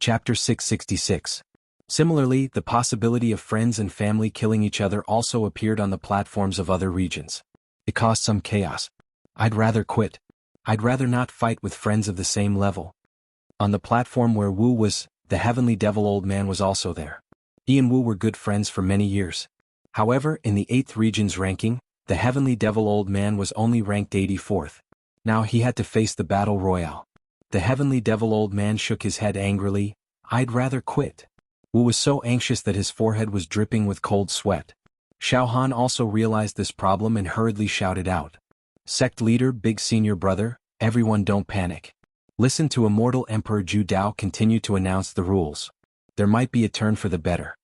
Chapter 666. Similarly, the possibility of friends and family killing each other also appeared on the platforms of other regions. It caused some chaos. I'd rather quit. I'd rather not fight with friends of the same level. On the platform where Wu was, the Heavenly Devil Old Man was also there. He and Wu were good friends for many years. However, in the 8th region's ranking, the Heavenly Devil Old Man was only ranked 84th. Now he had to face the battle royale. The Heavenly Devil Old Man shook his head angrily. I'd rather quit. Wu was so anxious that his forehead was dripping with cold sweat. Xiao Han also realized this problem and hurriedly shouted out. Sect leader, big senior brother, everyone don't panic. Listen to Immortal Emperor Zhu Dao continue to announce the rules. There might be a turn for the better.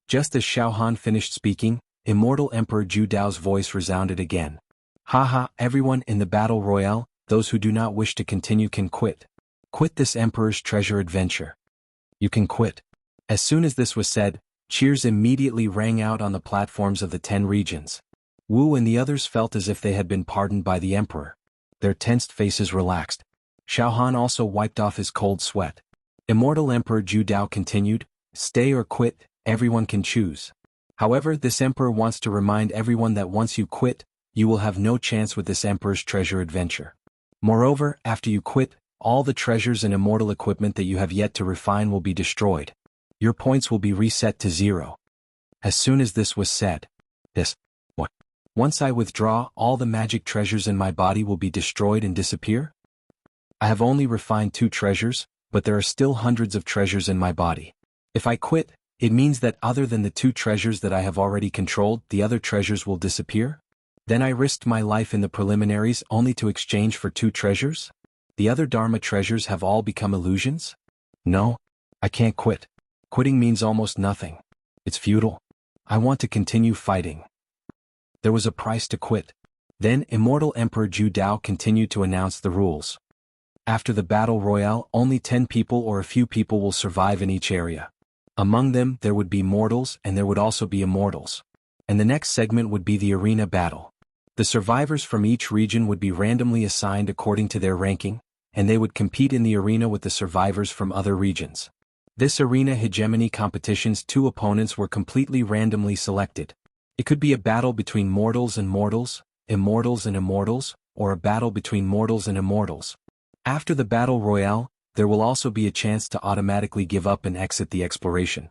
Just as Xiao Han finished speaking, Immortal Emperor Zhu Dao's voice resounded again. Haha, everyone in the battle royale, those who do not wish to continue can quit. Quit this Emperor's Treasure adventure. You can quit. As soon as this was said, cheers immediately rang out on the platforms of the 10 regions. Wu and the others felt as if they had been pardoned by the Emperor. Their tensed faces relaxed. Xiao Han also wiped off his cold sweat. Immortal Emperor Zhu Dao continued, stay or quit, everyone can choose. However, this Emperor wants to remind everyone that once you quit, you will have no chance with this Emperor's Treasure adventure. Moreover, after you quit, all the treasures and immortal equipment that you have yet to refine will be destroyed. Your points will be reset to 0. As soon as this was said, what? Once I withdraw, all the magic treasures in my body will be destroyed and disappear? I have only refined 2 treasures, but there are still hundreds of treasures in my body. If I quit, it means that other than the 2 treasures that I have already controlled, the other treasures will disappear? Then I risked my life in the preliminaries only to exchange for 2 treasures? The other Dharma treasures have all become illusions? No, I can't quit. Quitting means almost nothing. It's futile. I want to continue fighting. There was a price to quit. Then Immortal Emperor Zhu Dao continued to announce the rules. After the battle royale, only 10 people or a few people will survive in each area. Among them, there would be mortals and there would also be immortals. And the next segment would be the arena battle. The survivors from each region would be randomly assigned according to their ranking, and they would compete in the arena with the survivors from other regions. This arena hegemony competition's 2 opponents were completely randomly selected. It could be a battle between mortals and mortals, immortals and immortals, or a battle between mortals and immortals. After the battle royale, there will also be a chance to automatically give up and exit the exploration.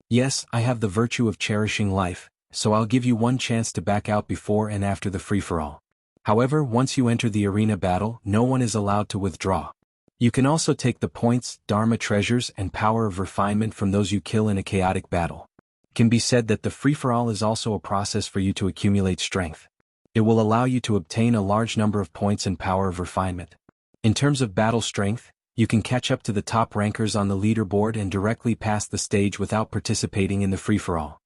Yes, I have the virtue of cherishing life, so I'll give you one chance to back out before and after the free-for-all. However, once you enter the arena battle, no one is allowed to withdraw. You can also take the points, Dharma treasures, and power of refinement from those you kill in a chaotic battle. It can be said that the free-for-all is also a process for you to accumulate strength. It will allow you to obtain a large number of points and power of refinement. In terms of battle strength, you can catch up to the top rankers on the leaderboard and directly pass the stage without participating in the free-for-all.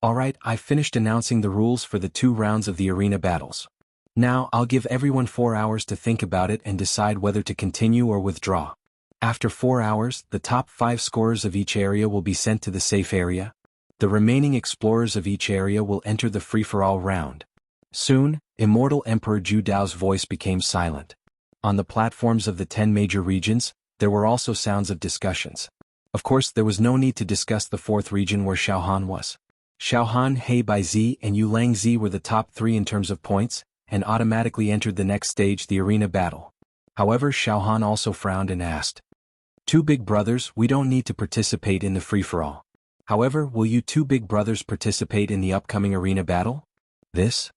Alright, I've finished announcing the rules for the 2 rounds of the arena battles. Now, I'll give everyone 4 hours to think about it and decide whether to continue or withdraw. After 4 hours, the top 5 scorers of each area will be sent to the safe area. The remaining explorers of each area will enter the free-for-all round. Soon, Immortal Emperor Zhu Dao's voice became silent. On the platforms of the 10 major regions, there were also sounds of discussions. Of course, there was no need to discuss the 4th region where Xiao Han was. Xiao Han, He Baizi, and Yu Langzi were the top 3 in terms of points, and automatically entered the next stage, the arena battle. However, Xiao Han also frowned and asked, 2 big brothers, we don't need to participate in the free-for-all. However, will you 2 big brothers participate in the upcoming arena battle? This?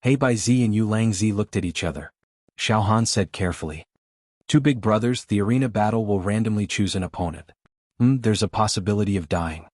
He Baizi and Yu Langzi looked at each other. Xiao Han said carefully, 2 big brothers, the arena battle will randomly choose an opponent. There's a possibility of dying.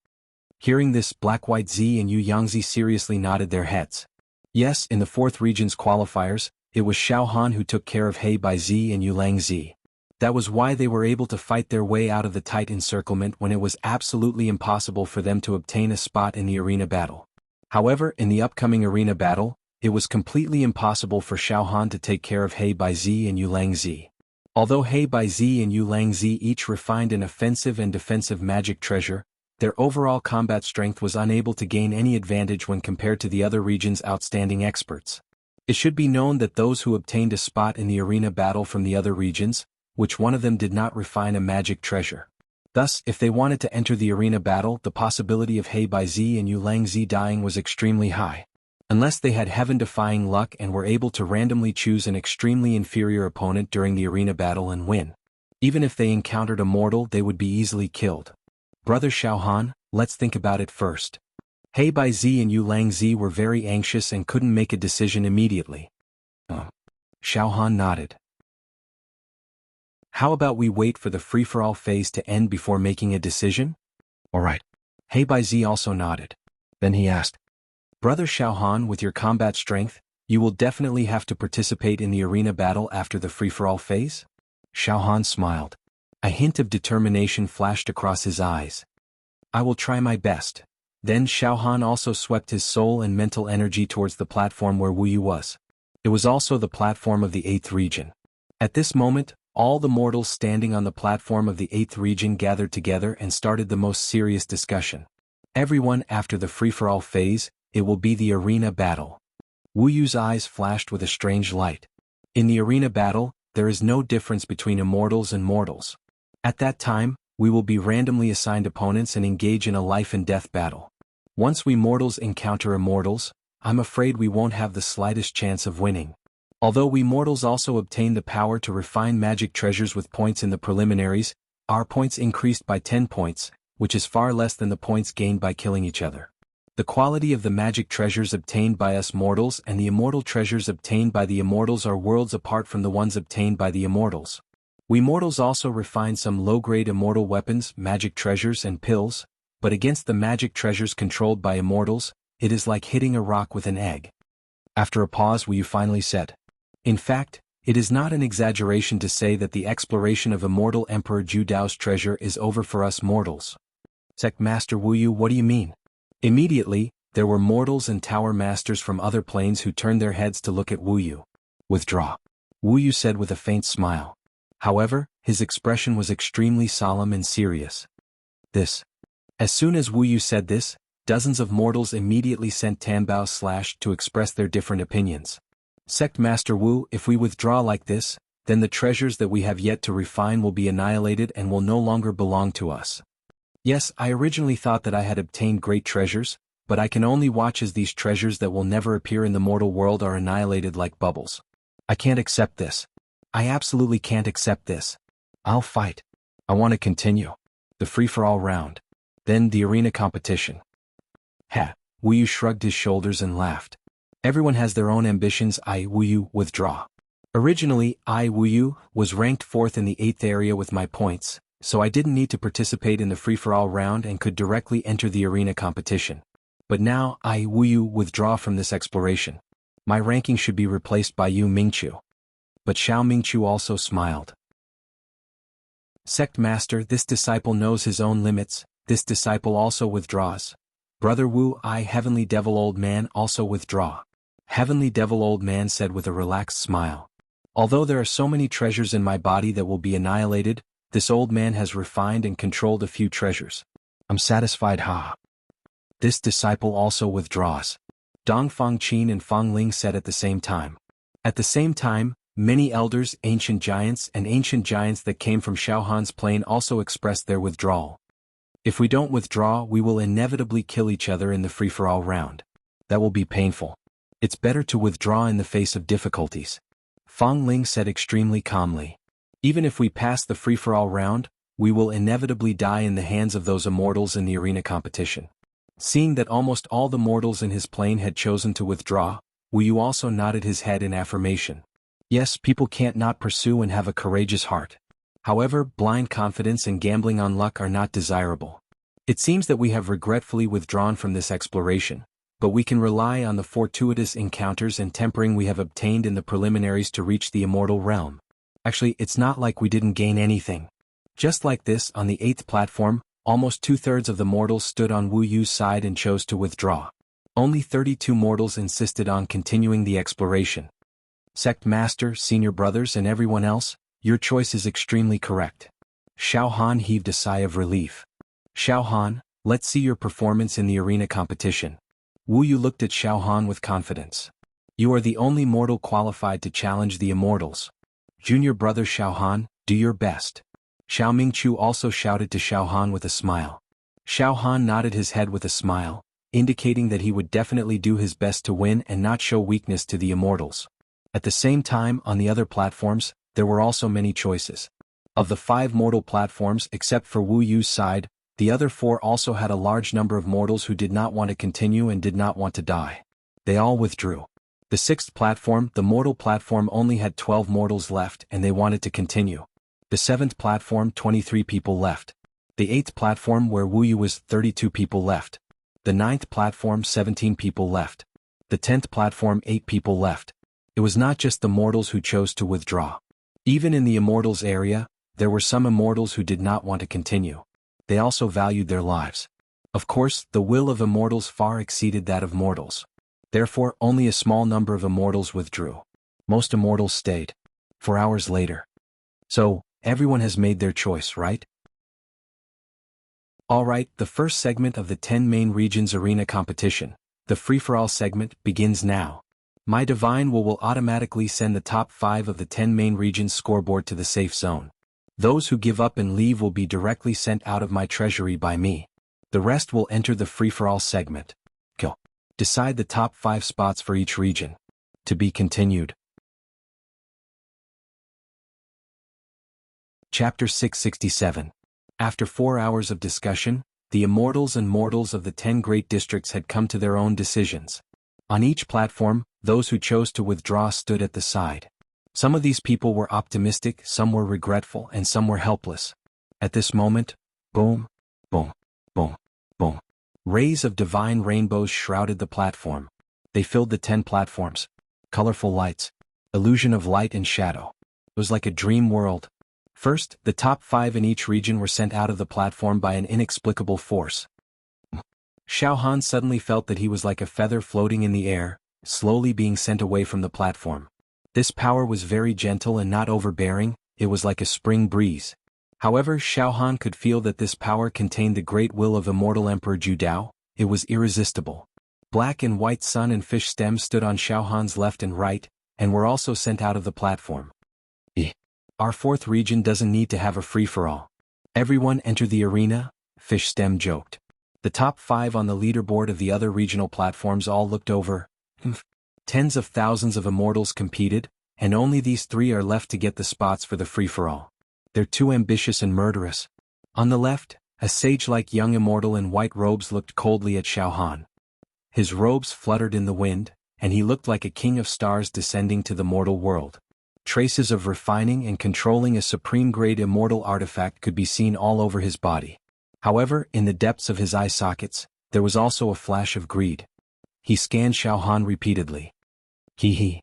Hearing this, Black-White Z and Yu Yangzi seriously nodded their heads. Yes, in the 4th region's qualifiers, it was Xiao Han who took care of He Baizi and Yu Langzi. That was why they were able to fight their way out of the tight encirclement when it was absolutely impossible for them to obtain a spot in the arena battle. However, in the upcoming arena battle, it was completely impossible for Xiao Han to take care of He Baizi and Yu Langzi. Although He Baizi and Yu Langzi each refined an offensive and defensive magic treasure, their overall combat strength was unable to gain any advantage when compared to the other region's outstanding experts. It should be known that those who obtained a spot in the arena battle from the other regions, which one of them did not refine a magic treasure. Thus, if they wanted to enter the arena battle, the possibility of He Baizi and Yu Langzi dying was extremely high. Unless they had heaven-defying luck and were able to randomly choose an extremely inferior opponent during the arena battle and win. Even if they encountered a mortal, they would be easily killed. Brother Xiaohan, let's think about it first. He Baizi and Yu Langzi were very anxious and couldn't make a decision immediately. Xiaohan nodded. How about we wait for the free-for-all phase to end before making a decision? Alright. He Baizi also nodded. Then he asked, Brother Xiaohan, with your combat strength, you will definitely have to participate in the arena battle after the free-for-all phase? Xiaohan smiled. A hint of determination flashed across his eyes. I will try my best. Then Xiaohan also swept his soul and mental energy towards the platform where Wu Yu was. It was also the platform of the 8th region. At this moment, all the mortals standing on the platform of the 8th region gathered together and started the most serious discussion. Everyone, after the free-for-all phase, it will be the arena battle. Wu Yu's eyes flashed with a strange light. In the arena battle, there is no difference between immortals and mortals. At that time, we will be randomly assigned opponents and engage in a life-and-death battle. Once we mortals encounter immortals, I'm afraid we won't have the slightest chance of winning. Although we mortals also obtain the power to refine magic treasures with points in the preliminaries, our points increased by 10 points, which is far less than the points gained by killing each other. The quality of the magic treasures obtained by us mortals and the immortal treasures obtained by the immortals are worlds apart from the ones obtained by the immortals. We mortals also refine some low-grade immortal weapons, magic treasures and pills, but against the magic treasures controlled by immortals, it is like hitting a rock with an egg. After a pause, Wu Yu finally said, In fact, it is not an exaggeration to say that the exploration of immortal Emperor Ju Dao's treasure is over for us mortals. Sect Master Wu Yu, what do you mean? Immediately, there were mortals and tower masters from other planes who turned their heads to look at Wu Yu. Withdraw. Wu Yu said with a faint smile. However, his expression was extremely solemn and serious. As soon as Wu Yu said this, dozens of mortals immediately sent Tanbao / to express their different opinions. Sect Master Wu, if we withdraw like this, then the treasures that we have yet to refine will be annihilated and will no longer belong to us. Yes, I originally thought that I had obtained great treasures, but I can only watch as these treasures that will never appear in the mortal world are annihilated like bubbles. I can't accept this. I absolutely can't accept this. I'll fight. I want to continue. The free-for-all round. Then the arena competition. Wu Yu shrugged his shoulders and laughed. Everyone has their own ambitions. I, Wu Yu, withdraw. Originally, I, Wu Yu, was ranked 4th in the 8th area with my points, so I didn't need to participate in the free-for-all round and could directly enter the arena competition. But now, I, Wu Yu, withdraw from this exploration. My ranking should be replaced by Yu Mingqiu. But Xiao Mingqiu also smiled. Sect Master, this disciple knows his own limits, this disciple also withdraws. Brother Wu, I, Heavenly Devil Old Man, also withdraw. Heavenly Devil Old Man said with a relaxed smile. Although there are so many treasures in my body that will be annihilated, this old man has refined and controlled a few treasures. I'm satisfied. This disciple also withdraws. Dong Fangqin and Fang Ling said at the same time. At the same time, many elders, ancient giants that came from Xiaohan's plane also expressed their withdrawal. If we don't withdraw, we will inevitably kill each other in the free-for-all round. That will be painful. It's better to withdraw in the face of difficulties. Fang Ling said extremely calmly. Even if we pass the free-for-all round, we will inevitably die in the hands of those immortals in the arena competition. Seeing that almost all the mortals in his plane had chosen to withdraw, Wu Yu also nodded his head in affirmation. Yes, people can't not pursue and have a courageous heart. However, blind confidence and gambling on luck are not desirable. It seems that we have regretfully withdrawn from this exploration, but we can rely on the fortuitous encounters and tempering we have obtained in the preliminaries to reach the immortal realm. Actually, it's not like we didn't gain anything. Just like this, on the 8th platform, almost 2/3 of the mortals stood on Wu Yu's side and chose to withdraw. Only 32 mortals insisted on continuing the exploration. Sect Master, Senior Brothers and everyone else, your choice is extremely correct. Xiaohan heaved a sigh of relief. Xiaohan, let's see your performance in the arena competition. Wu Yu looked at Xiaohan with confidence. You are the only mortal qualified to challenge the immortals. Junior brother Xiaohan, Do your best. Xiao Mingqiu also shouted to Xiao Han with a smile. Xiao Han nodded his head with a smile, indicating that he would definitely do his best to win and not show weakness to the immortals. At the same time, on the other platforms, there were also many choices. Of the 5 mortal platforms except for Wu Yu's side, the other 4 also had a large number of mortals who did not want to continue and did not want to die. They all withdrew. The 6th platform, the mortal platform, only had 12 mortals left and they wanted to continue. The 7th platform, 23 people left. The 8th platform, where Wu Yu was, 32 people left. The 9th platform, 17 people left. The 10th platform, 8 people left. It was not just the mortals who chose to withdraw. Even in the immortals area, there were some immortals who did not want to continue. They also valued their lives. Of course, the will of immortals far exceeded that of mortals. Therefore, only a small number of immortals withdrew. Most immortals stayed. 4 hours later. So, everyone has made their choice, right? Alright, the first segment of the 10 main regions arena competition, the free-for-all segment, begins now. My divine will automatically send the top 5 of the 10 main regions scoreboard to the safe zone. Those who give up and leave will be directly sent out of my treasury by me. The rest will enter the free-for-all segment. Go. Decide the top 5 spots for each region. To be continued. Chapter 667. After 4 hours of discussion, the immortals and mortals of the 10 great districts had come to their own decisions. On each platform, those who chose to withdraw stood at the side. Some of these people were optimistic, some were regretful, and some were helpless. At this moment, boom, boom, boom, boom. Rays of divine rainbows shrouded the platform. They filled the 10 platforms. Colorful lights. Illusion of light and shadow. It was like a dream world. First, the top 5 in each region were sent out of the platform by an inexplicable force. Xiao Han suddenly felt that he was like a feather floating in the air, slowly being sent away from the platform. This power was very gentle and not overbearing, it was like a spring breeze. However, Xiao Han could feel that this power contained the great will of immortal Emperor Ju Dao. It was irresistible. Black and white sun and fish stems stood on Xiao Han's left and right, and were also sent out of the platform. Our 4th region doesn't need to have a free-for-all. Everyone enter the arena, Fish Stem joked. The top 5 on the leaderboard of the other regional platforms all looked over. Tens of thousands of immortals competed, and only these 3 are left to get the spots for the free-for-all. They're too ambitious and murderous. On the left, a sage-like young immortal in white robes looked coldly at Xiao Han. His robes fluttered in the wind, and he looked like a king of stars descending to the mortal world. Traces of refining and controlling a supreme-grade immortal artifact could be seen all over his body. However, in the depths of his eye sockets, there was also a flash of greed. He scanned Xiao Han repeatedly. Hee.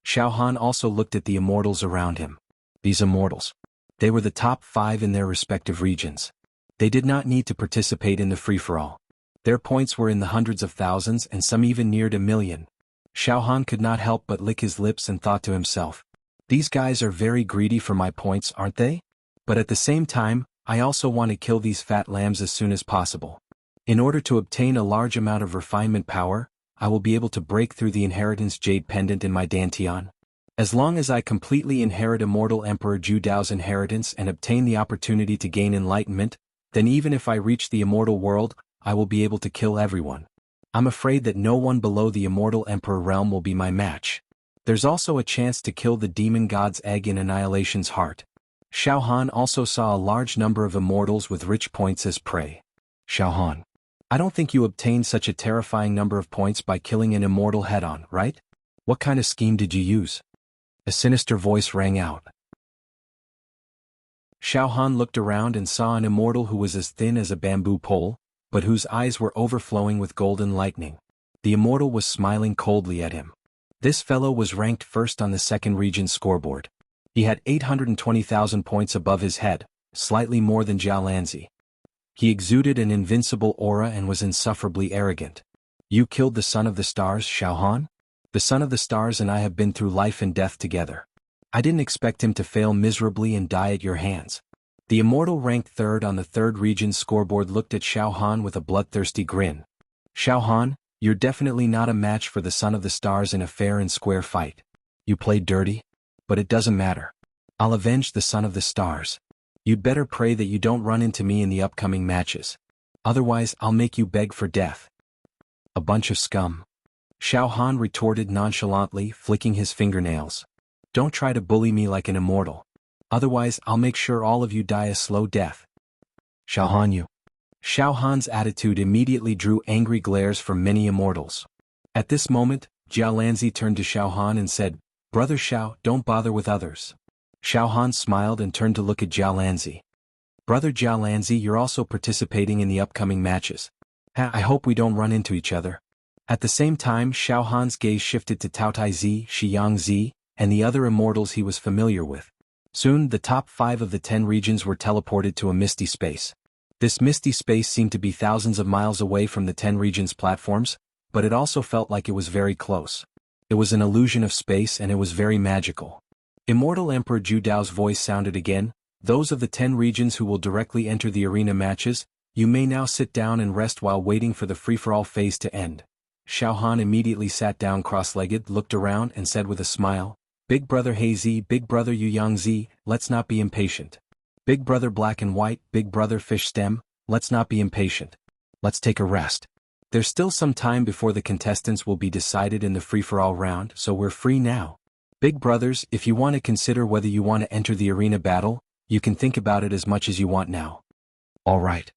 Xiao Han also looked at the immortals around him. These immortals. They were the top 5 in their respective regions. They did not need to participate in the free-for-all. Their points were in the hundreds of thousands and some even neared 1 million. Xiao Han could not help but lick his lips and thought to himself, these guys are very greedy for my points, aren't they? But at the same time, I also want to kill these fat lambs as soon as possible. In order to obtain a large amount of refinement power, I will be able to break through the inheritance jade pendant in my dantian. As long as I completely inherit immortal Emperor Ju Dao's inheritance and obtain the opportunity to gain enlightenment, then even if I reach the immortal world, I will be able to kill everyone. I'm afraid that no one below the immortal Emperor realm will be my match. There's also a chance to kill the demon god's egg in Annihilation's heart. Xiao Han also saw a large number of immortals with rich points as prey. Xiao Han, I don't think you obtained such a terrifying number of points by killing an immortal head-on, right? What kind of scheme did you use? A sinister voice rang out. Xiao Han looked around and saw an immortal who was as thin as a bamboo pole, but whose eyes were overflowing with golden lightning. The immortal was smiling coldly at him. This fellow was ranked first on the 2nd region scoreboard. He had 820,000 points above his head, slightly more than Jiao Lanzi. He exuded an invincible aura and was insufferably arrogant. You killed the Son of the Stars, Xiao Han? The Son of the Stars and I have been through life and death together. I didn't expect him to fail miserably and die at your hands. The immortal ranked 3rd on the 3rd region scoreboard looked at Xiao Han with a bloodthirsty grin. Xiao Han, you're definitely not a match for the Son of the Stars in a fair and square fight. You played dirty? But it doesn't matter. I'll avenge the son of the stars. You'd better pray that you don't run into me in the upcoming matches. Otherwise I'll make you beg for death. A bunch of scum. Xiao Han retorted nonchalantly, flicking his fingernails. Don't try to bully me like an immortal. Otherwise I'll make sure all of you die a slow death. Xiao Han, you. Xiao Han's attitude immediately drew angry glares from many immortals. At this moment, Jiao Lanzi turned to Xiao Han and said, Brother Xiao, don't bother with others. Xiao Han smiled and turned to look at Jiao Lanzi. Brother Jiao Lanzi, you're also participating in the upcoming matches. I hope we don't run into each other. At the same time, Xiao Han's gaze shifted to Taotai Zi, Shiyang Zi, and the other immortals he was familiar with. Soon, the top 5 of the 10 regions were teleported to a misty space. This misty space seemed to be thousands of miles away from the 10 regions' platforms, but it also felt like it was very close. It was an illusion of space and it was very magical. Immortal Emperor Zhu Dao's voice sounded again, those of the 10 regions who will directly enter the arena matches, you may now sit down and rest while waiting for the free-for-all phase to end. Xiao Han immediately sat down cross-legged, looked around and said with a smile, Big brother Heizi, big brother Yu Yangzi, let's not be impatient. Big brother Black and White, big brother Fish Stem, let's not be impatient. Let's take a rest. There's still some time before the contestants will be decided in the free-for-all round, so we're free now. Big brothers, if you want to consider whether you want to enter the arena battle, you can think about it as much as you want now. All right.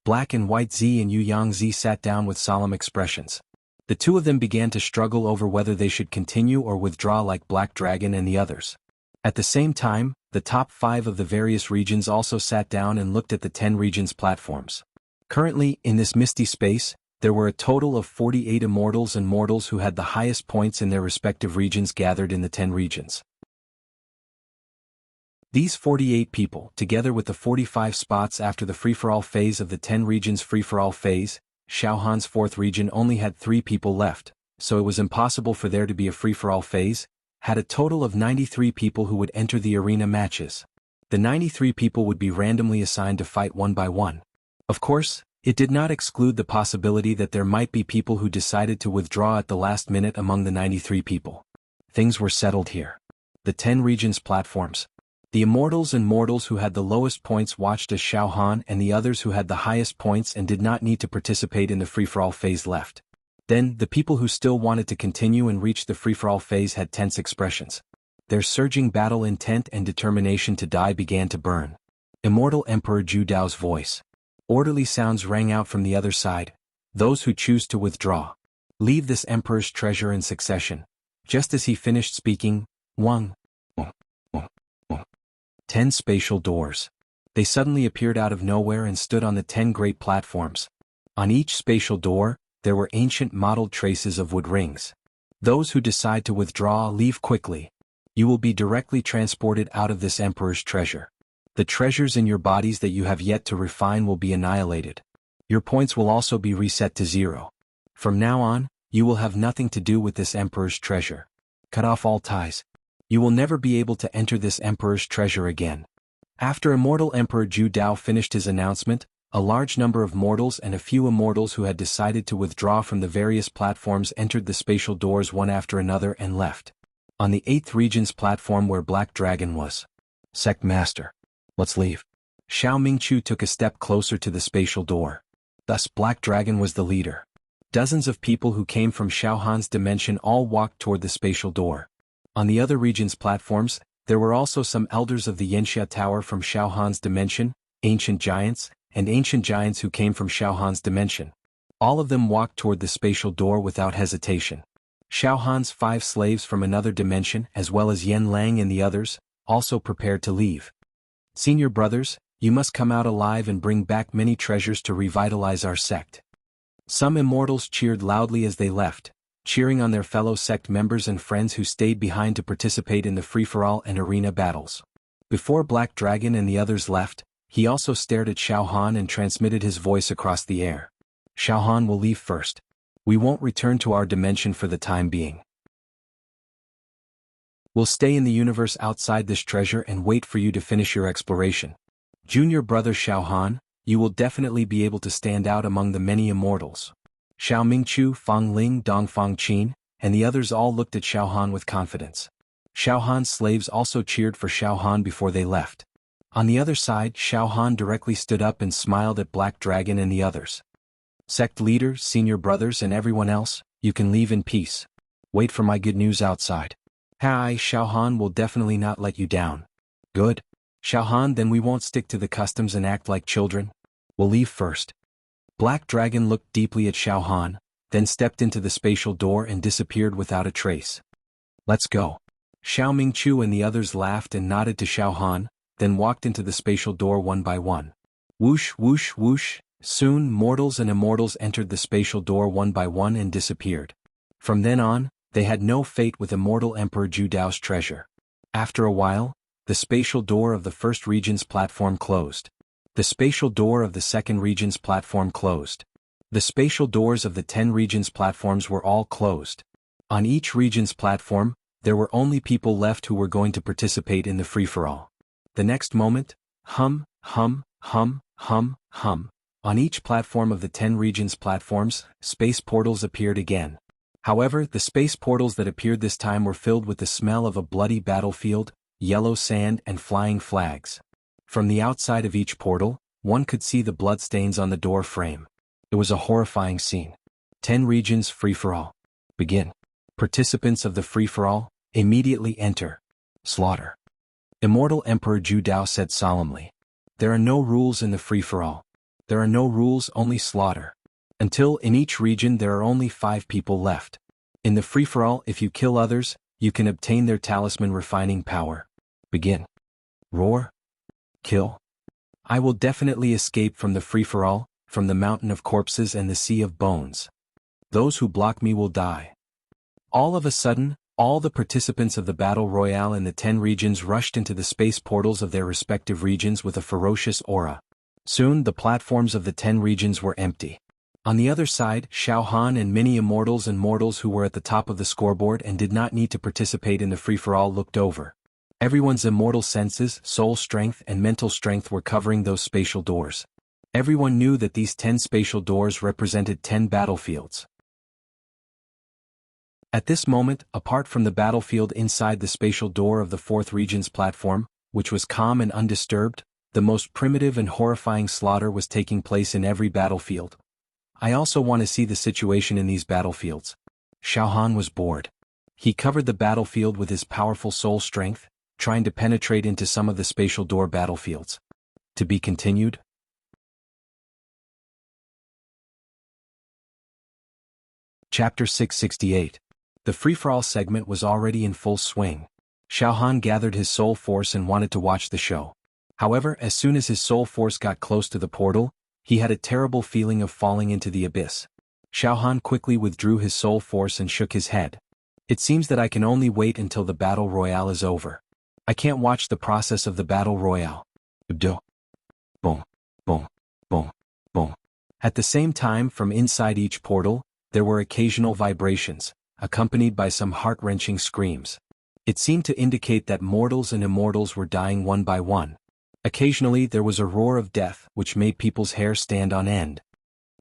Black and White Z and Yu Yang Z sat down with solemn expressions. The two of them began to struggle over whether they should continue or withdraw like Black Dragon and the others. At the same time, the top 5 of the various regions also sat down and looked at the 10 regions' platforms. Currently, in this misty space, there were a total of 48 immortals and mortals who had the highest points in their respective regions gathered in the 10 regions. These 48 people, together with the 45 spots after the free-for-all phase of the 10 regions free-for-all phase, Xiao Han's 4th region only had 3 people left, so it was impossible for there to be a free-for-all phase, had a total of 93 people who would enter the arena matches. The 93 people would be randomly assigned to fight one by one. Of course, it did not exclude the possibility that there might be people who decided to withdraw at the last minute among the 93 people. Things were settled here. The 10 regions platforms. The immortals and mortals who had the lowest points watched as Xiao Han and the others who had the highest points and did not need to participate in the free-for-all phase left. Then, the people who still wanted to continue and reach the free-for-all phase had tense expressions. Their surging battle intent and determination to die began to burn. Immortal Emperor Zhu Dao's voice. Orderly sounds rang out from the other side. Those who choose to withdraw. Leave this emperor's treasure in succession. Just as he finished speaking, 10 spatial doors. They suddenly appeared out of nowhere and stood on the 10 great platforms. On each spatial door, there were ancient mottled traces of wood rings. Those who decide to withdraw leave quickly. You will be directly transported out of this emperor's treasure. The treasures in your bodies that you have yet to refine will be annihilated. Your points will also be reset to 0. From now on, you will have nothing to do with this emperor's treasure. Cut off all ties. You will never be able to enter this emperor's treasure again. After Immortal Emperor Zhu Dao finished his announcement, a large number of mortals and a few immortals who had decided to withdraw from the various platforms entered the spatial doors one after another and left. On the 8th region's platform where Black Dragon was. Sect Master. Let's leave. Xiao Mingqiu took a step closer to the spatial door. Thus Black Dragon was the leader. Dozens of people who came from Xiao Han's dimension all walked toward the spatial door. On the other region's platforms, there were also some elders of the Yanxia Tower from Xiao Han's dimension, ancient giants who came from Xiao Han's dimension. All of them walked toward the spatial door without hesitation. Xiao Han's 5 slaves from another dimension, as well as Yen Lang and the others, also prepared to leave. Senior brothers, you must come out alive and bring back many treasures to revitalize our sect. Some immortals cheered loudly as they left, cheering on their fellow sect members and friends who stayed behind to participate in the free-for-all and arena battles. Before Black Dragon and the others left, he also stared at Xiao Han and transmitted his voice across the air. Xiao Han will leave first. We won't return to our dimension for the time being. We'll stay in the universe outside this treasure and wait for you to finish your exploration. Junior brother Xiao Han, you will definitely be able to stand out among the many immortals. Xiao Mingqiu, Fang Ling, Dongfang Qin, and the others all looked at Xiao Han with confidence. Xiao Han's slaves also cheered for Xiao Han before they left. On the other side, Xiao Han directly stood up and smiled at Black Dragon and the others. Sect leader, senior brothers and everyone else, you can leave in peace. Wait for my good news outside. Hi, Xiao Han will definitely not let you down. Good. Xiao Han, then we won't stick to the customs and act like children. We'll leave first. Black Dragon looked deeply at Xiao Han, then stepped into the spatial door and disappeared without a trace. Let's go. Xiao Mingchu and the others laughed and nodded to Xiao Han, then walked into the spatial door one by one. Whoosh, whoosh, whoosh. Soon, mortals and immortals entered the spatial door one by one and disappeared. From then on, they had no fate with Immortal Emperor Zhu Dao's treasure. After a while, the spatial door of the first region's platform closed. The spatial door of the second region's platform closed. The spatial doors of the 10 regions' platforms were all closed. On each region's platform, there were only people left who were going to participate in the free-for-all. The next moment, hum, hum, hum, hum, hum. On each platform of the 10 regions' platforms, space portals appeared again. However, the space portals that appeared this time were filled with the smell of a bloody battlefield, yellow sand and flying flags. From the outside of each portal, one could see the bloodstains on the door frame. It was a horrifying scene. 10 regions free-for-all. Begin. Participants of the free-for-all, immediately enter. Slaughter. Immortal Emperor Zhu Dao said solemnly. There are no rules in the free-for-all. There are no rules, only slaughter. Until in each region there are only 5 people left. In the free-for-all, if you kill others, you can obtain their talisman refining power. Begin. Roar. Kill. I will definitely escape from the free-for-all, from the mountain of corpses and the sea of bones. Those who block me will die. All of a sudden, all the participants of the Battle Royale in the 10 regions rushed into the space portals of their respective regions with a ferocious aura. Soon the platforms of the 10 regions were empty. On the other side, Xiao Han and many immortals and mortals who were at the top of the scoreboard and did not need to participate in the free-for-all looked over. Everyone's immortal senses, soul strength and mental strength were covering those spatial doors. Everyone knew that these 10 spatial doors represented 10 battlefields. At this moment, apart from the battlefield inside the spatial door of the 4th region's platform, which was calm and undisturbed, the most primitive and horrifying slaughter was taking place in every battlefield. I also want to see the situation in these battlefields. Xiao Han was bored. He covered the battlefield with his powerful soul strength, trying to penetrate into some of the spatial door battlefields. To be continued? Chapter 668. The free-for-all segment was already in full swing. Xiao Han gathered his soul force and wanted to watch the show. However, as soon as his soul force got close to the portal, he had a terrible feeling of falling into the abyss. Xiao Han quickly withdrew his soul force and shook his head. It seems that I can only wait until the Battle Royale is over. I can't watch the process of the Battle Royale. Boom, boom, boom, boom. At the same time, from inside each portal, there were occasional vibrations, accompanied by some heart-wrenching screams. It seemed to indicate that mortals and immortals were dying one by one. Occasionally there was a roar of death, which made people's hair stand on end.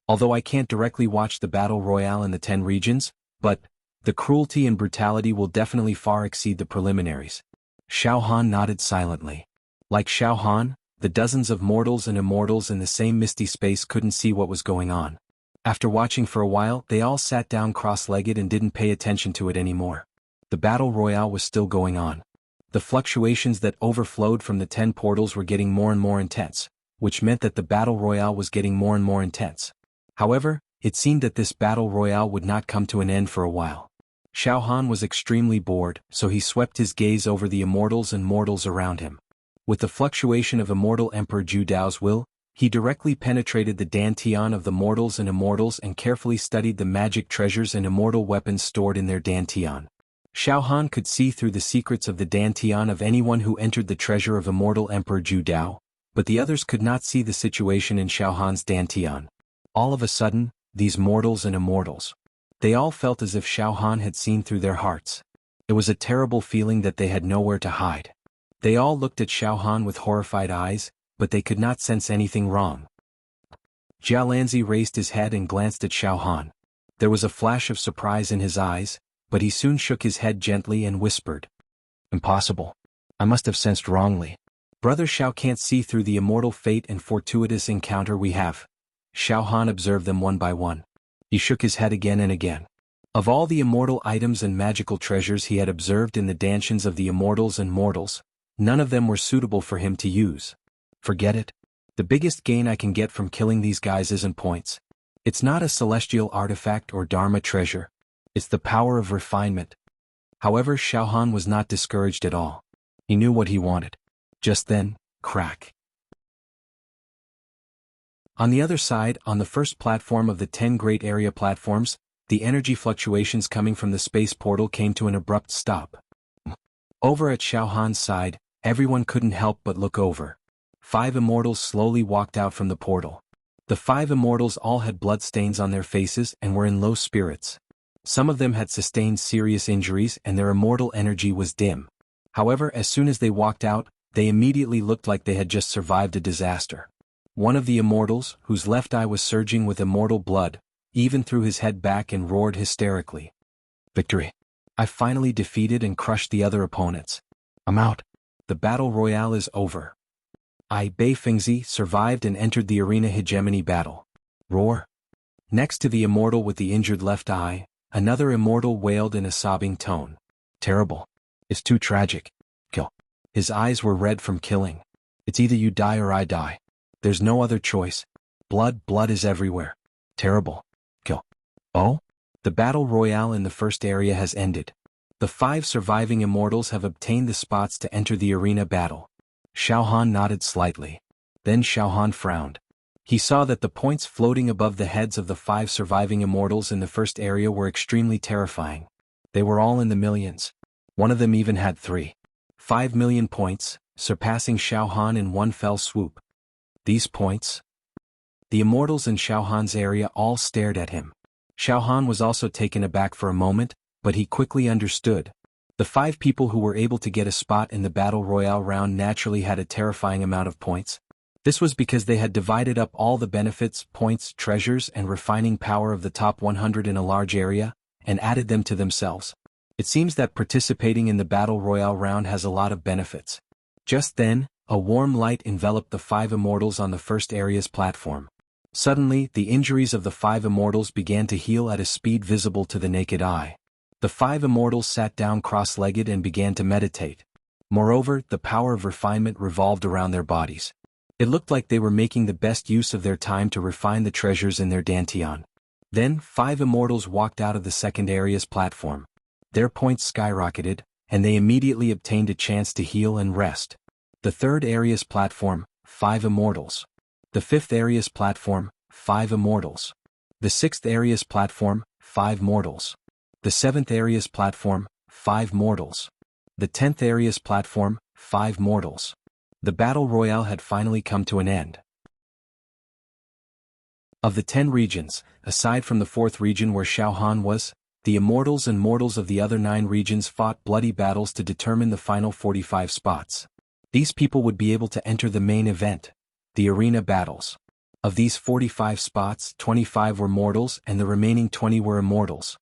Although I can't directly watch the Battle Royale in the 10 regions, but the cruelty and brutality will definitely far exceed the preliminaries. Xiao Han nodded silently. Like Xiao Han, the dozens of mortals and immortals in the same misty space couldn't see what was going on. After watching for a while, they all sat down cross-legged and didn't pay attention to it anymore. The Battle Royale was still going on. The fluctuations that overflowed from the 10 portals were getting more and more intense, which meant that the Battle Royale was getting more and more intense. However, it seemed that this Battle Royale would not come to an end for a while. Xiao Han was extremely bored, so he swept his gaze over the immortals and mortals around him. With the fluctuation of Immortal Emperor Zhu Dao's will, he directly penetrated the dantian of the mortals and immortals and carefully studied the magic treasures and immortal weapons stored in their dantian. Xiao Han could see through the secrets of the dantian of anyone who entered the treasure of Immortal Emperor Zhu Dao, but the others could not see the situation in Xiao Han's dantian. All of a sudden, these mortals and immortals, they all felt as if Xiao Han had seen through their hearts. It was a terrible feeling that they had nowhere to hide. They all looked at Xiao Han with horrified eyes, but they could not sense anything wrong. Jia Lanzi raised his head and glanced at Xiao Han. There was a flash of surprise in his eyes, but he soon shook his head gently and whispered, Impossible. I must have sensed wrongly. Brother Xiao can't see through the immortal fate and fortuitous encounter we have. Xiao Han observed them one by one. He shook his head again and again. Of all the immortal items and magical treasures he had observed in the dansions of the immortals and mortals, none of them were suitable for him to use. Forget it. The biggest gain I can get from killing these guys isn't points. It's not a celestial artifact or Dharma treasure. It's the power of refinement. However, Xiao Han was not discouraged at all. He knew what he wanted. Just then, crack. On the other side, on the first platform of the 10 great area platforms, the energy fluctuations coming from the space portal came to an abrupt stop. Over at Xiao Han's side, everyone couldn't help but look over. 5 immortals slowly walked out from the portal. The 5 immortals all had bloodstains on their faces and were in low spirits. Some of them had sustained serious injuries and their immortal energy was dim. However, as soon as they walked out, they immediately looked like they had just survived a disaster. One of the immortals, whose left eye was surging with immortal blood, even threw his head back and roared hysterically. Victory! I finally defeated and crushed the other opponents. I'm out. The battle royale is over. Bei Fengzi survived and entered the arena hegemony battle. Roar! Next to the immortal with the injured left eye, another immortal wailed in a sobbing tone. Terrible. It's too tragic. Kill. His eyes were red from killing. It's either you die or I die. There's no other choice. Blood is everywhere. Terrible. Kill. Oh? The battle royale in the first area has ended. The 5 surviving immortals have obtained the spots to enter the arena battle. Xiao Han nodded slightly. Then Xiao Han frowned. He saw that the points floating above the heads of the 5 surviving immortals in the first area were extremely terrifying. They were all in the millions. One of them even had 5 million points, surpassing Xiao Han in one fell swoop. These points? The immortals in Xiao Han's area all stared at him. Xiao Han was also taken aback for a moment, but he quickly understood. The 5 people who were able to get a spot in the Battle Royale round naturally had a terrifying amount of points. This was because they had divided up all the benefits, points, treasures, and refining power of the top 100 in a large area, and added them to themselves. It seems that participating in the Battle Royale round has a lot of benefits. Just then, a warm light enveloped the 5 immortals on the first area's platform. Suddenly, the injuries of the 5 immortals began to heal at a speed visible to the naked eye. The 5 immortals sat down cross-legged and began to meditate. Moreover, the power of refinement revolved around their bodies. It looked like they were making the best use of their time to refine the treasures in their dantian. Then, 5 immortals walked out of the second area's platform. Their points skyrocketed, and they immediately obtained a chance to heal and rest. The third area's platform, 5 immortals. The fifth area's platform, 5 immortals. The sixth area's platform, 5 mortals. The seventh area's platform, 5 mortals. The 10th area's platform, 5 mortals. The battle royale had finally come to an end. Of the 10 regions, aside from the 4th region where Xiao Han was, the immortals and mortals of the other 9 regions fought bloody battles to determine the final 45 spots. These people would be able to enter the main event, the arena battles. Of these 45 spots, 25 were mortals and the remaining 20 were immortals.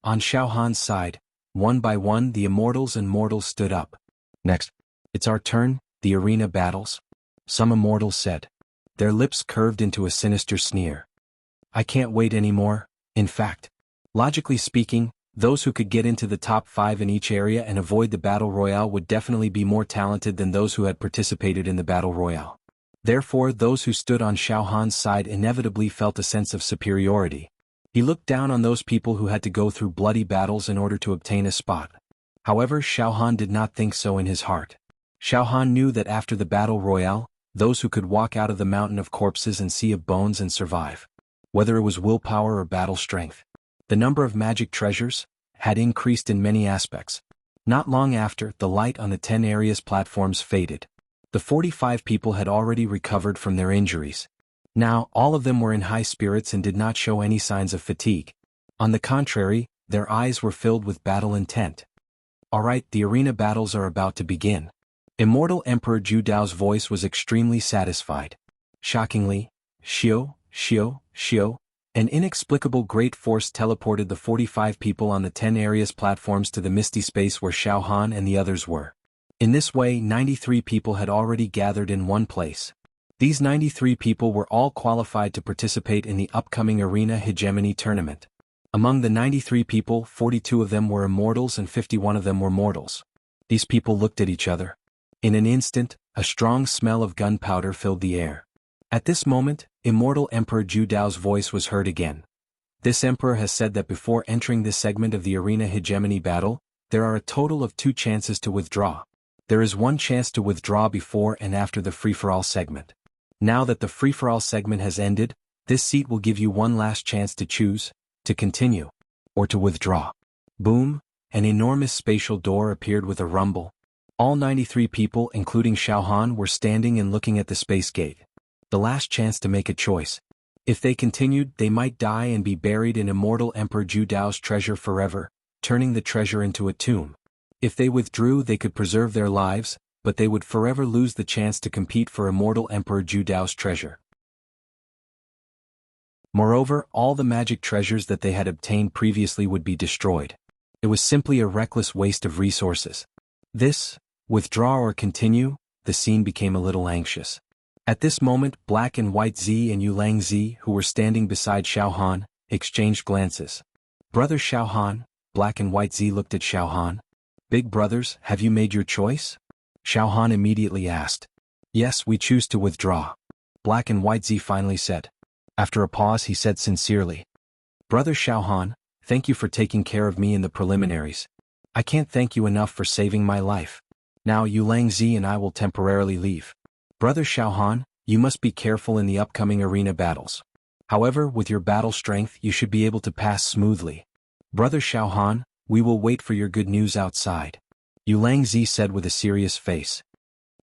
On Xiao Han's side, one by one the immortals and mortals stood up. Next, it's our turn, the arena battles? Some immortals said. Their lips curved into a sinister sneer. I can't wait anymore. In fact, logically speaking, those who could get into the top 5 in each area and avoid the battle royale would definitely be more talented than those who had participated in the battle royale. Therefore, those who stood on Xiao Han's side inevitably felt a sense of superiority. He looked down on those people who had to go through bloody battles in order to obtain a spot. However, Xiao Han did not think so in his heart. Xiao Han knew that after the battle royale, those who could walk out of the mountain of corpses and sea of bones and survive, whether it was willpower or battle strength, the number of magic treasures had increased in many aspects. Not long after, the light on the 10 areas platforms faded. The 45 people had already recovered from their injuries. Now, all of them were in high spirits and did not show any signs of fatigue. On the contrary, their eyes were filled with battle intent. Alright, the arena battles are about to begin. Immortal Emperor Zhu Dao's voice was extremely satisfied. Shockingly, Xiao, an inexplicable great force teleported the 45 people on the 10 areas platforms to the misty space where Xiao Han and the others were. In this way, 93 people had already gathered in one place. These 93 people were all qualified to participate in the upcoming Arena Hegemony tournament. Among the 93 people, 42 of them were immortals and 51 of them were mortals. These people looked at each other. In an instant, a strong smell of gunpowder filled the air. At this moment, Immortal Emperor Zhu Dao's voice was heard again. This emperor has said that before entering this segment of the Arena Hegemony battle, there are a total of 2 chances to withdraw. There is 1 chance to withdraw before and after the free-for-all segment. Now that the free-for-all segment has ended, this seat will give you 1 last chance to choose, to continue, or to withdraw. Boom, an enormous spatial door appeared with a rumble. All 93 people, including Xiaohan, were standing and looking at the space gate. The last chance to make a choice. If they continued, they might die and be buried in Immortal Emperor Zhu Dao's treasure forever, turning the treasure into a tomb. If they withdrew, they could preserve their lives, but they would forever lose the chance to compete for Immortal Emperor Zhu Dao's treasure. Moreover, all the magic treasures that they had obtained previously would be destroyed. It was simply a reckless waste of resources. Withdraw or continue, the scene became a little anxious. At this moment, Black and White Zi and Yulang Zi, who were standing beside Xiaohan, exchanged glances. Brother Xiaohan, Black and White Zi looked at Xiaohan. Big brothers, have you made your choice? Xiaohan immediately asked. Yes, we choose to withdraw. Black and White Zi finally said. After a pause, he said sincerely. Brother Xiaohan, thank you for taking care of me in the preliminaries. I can't thank you enough for saving my life. Now Yulang Zi and I will temporarily leave. Brother Xiaohan, you must be careful in the upcoming arena battles. However, with your battle strength, you should be able to pass smoothly. Brother Xiaohan, we will wait for your good news outside. Yulang Zi said with a serious face.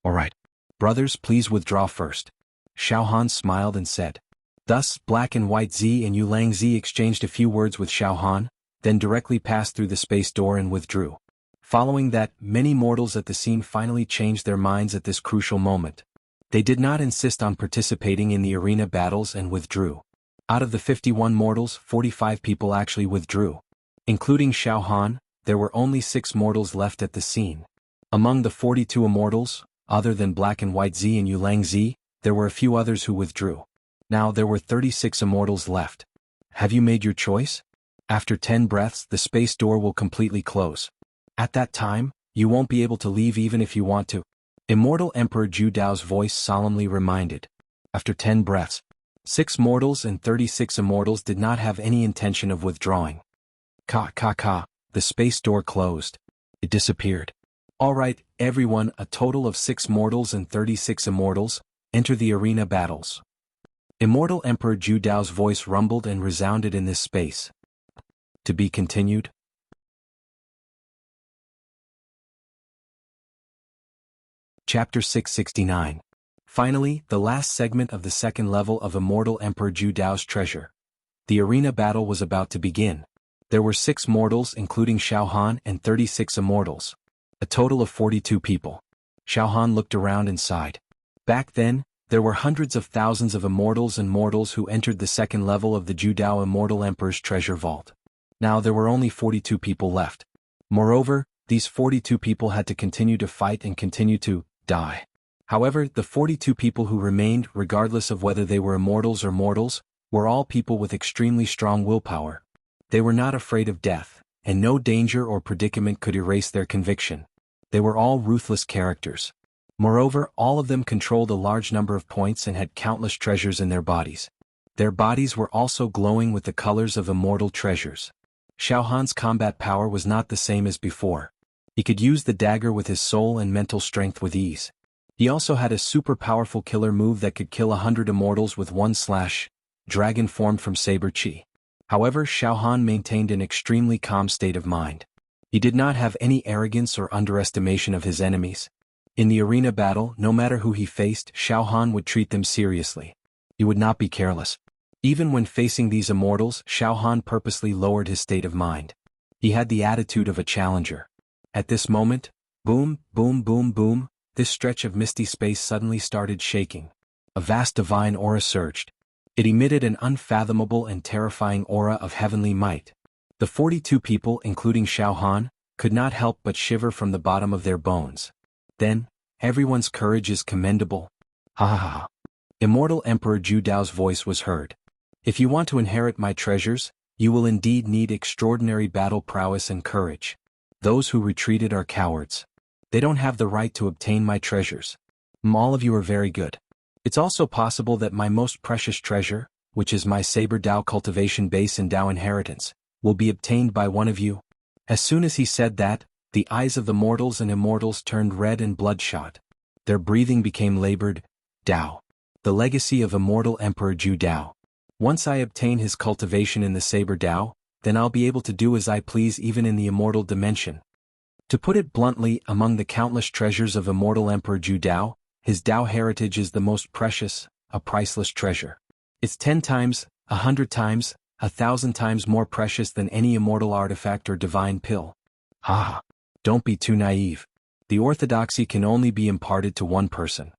Alright. Brothers, please withdraw first. Xiaohan smiled and said. Thus, Black and White Zi and Yulang Zi exchanged a few words with Xiaohan, then directly passed through the space door and withdrew. Following that, many mortals at the scene finally changed their minds at this crucial moment. They did not insist on participating in the arena battles and withdrew. Out of the 51 mortals, 45 people actually withdrew. Including Xiaohan, there were only 6 mortals left at the scene. Among the 42 immortals, other than Black and White Zi and Yulang Zi, there were a few others who withdrew. Now there were 36 immortals left. Have you made your choice? After 10 breaths, the space door will completely close. At that time, you won't be able to leave even if you want to. Immortal Emperor Zhu Dao's voice solemnly reminded. After 10 breaths, 6 mortals and 36 immortals did not have any intention of withdrawing. The space door closed. It disappeared. Alright, everyone, a total of 6 mortals and 36 immortals, enter the arena battles. Immortal Emperor Zhu Dao's voice rumbled and resounded in this space. To be continued? Chapter 669. Finally, the last segment of the second level of Immortal Emperor Zhu Dao's treasure. The arena battle was about to begin. There were 6 mortals including Xiaohan and 36 immortals. A total of 42 people. Xiaohan looked around and sighed. Back then, there were hundreds of thousands of immortals and mortals who entered the second level of the Zhu Dao Immortal Emperor's treasure vault. Now there were only 42 people left. Moreover, these 42 people had to continue to fight and continue to die. However, the 42 people who remained, regardless of whether they were immortals or mortals, were all people with extremely strong willpower. They were not afraid of death, and no danger or predicament could erase their conviction. They were all ruthless characters. Moreover, all of them controlled a large number of points and had countless treasures in their bodies. Their bodies were also glowing with the colors of immortal treasures. Xiaohan's combat power was not the same as before. He could use the dagger with his soul and mental strength with ease. He also had a super powerful killer move that could kill 100 immortals with one slash, dragon formed from saber chi. However, Xiaohan maintained an extremely calm state of mind. He did not have any arrogance or underestimation of his enemies. In the arena battle, no matter who he faced, Xiaohan would treat them seriously. He would not be careless. Even when facing these immortals, Xiaohan purposely lowered his state of mind. He had the attitude of a challenger. At this moment, boom, boom, boom, boom, this stretch of misty space suddenly started shaking. A vast divine aura surged. It emitted an unfathomable and terrifying aura of heavenly might. The 42 people, including Xiaohan, could not help but shiver from the bottom of their bones. then, everyone's courage is commendable. Ha ha ha. Immortal Emperor Zhu Dao's voice was heard. If you want to inherit my treasures, you will indeed need extraordinary battle prowess and courage. Those who retreated are cowards. They don't have the right to obtain my treasures. All of you are very good. It's also possible that my most precious treasure, which is my Saber Dao cultivation base and Dao inheritance, will be obtained by one of you. As soon as he said that, the eyes of the mortals and immortals turned red and bloodshot. Their breathing became labored. Dao. The legacy of Immortal Emperor Zhu Dao. Once I obtain his cultivation in the Saber Dao, then I'll be able to do as I please even in the immortal dimension. To put it bluntly, among the countless treasures of Immortal Emperor Zhu Dao, his Dao heritage is the most precious, a priceless treasure. It's 10 times, 100 times, 1,000 times more precious than any immortal artifact or divine pill. Ha! Don't be too naive. The orthodoxy can only be imparted to one person.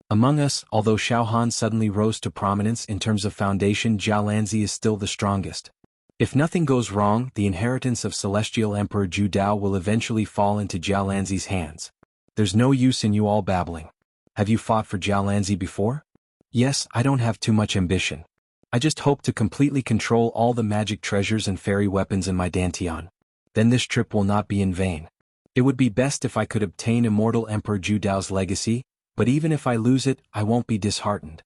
Among us, although Xiaohan suddenly rose to prominence in terms of foundation, Jialanzi is still the strongest. If nothing goes wrong, the inheritance of Celestial Emperor Zhu Dao will eventually fall into Jialanzi's hands. There's no use in you all babbling. Have you fought for Jialanzi before? Yes, I don't have too much ambition. I just hope to completely control all the magic treasures and fairy weapons in my Dantian. Then this trip will not be in vain. It would be best if I could obtain Immortal Emperor Zhu Dao's legacy, but even if I lose it, I won't be disheartened.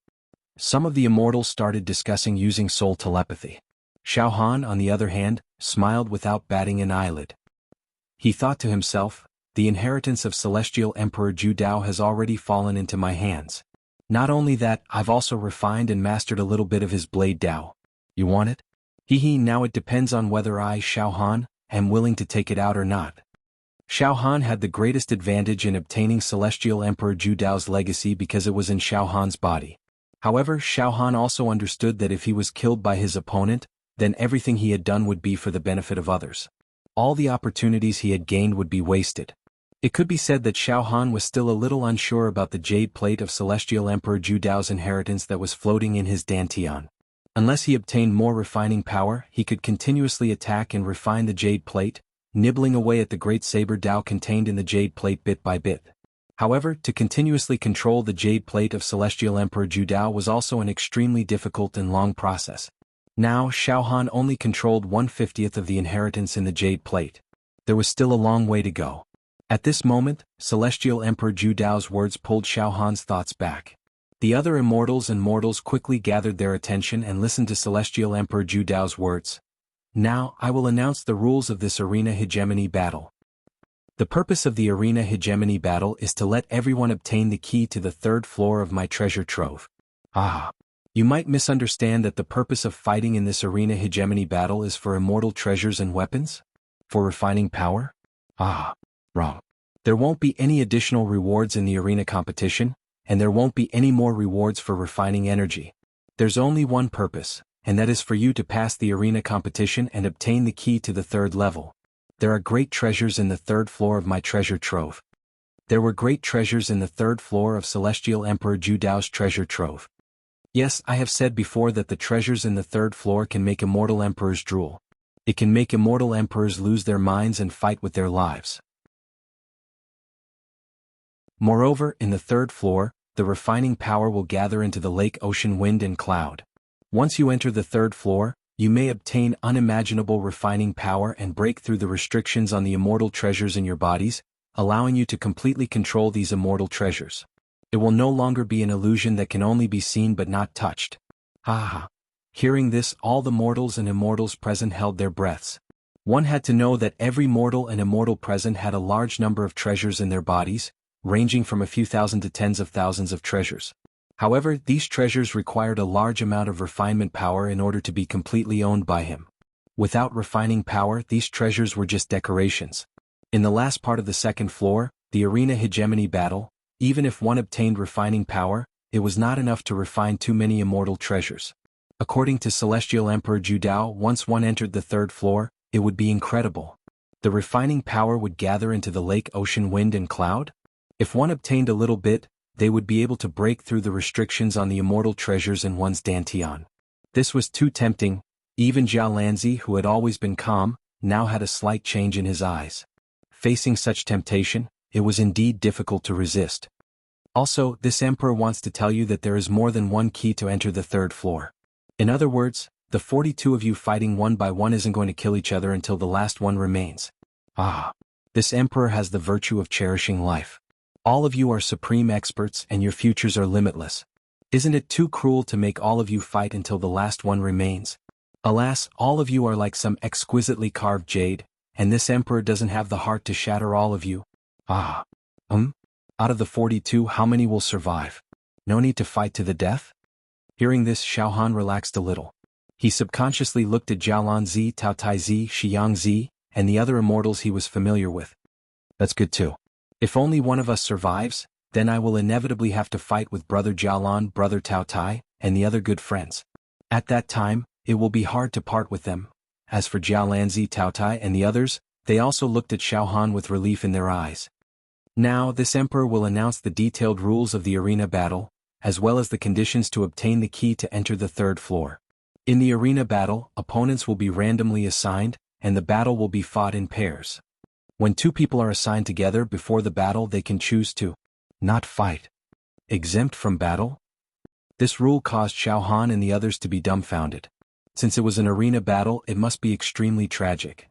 Some of the immortals started discussing using soul telepathy. Xiaohan, on the other hand, smiled without batting an eyelid. He thought to himself, the inheritance of Celestial Emperor Zhu Dao has already fallen into my hands. Not only that, I've also refined and mastered a little bit of his blade Dao. You want it? Now it depends on whether I, Xiaohan, am willing to take it out or not. Xiaohan had the greatest advantage in obtaining Celestial Emperor Zhu Dao's legacy because it was in Xiaohan's body. However, Xiaohan also understood that if he was killed by his opponent, then everything he had done would be for the benefit of others. All the opportunities he had gained would be wasted. It could be said that Xiaohan was still a little unsure about the jade plate of Celestial Emperor Zhu Dao's inheritance that was floating in his Dantian. Unless he obtained more refining power, he could continuously attack and refine the jade plate, nibbling away at the great Saber Dao contained in the jade plate bit by bit. However, to continuously control the jade plate of Celestial Emperor Zhu Dao was also an extremely difficult and long process. Now, Xiaohan only controlled 1/50th of the inheritance in the jade plate. There was still a long way to go. At this moment, Celestial Emperor Zhu Dao's words pulled Xiaohan's thoughts back. The other immortals and mortals quickly gathered their attention and listened to Celestial Emperor Zhu Dao's words. Now, I will announce the rules of this arena hegemony battle. The purpose of the arena hegemony battle is to let everyone obtain the key to the 3rd floor of my treasure trove. You might misunderstand that the purpose of fighting in this arena hegemony battle is for immortal treasures and weapons? For refining power? Wrong. There won't be any additional rewards in the arena competition, and there won't be any more rewards for refining energy. There's only one purpose, and that is for you to pass the arena competition and obtain the key to the 3rd level. There are great treasures in the 3rd floor of my treasure trove. There were great treasures in the 3rd floor of Celestial Emperor Zhu Dao's treasure trove. Yes, I have said before that the treasures in the 3rd floor can make immortal emperors drool. It can make immortal emperors lose their minds and fight with their lives. Moreover, in the 3rd floor, the refining power will gather into the lake, ocean, wind, and cloud. Once you enter the 3rd floor, you may obtain unimaginable refining power and break through the restrictions on the immortal treasures in your bodies, allowing you to completely control these immortal treasures. It will no longer be an illusion that can only be seen but not touched. Hearing this, all the mortals and immortals present held their breaths. One had to know that every mortal and immortal present had a large number of treasures in their bodies, ranging from a few thousand to tens of thousands of treasures. However, these treasures required a large amount of refinement power in order to be completely owned by him. Without refining power, these treasures were just decorations. In the last part of the 2nd floor, the arena hegemony battle, even if one obtained refining power, it was not enough to refine too many immortal treasures. According to Celestial Emperor Zhu Dao, once one entered the 3rd floor, it would be incredible. The refining power would gather into the lake, ocean, wind, and cloud. If one obtained a little bit, they would be able to break through the restrictions on the immortal treasures in one's Dantian. This was too tempting. Even Jialanzi, who had always been calm, now had a slight change in his eyes. Facing such temptation, it was indeed difficult to resist. Also, this emperor wants to tell you that there is more than one key to enter the third floor. In other words, the 42 of you fighting one by one isn't going to kill each other until the last one remains. Ah. This emperor has the virtue of cherishing life. All of you are supreme experts and your futures are limitless. Isn't it too cruel to make all of you fight until the last one remains? Alas, all of you are like some exquisitely carved jade, and this emperor doesn't have the heart to shatter all of you. Ah. Out of the 42, how many will survive? No need to fight to the death? Hearing this, Xiaohan relaxed a little. He subconsciously looked at Jialanzi, Taotaizi, Shiyangzi, and the other immortals he was familiar with. That's good too. If only one of us survives, then I will inevitably have to fight with Brother Jialan, Brother Taotai, and the other good friends. At that time, it will be hard to part with them. As for Jialanzi, Taotai, and the others, they also looked at Xiaohan with relief in their eyes. Now, this emperor will announce the detailed rules of the arena battle, as well as the conditions to obtain the key to enter the third floor. In the arena battle, opponents will be randomly assigned, and the battle will be fought in pairs. When two people are assigned together before the battle, they can choose to not fight. Exempt from battle? This rule caused Xiaohan and the others to be dumbfounded. Since it was an arena battle, it must be extremely tragic.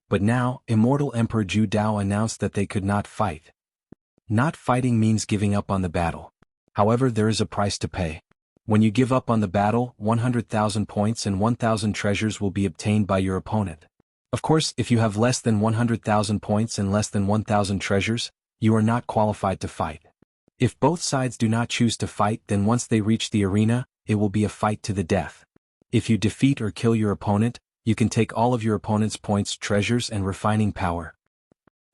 But now, Immortal Emperor Zhu Dao announced that they could not fight. Not fighting means giving up on the battle. However, there is a price to pay. When you give up on the battle, 100,000 points and 1,000 treasures will be obtained by your opponent. Of course, if you have less than 100,000 points and less than 1,000 treasures, you are not qualified to fight. If both sides do not choose to fight, then once they reach the arena, it will be a fight to the death. If you defeat or kill your opponent, you can take all of your opponent's points, treasures, and refining power.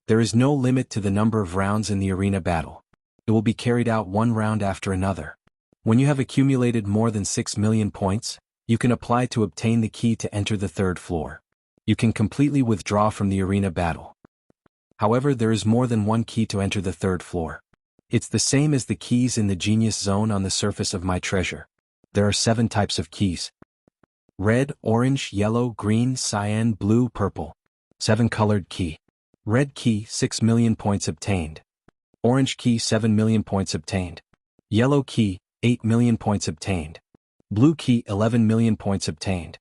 There is no limit to the number of rounds in the arena battle. It will be carried out one round after another. When you have accumulated more than 6 million points, you can apply to obtain the key to enter the third floor. You can completely withdraw from the arena battle. However, there is more than one key to enter the third floor. It's the same as the keys in the genius zone on the surface of my treasure. There are 7 types of keys. Red, orange, yellow, green, cyan, blue, purple. 7-colored key. Red key, 6 million points obtained. Orange key, 7 million points obtained. Yellow key, 8 million points obtained. Blue key, 11 million points obtained.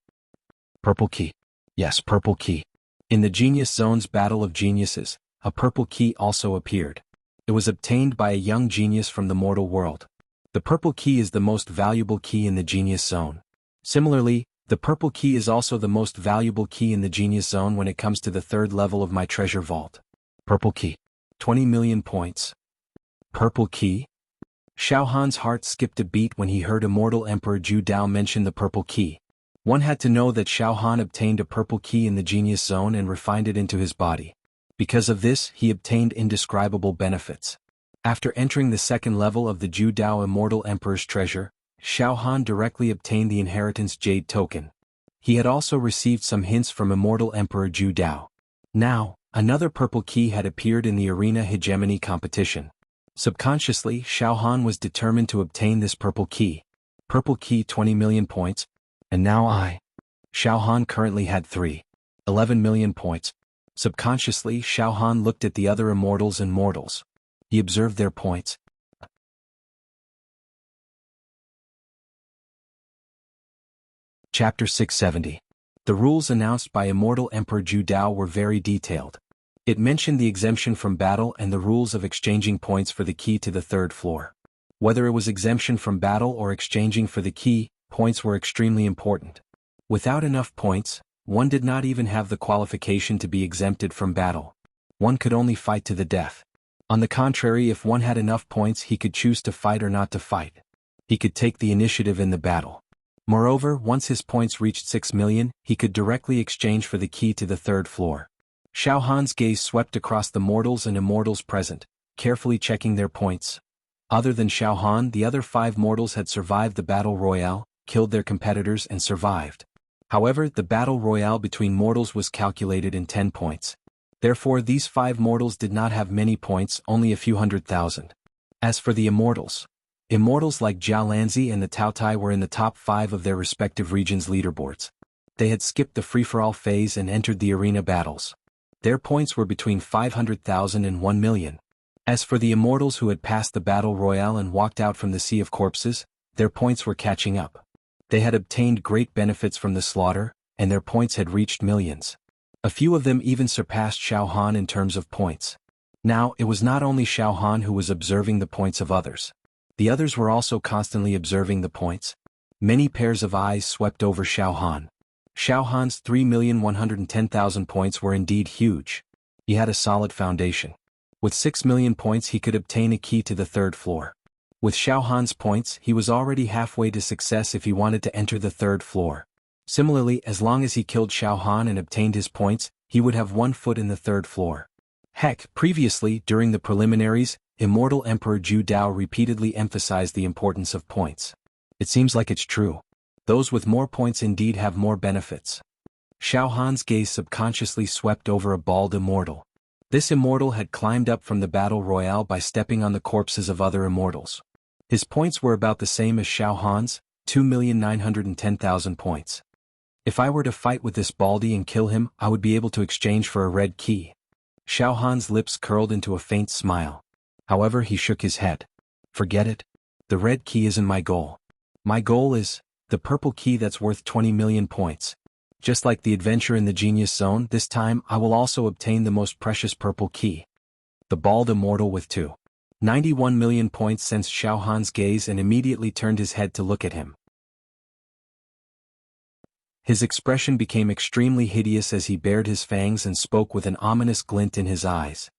Purple key. Yes, purple key. In the Genius Zone's Battle of Geniuses, a purple key also appeared. It was obtained by a young genius from the mortal world. The purple key is the most valuable key in the Genius Zone. Similarly, the purple key is also the most valuable key in the Genius Zone when it comes to the third level of my treasure vault. Purple key. 20 million points. Purple key? Xiaohan's heart skipped a beat when he heard Immortal Emperor Zhu Dao mention the purple key. One had to know that Xiaohan obtained a purple key in the Genius Zone and refined it into his body. Because of this, he obtained indescribable benefits. After entering the second level of the Zhu Dao Immortal Emperor's treasure, Xiaohan directly obtained the Inheritance Jade token. He had also received some hints from Immortal Emperor Zhu Dao. Now, another purple key had appeared in the arena hegemony competition. Subconsciously, Xiaohan was determined to obtain this purple key. Purple key, 20 million points. And now Xiaohan currently had 11 million points. Subconsciously, Xiaohan looked at the other immortals and mortals. He observed their points. Chapter 670. The rules announced by Immortal Emperor Zhu Dao were very detailed. It mentioned the exemption from battle and the rules of exchanging points for the key to the third floor. Whether it was exemption from battle or exchanging for the key, points were extremely important. Without enough points, one did not even have the qualification to be exempted from battle. One could only fight to the death. On the contrary, if one had enough points, he could choose to fight or not to fight. He could take the initiative in the battle. Moreover, once his points reached 6 million, he could directly exchange for the key to the third floor. Xiaohan's gaze swept across the mortals and immortals present, carefully checking their points. Other than Xiaohan, the other 5 mortals had survived the battle royale, killed their competitors and survived. However, the battle royale between mortals was calculated in 10 points. Therefore, these 5 mortals did not have many points, only a few 100,000. As for the immortals like Jialanzi and the Taotai were in the top 5 of their respective regions' leaderboards. They had skipped the free-for-all phase and entered the arena battles. Their points were between 500,000 and 1 million. As for the immortals who had passed the battle royale and walked out from the sea of corpses, their points were catching up. They had obtained great benefits from the slaughter, and their points had reached millions. A few of them even surpassed Xiao Han in terms of points. Now, it was not only Xiao Han who was observing the points of others. The others were also constantly observing the points. Many pairs of eyes swept over Xiao Han. Xiao Han's 3,110,000 points were indeed huge. He had a solid foundation. With 6 million points he could obtain a key to the 3rd floor. With Xiao Han's points he was already halfway to success if he wanted to enter the 3rd floor. Similarly, as long as he killed Xiao Han and obtained his points, he would have 1 foot in the 3rd floor. Heck, previously, during the preliminaries, Immortal Emperor Zhu Dao repeatedly emphasized the importance of points. It seems like it's true. Those with more points indeed have more benefits. Xiao Han's gaze subconsciously swept over a bald immortal. This immortal had climbed up from the battle royale by stepping on the corpses of other immortals. His points were about the same as Xiao Han's, 2,910,000 points. If I were to fight with this baldy and kill him, I would be able to exchange for a red key. Xiao Han's lips curled into a faint smile. However, he shook his head. Forget it. The red key isn't my goal. My goal is the purple key that's worth 20 million points. Just like the adventure in the Genius Zone, this time I will also obtain the most precious purple key. The bald immortal with 291 million points sensed Xiao Han's gaze and immediately turned his head to look at him. His expression became extremely hideous as he bared his fangs and spoke with an ominous glint in his eyes.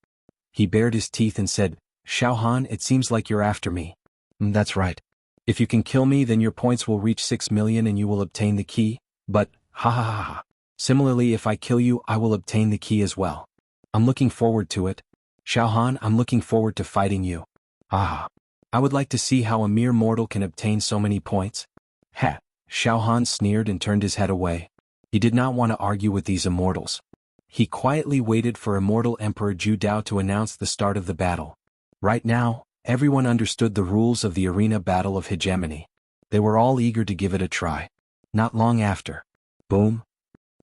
He bared his teeth and said, "Xiao Han, it seems like you're after me." That's right. If you can kill me, then your points will reach 6 million and you will obtain the key, but, ha ha ha ha. Similarly, if I kill you, I will obtain the key as well. I'm looking forward to it. Xiao Han, I'm looking forward to fighting you. Ah. I would like to see how a mere mortal can obtain so many points. Heh. Xiao Han sneered and turned his head away. He did not want to argue with these immortals. He quietly waited for Immortal Emperor Zhu Dao to announce the start of the battle. Right now, everyone understood the rules of the arena battle of hegemony. They were all eager to give it a try. Not long after. Boom.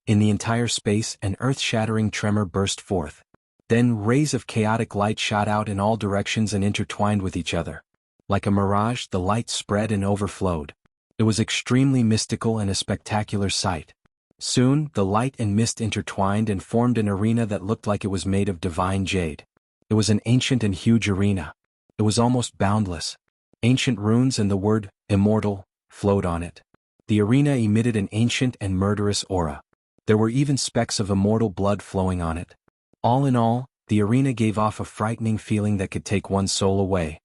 In the entire space, an earth-shattering tremor burst forth. Then rays of chaotic light shot out in all directions and intertwined with each other. Like a mirage, the light spread and overflowed. It was extremely mystical and a spectacular sight. Soon, the light and mist intertwined and formed an arena that looked like it was made of divine jade. It was an ancient and huge arena. It was almost boundless. Ancient runes and the word, immortal, flowed on it. The arena emitted an ancient and murderous aura. There were even specks of immortal blood flowing on it. All in all, the arena gave off a frightening feeling that could take one's soul away.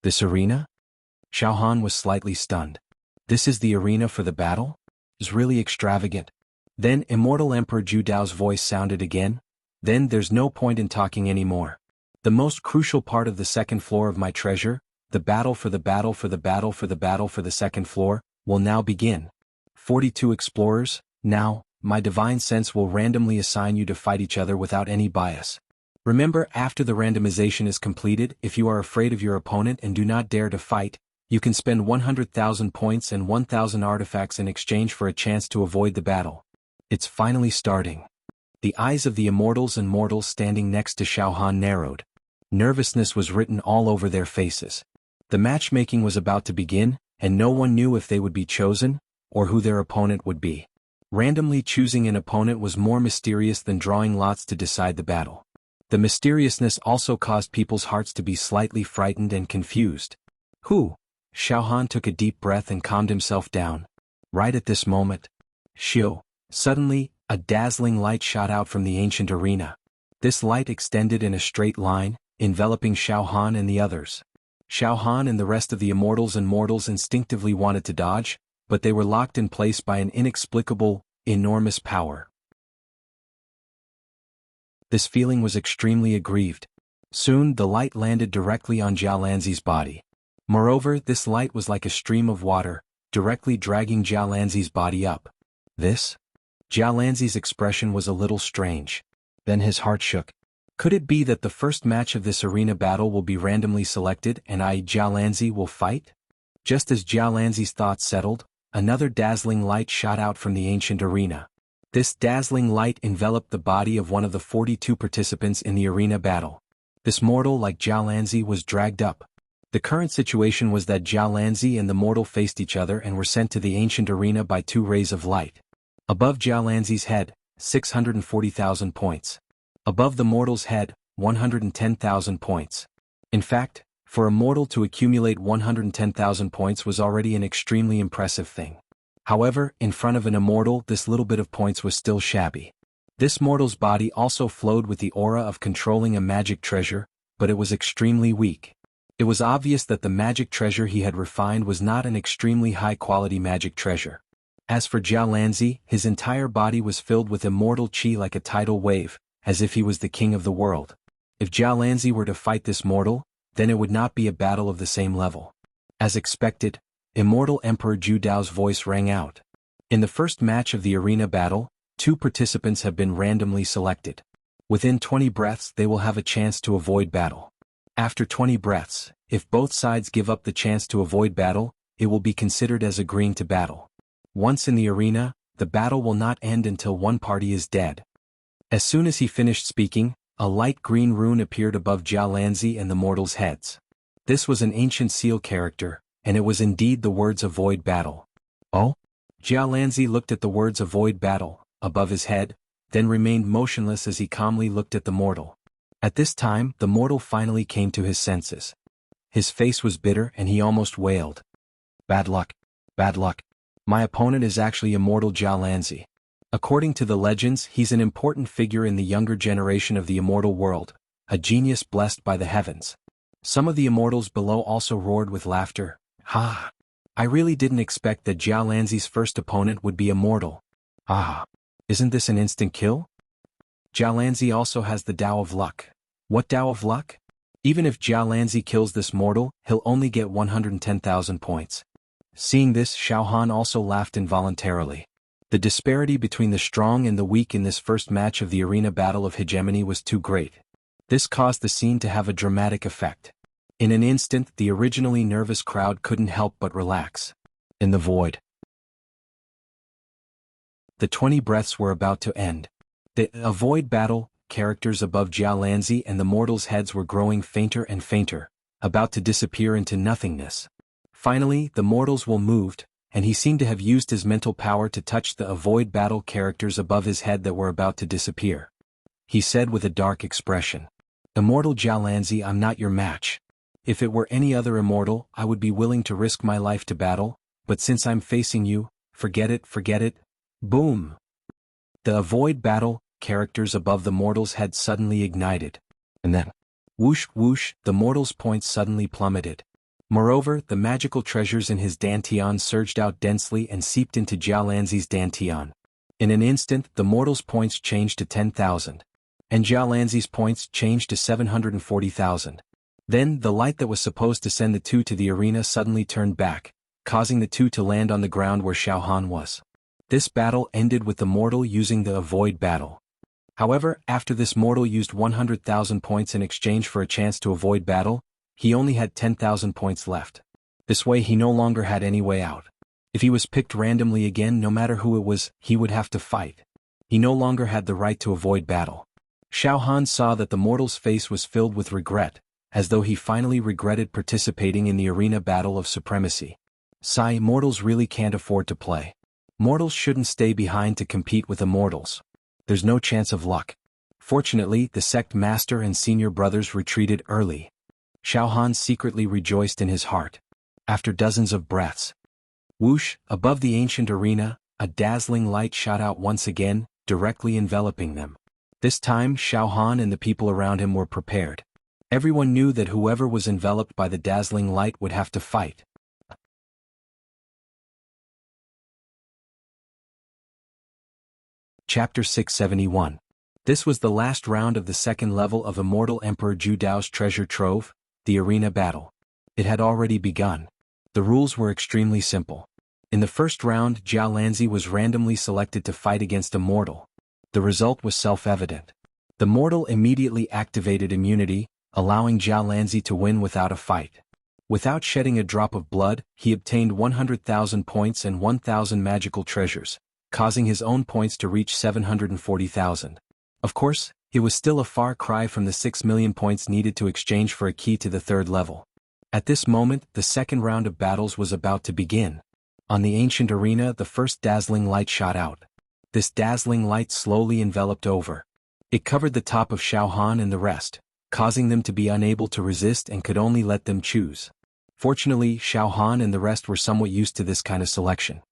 This arena? Xiao Han was slightly stunned. This is the arena for the battle? It's really extravagant. Then Immortal Emperor Zhu Dao's voice sounded again. Then there's no point in talking anymore. The most crucial part of the 2nd floor of my treasure, the battle for the battle for the battle for the battle for the 2nd floor, will now begin. 42 explorers, now, my divine sense will randomly assign you to fight each other without any bias. Remember, after the randomization is completed, if you are afraid of your opponent and do not dare to fight, you can spend 100,000 points and 1,000 artifacts in exchange for a chance to avoid the battle. It's finally starting. The eyes of the immortals and mortals standing next to Xiao Han narrowed. Nervousness was written all over their faces. The matchmaking was about to begin, and no one knew if they would be chosen, or who their opponent would be. Randomly choosing an opponent was more mysterious than drawing lots to decide the battle. The mysteriousness also caused people's hearts to be slightly frightened and confused. Who? Xiao Han took a deep breath and calmed himself down. Right at this moment. Xiu. Suddenly, a dazzling light shot out from the ancient arena. This light extended in a straight line, enveloping Xiao Han and the others. Xiao Han and the rest of the immortals and mortals instinctively wanted to dodge, but they were locked in place by an inexplicable, enormous power. This feeling was extremely aggrieved. Soon the light landed directly on Jialanzi's body. Moreover, this light was like a stream of water, directly dragging Jialanzi's body up. This? Jialanzi's expression was a little strange. Then his heart shook. Could it be that the first match of this arena battle will be randomly selected and Jialanzi will fight? Just as Jialanzi's thoughts settled, another dazzling light shot out from the ancient arena. This dazzling light enveloped the body of one of the 42 participants in the arena battle. This mortal, like Zhao Lanzi, was dragged up. The current situation was that Zhao Lanzi and the mortal faced each other and were sent to the ancient arena by 2 rays of light. Above Zhao Lanzi's head, 640,000 points. Above the mortal's head, 110,000 points. In fact, for a mortal to accumulate 110,000 points was already an extremely impressive thing. However, in front of an immortal, this little bit of points was still shabby. This mortal's body also flowed with the aura of controlling a magic treasure, but it was extremely weak. It was obvious that the magic treasure he had refined was not an extremely high-quality magic treasure. As for Zhao Lanzi, his entire body was filled with immortal qi like a tidal wave, as if he was the king of the world. If Zhao Lanzi were to fight this mortal, then it would not be a battle of the same level. As expected, Immortal Emperor Zhu Dao's voice rang out. In the first match of the arena battle, 2 participants have been randomly selected. Within 20 breaths they will have a chance to avoid battle. After 20 breaths, if both sides give up the chance to avoid battle, it will be considered as agreeing to battle. Once in the arena, the battle will not end until one party is dead. As soon as he finished speaking, a light green rune appeared above Zhao Lanzi and the mortals' heads. This was an ancient seal character, and it was indeed the words "Avoid Battle." Oh? Zhao Lanzi looked at the words "Avoid Battle" above his head, then remained motionless as he calmly looked at the mortal. At this time, the mortal finally came to his senses. His face was bitter and he almost wailed. Bad luck. Bad luck. My opponent is actually immortal Zhao Lanzi. According to the legends, he's an important figure in the younger generation of the immortal world, a genius blessed by the heavens. Some of the immortals below also roared with laughter. Ha! I really didn't expect that Zhao Lanzi's first opponent would be immortal. Ah! Isn't this an instant kill? Zhao Lanzi also has the Tao of Luck. What Tao of Luck? Even if Zhao Lanzi kills this mortal, he'll only get 110,000 points. Seeing this, Xiao Han also laughed involuntarily. The disparity between the strong and the weak in this first match of the arena battle of hegemony was too great. This caused the scene to have a dramatic effect. In an instant, the originally nervous crowd couldn't help but relax. In the void. The 20 breaths were about to end. The avoid battle characters above Zhao Lanzi and the mortals' heads were growing fainter and fainter, about to disappear into nothingness. Finally, the mortals will moved, and he seemed to have used his mental power to touch the avoid battle characters above his head that were about to disappear. He said with a dark expression, "Immortal Zhao Lanzi, I'm not your match. If it were any other immortal, I would be willing to risk my life to battle, but since I'm facing you, forget it, forget it." Boom! The avoid battle characters above the mortals' head suddenly ignited. And then, whoosh whoosh, the mortals' points suddenly plummeted. Moreover, the magical treasures in his dantian surged out densely and seeped into Zhao Lanzi's dantian. In an instant, the mortal's points changed to 10,000. And Zhao Lanzi's points changed to 740,000. Then, the light that was supposed to send the 2 to the arena suddenly turned back, causing the 2 to land on the ground where Xiao Han was. This battle ended with the mortal using the avoid battle. However, after this mortal used 100,000 points in exchange for a chance to avoid battle, he only had 10,000 points left. This way he no longer had any way out. If he was picked randomly again, no matter who it was, he would have to fight. He no longer had the right to avoid battle. Xiao Han saw that the mortal's face was filled with regret, as though he finally regretted participating in the arena battle of supremacy. Sigh, mortals really can't afford to play. Mortals shouldn't stay behind to compete with immortals. There's no chance of luck. Fortunately, the sect master and senior brothers retreated early. Xiao Han secretly rejoiced in his heart. After dozens of breaths. Whoosh, above the ancient arena, a dazzling light shot out once again, directly enveloping them. This time, Xiao Han and the people around him were prepared. Everyone knew that whoever was enveloped by the dazzling light would have to fight. Chapter 671. This was the last round of the second level of Immortal Emperor Zhu Dao's treasure trove, the arena battle. It had already begun. The rules were extremely simple. In the first round, Zhao Lanzi was randomly selected to fight against a mortal. The result was self-evident. The mortal immediately activated immunity, allowing Zhao Lanzi to win without a fight. Without shedding a drop of blood, he obtained 100,000 points and 1,000 magical treasures, causing his own points to reach 740,000. Of course, it was still a far cry from the 6 million points needed to exchange for a key to the third level. At this moment, the second round of battles was about to begin. On the ancient arena, the first dazzling light shot out. This dazzling light slowly enveloped over. It covered the top of Xiao Han and the rest, causing them to be unable to resist and could only let them choose. Fortunately, Xiao Han and the rest were somewhat used to this kind of selection.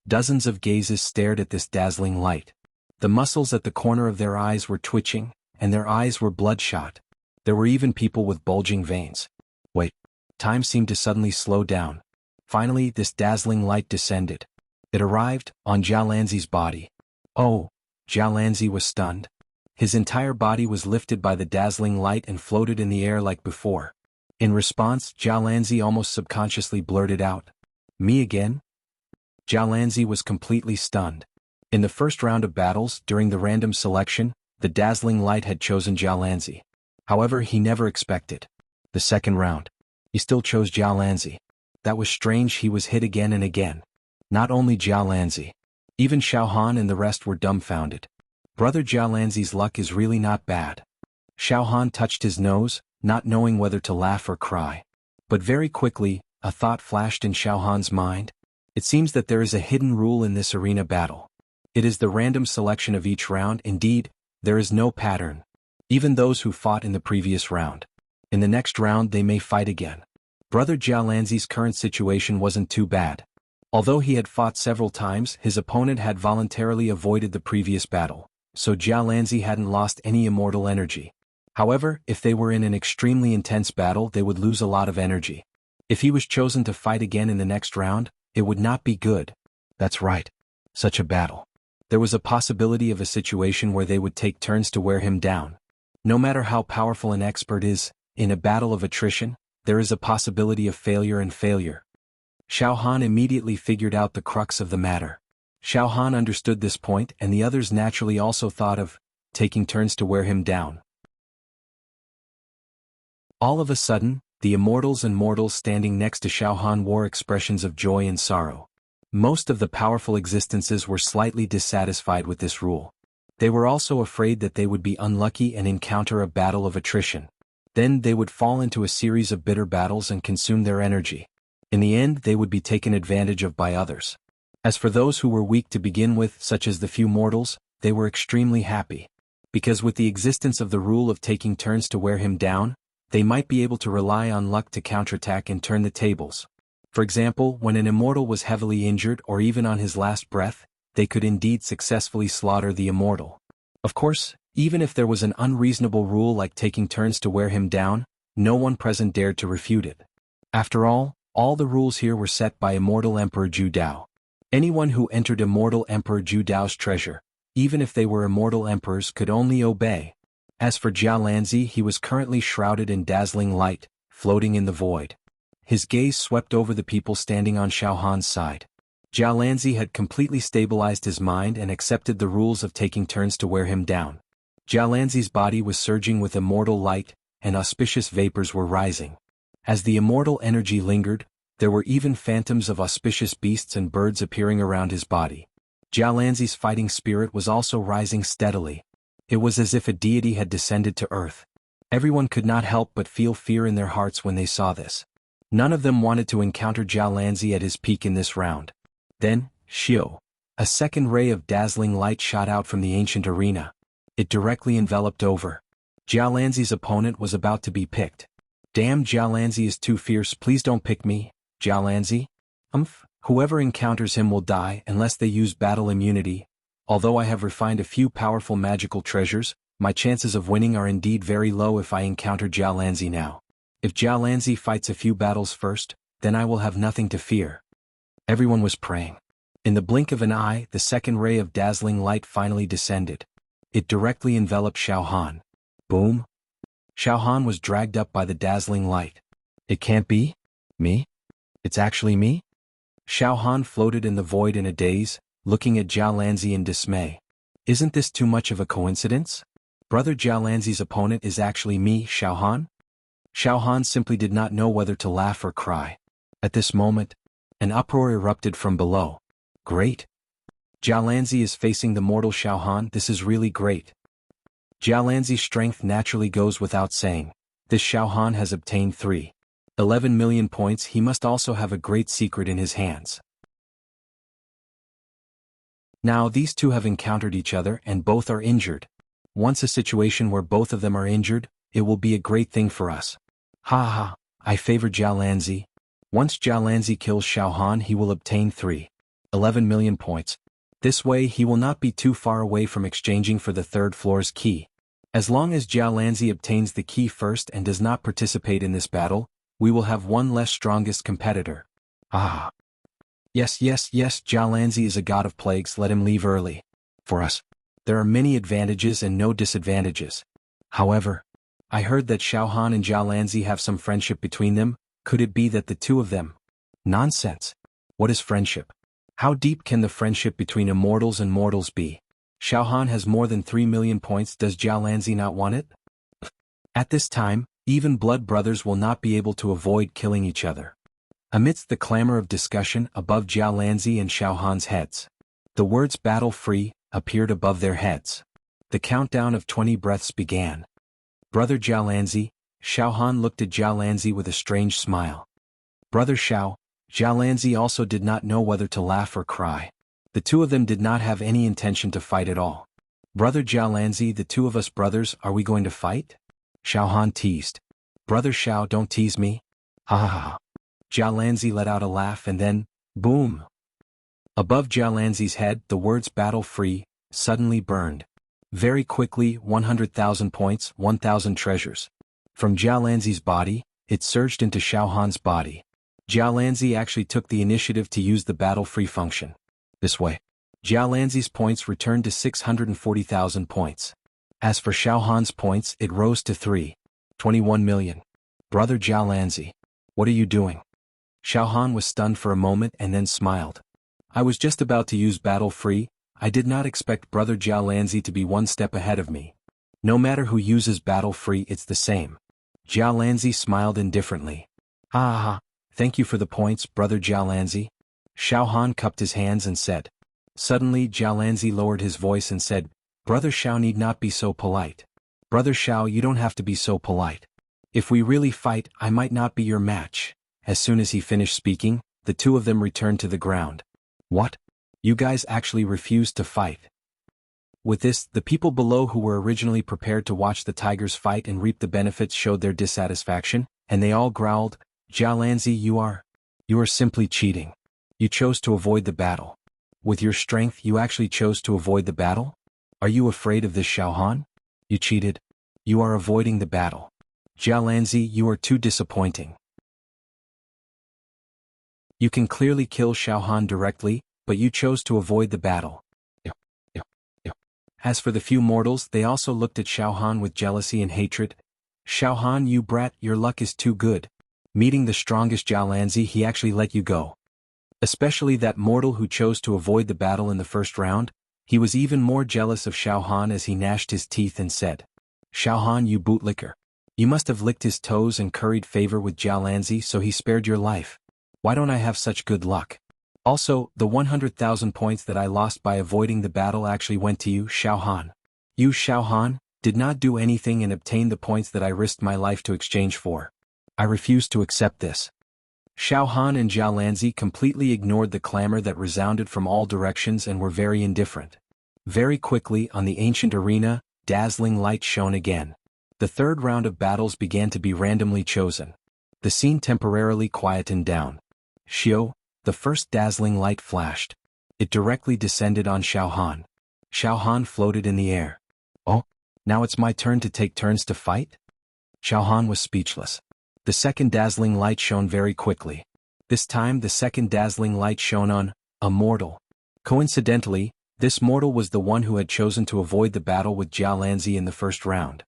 Dozens of gazes stared at this dazzling light. The muscles at the corner of their eyes were twitching, and their eyes were bloodshot. There were even people with bulging veins. Wait. Time seemed to suddenly slow down. Finally, this dazzling light descended. It arrived on Jialanzi's body. Oh, Jialanzi was stunned. His entire body was lifted by the dazzling light and floated in the air like before. In response, Jialanzi almost subconsciously blurted out, "Me again?" Jialanzi was completely stunned. In the first round of battles, during the random selection, the dazzling light had chosen Jialanzi. However, he never expected. The second round. He still chose Jialanzi. That was strange. He was hit again and again. Not only Jialanzi. Even Xiao Han and the rest were dumbfounded. Brother Jialanzi's luck is really not bad. Xiao Han touched his nose, not knowing whether to laugh or cry. But very quickly, a thought flashed in Xiao Han's mind. It seems that there is a hidden rule in this arena battle. It is the random selection of each round. Indeed, there is no pattern. Even those who fought in the previous round. In the next round they may fight again. Brother Jialanzi's current situation wasn't too bad. Although he had fought several times, his opponent had voluntarily avoided the previous battle, so Jialanzi hadn't lost any immortal energy. However, if they were in an extremely intense battle, they would lose a lot of energy. If he was chosen to fight again in the next round, it would not be good. That's right. Such a battle. There was a possibility of a situation where they would take turns to wear him down. No matter how powerful an expert is, in a battle of attrition, there is a possibility of failure and failure. Xiao Han immediately figured out the crux of the matter. Xiao Han understood this point, and the others naturally also thought of taking turns to wear him down. All of a sudden, the immortals and mortals standing next to Xiao Han wore expressions of joy and sorrow. Most of the powerful existences were slightly dissatisfied with this rule. They were also afraid that they would be unlucky and encounter a battle of attrition. Then they would fall into a series of bitter battles and consume their energy. In the end, they would be taken advantage of by others. As for those who were weak to begin with, such as the few mortals, they were extremely happy. Because with the existence of the rule of taking turns to wear him down, they might be able to rely on luck to counterattack and turn the tables. For example, when an immortal was heavily injured or even on his last breath, they could indeed successfully slaughter the immortal. Of course, even if there was an unreasonable rule like taking turns to wear him down, no one present dared to refute it. After all the rules here were set by Immortal Emperor Zhu Dao. Anyone who entered Immortal Emperor Zhu Dao's treasure, even if they were immortal emperors, could only obey. As for Jialanzi, he was currently shrouded in dazzling light, floating in the void. His gaze swept over the people standing on Xiao Han's side. Jialanzi had completely stabilized his mind and accepted the rules of taking turns to wear him down. Jialanzi's body was surging with immortal light, and auspicious vapors were rising. As the immortal energy lingered, there were even phantoms of auspicious beasts and birds appearing around his body. Jialanzi's fighting spirit was also rising steadily. It was as if a deity had descended to earth. Everyone could not help but feel fear in their hearts when they saw this. None of them wanted to encounter Jialanzi at his peak in this round. Then, Xiu. A second ray of dazzling light shot out from the ancient arena. It directly enveloped over. Jialanzi's opponent was about to be picked. Damn, Jialanzi is too fierce. Please don't pick me, Jialanzi. Whoever encounters him will die unless they use battle immunity. Although I have refined a few powerful magical treasures, my chances of winning are indeed very low if I encounter Jialanzi now. If Jialanzi fights a few battles first, then I will have nothing to fear. Everyone was praying. In the blink of an eye, the second ray of dazzling light finally descended. It directly enveloped Xiao Han. Boom! Xiao Han was dragged up by the dazzling light. It can't be? Me? It's actually me? Xiao Han floated in the void in a daze, looking at Jialanzi in dismay. Isn't this too much of a coincidence? Brother Jialanzi's opponent is actually me, Xiao Han? Xiao Han simply did not know whether to laugh or cry. At this moment, an uproar erupted from below. Great! Jialanzi is facing the mortal Xiaohan. This is really great. Jialanzi's strength naturally goes without saying. This Xiaohan has obtained 311 million points. He must also have a great secret in his hands. Now these two have encountered each other and both are injured. Once a situation where both of them are injured, it will be a great thing for us. Ha ha, I favor Jialanzi. Once Jialanzi kills Xiaohan, he will obtain 311 million points. This way he will not be too far away from exchanging for the third floor's key. As long as Jialanzi obtains the key first and does not participate in this battle, we will have one less strongest competitor. Ah. Yes, Jialanzi is a god of plagues, let him leave early. For us, there are many advantages and no disadvantages. However, I heard that Xiaohan and Jialanzi have some friendship between them. Could it be that the two of them? Nonsense. What is friendship? How deep can the friendship between immortals and mortals be? Xiaohan has more than 3 million points. Does Jialanzi not want it? At this time, even blood brothers will not be able to avoid killing each other. Amidst the clamor of discussion above Jialanzi and Xiaohan's heads, the words "battle free" appeared above their heads. The countdown of 20 breaths began. Brother Jialanzi, Xiaohan looked at Jialanzi with a strange smile. Brother Xiao, Jialanzi also did not know whether to laugh or cry. The two of them did not have any intention to fight at all. Brother Jialanzi, the two of us brothers, are we going to fight? Xiaohan teased. Brother Xiao, don't tease me. Ha ha ha. Jialanzi let out a laugh and then, boom! Above Jialanzi's head, the words "battle free" suddenly burned. Very quickly, 100,000 points, 1,000 treasures. From Jialanzi's body, it surged into Xiaohan's body. Jialanzi actually took the initiative to use the battle free function. This way, Jialanzi's points returned to 640,000 points. As for Xiaohan's points, it rose to 321 million. Brother Jialanzi, what are you doing? Xiaohan was stunned for a moment and then smiled. I was just about to use battle free. I did not expect Brother Jialanzi to be one step ahead of me. No matter who uses battle free, it's the same. Jialanzi smiled indifferently. Ha ha, thank you for the points, Brother Jialanzi. Xiaohan cupped his hands and said. Suddenly Jialanzi lowered his voice and said, Brother Xiao need not be so polite. Brother Xiao, you don't have to be so polite. If we really fight, I might not be your match. As soon as he finished speaking, the two of them returned to the ground. What? You guys actually refused to fight? With this, the people below who were originally prepared to watch the tigers fight and reap the benefits showed their dissatisfaction, and they all growled, Jialanzi, you are simply cheating. You chose to avoid the battle. With your strength, you actually chose to avoid the battle? Are you afraid of this Xiaohan? You cheated. You are avoiding the battle. Jialanzi, you are too disappointing. You can clearly kill Xiaohan directly, but you chose to avoid the battle. As for the few mortals, they also looked at Xiaohan with jealousy and hatred. Xiaohan, you brat, your luck is too good. Meeting the strongest Jialanzi, he actually let you go. Especially that mortal who chose to avoid the battle in the first round. He was even more jealous of Xiaohan as he gnashed his teeth and said, Xiaohan, you bootlicker. You must have licked his toes and curried favor with Jialanzi so he spared your life. Why don't I have such good luck? Also, the 100,000 points that I lost by avoiding the battle actually went to you, Xiaohan. You, Xiaohan, did not do anything and obtain the points that I risked my life to exchange for. I refuse to accept this. Xiaohan and Jialanzi completely ignored the clamor that resounded from all directions and were very indifferent. Very quickly, on the ancient arena, dazzling light shone again. The third round of battles began to be randomly chosen. The scene temporarily quietened down. Xiao, the first dazzling light flashed. It directly descended on Xiaohan. Xiaohan floated in the air. Oh, now it's my turn to take turns to fight? Xiaohan was speechless. The second dazzling light shone very quickly. This time the second dazzling light shone on a mortal. Coincidentally, this mortal was the one who had chosen to avoid the battle with Jialanzi in the first round.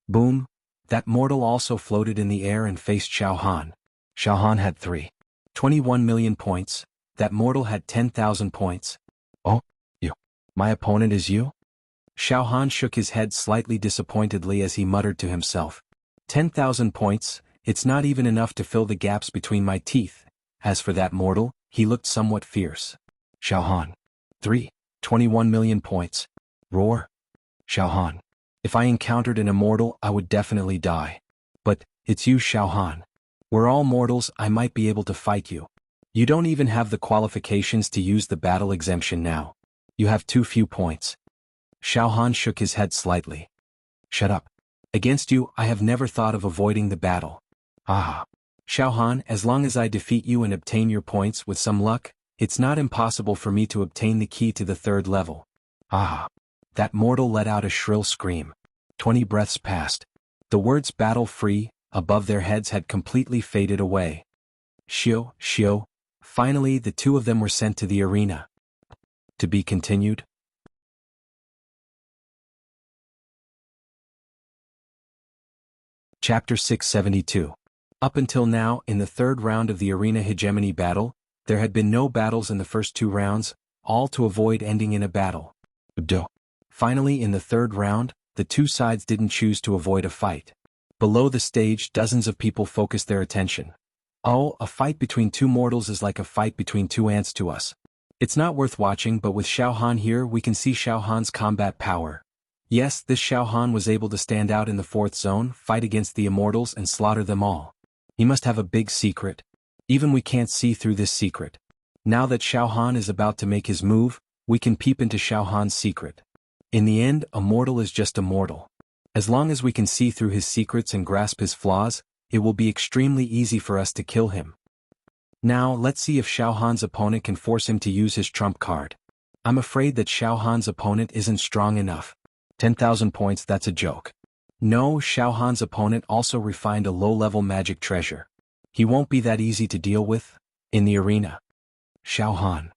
Boom! That mortal also floated in the air and faced Xiaohan. Xiaohan had 321 million points. That mortal had 10,000 points. Oh, you. My opponent is you? Xiaohan shook his head slightly disappointedly as he muttered to himself. 10,000 points, it's not even enough to fill the gaps between my teeth. As for that mortal, he looked somewhat fierce. Xiaohan. 321 21 million points. Roar. Xiaohan. If I encountered an immortal, I would definitely die. But, it's you, Xiaohan. We're all mortals, I might be able to fight you. You don't even have the qualifications to use the battle exemption now. You have too few points. Xiaohan shook his head slightly. Shut up. Against you, I have never thought of avoiding the battle. Ah. Xiaohan, as long as I defeat you and obtain your points with some luck, it's not impossible for me to obtain the key to the 3rd level. Ah. That mortal let out a shrill scream. 20 breaths passed. The words battle free, above their heads had completely faded away. Xiao. Finally, the two of them were sent to the arena. To be continued. Chapter 672. Up until now, in the 3rd round of the arena hegemony battle, there had been no battles in the first 2 rounds, all to avoid ending in a battle. Finally, in the 3rd round, the 2 sides didn't choose to avoid a fight. Below the stage, dozens of people focused their attention. Oh, a fight between 2 mortals is like a fight between 2 ants to us. It's not worth watching, but with Xiaohan here we can see Xiaohan's combat power. Yes, this Xiaohan was able to stand out in the 4th zone, fight against the immortals and slaughter them all. He must have a big secret. Even we can't see through this secret. Now that Xiaohan is about to make his move, we can peep into Xiaohan's secret. In the end, a mortal is just a mortal. As long as we can see through his secrets and grasp his flaws, it will be extremely easy for us to kill him. Now, let's see if Xiaohan's opponent can force him to use his trump card. I'm afraid that Xiaohan's opponent isn't strong enough. 10,000 points, that's a joke. No, Xiaohan's opponent also refined a low-level magic treasure. He won't be that easy to deal with in the arena. Xiaohan.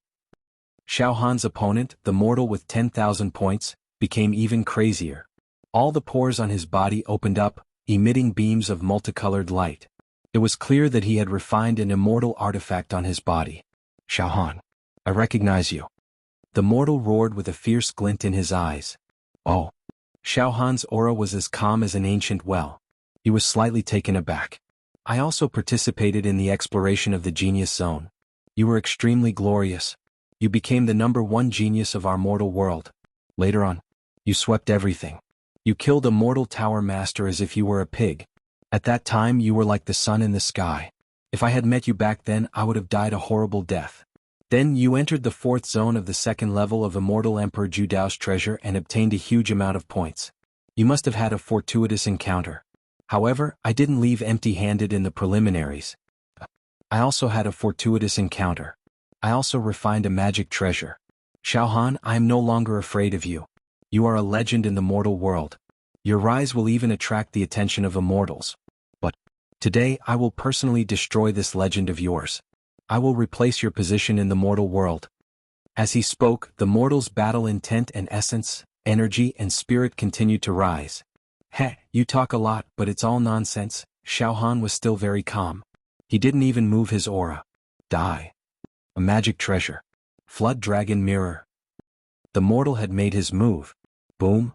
Xiaohan's opponent, the mortal with 10,000 points, became even crazier. All the pores on his body opened up, emitting beams of multicolored light. It was clear that he had refined an immortal artifact on his body. Xiaohan. I recognize you. The mortal roared with a fierce glint in his eyes. Oh. Xiaohan's aura was as calm as an ancient well. He was slightly taken aback. I also participated in the exploration of the genius zone. You were extremely glorious. You became the #1 genius of our mortal world. Later on, you swept everything. You killed a mortal tower master as if you were a pig. At that time you were like the sun in the sky. If I had met you back then, I would have died a horrible death. Then you entered the 4th zone of the 2nd level of Immortal Emperor Judao's treasure and obtained a huge amount of points. You must have had a fortuitous encounter. However, I didn't leave empty-handed in the preliminaries. I also had a fortuitous encounter. I also refined a magic treasure. Xiaohan, I am no longer afraid of you. You are a legend in the mortal world. Your rise will even attract the attention of immortals. But today I will personally destroy this legend of yours. I will replace your position in the mortal world. As he spoke, the mortals' battle intent and essence, energy and spirit continued to rise. Heh, you talk a lot, but it's all nonsense. Xiaohan was still very calm. He didn't even move his aura. Die. A magic treasure. Flood Dragon Mirror. The mortal had made his move. Boom.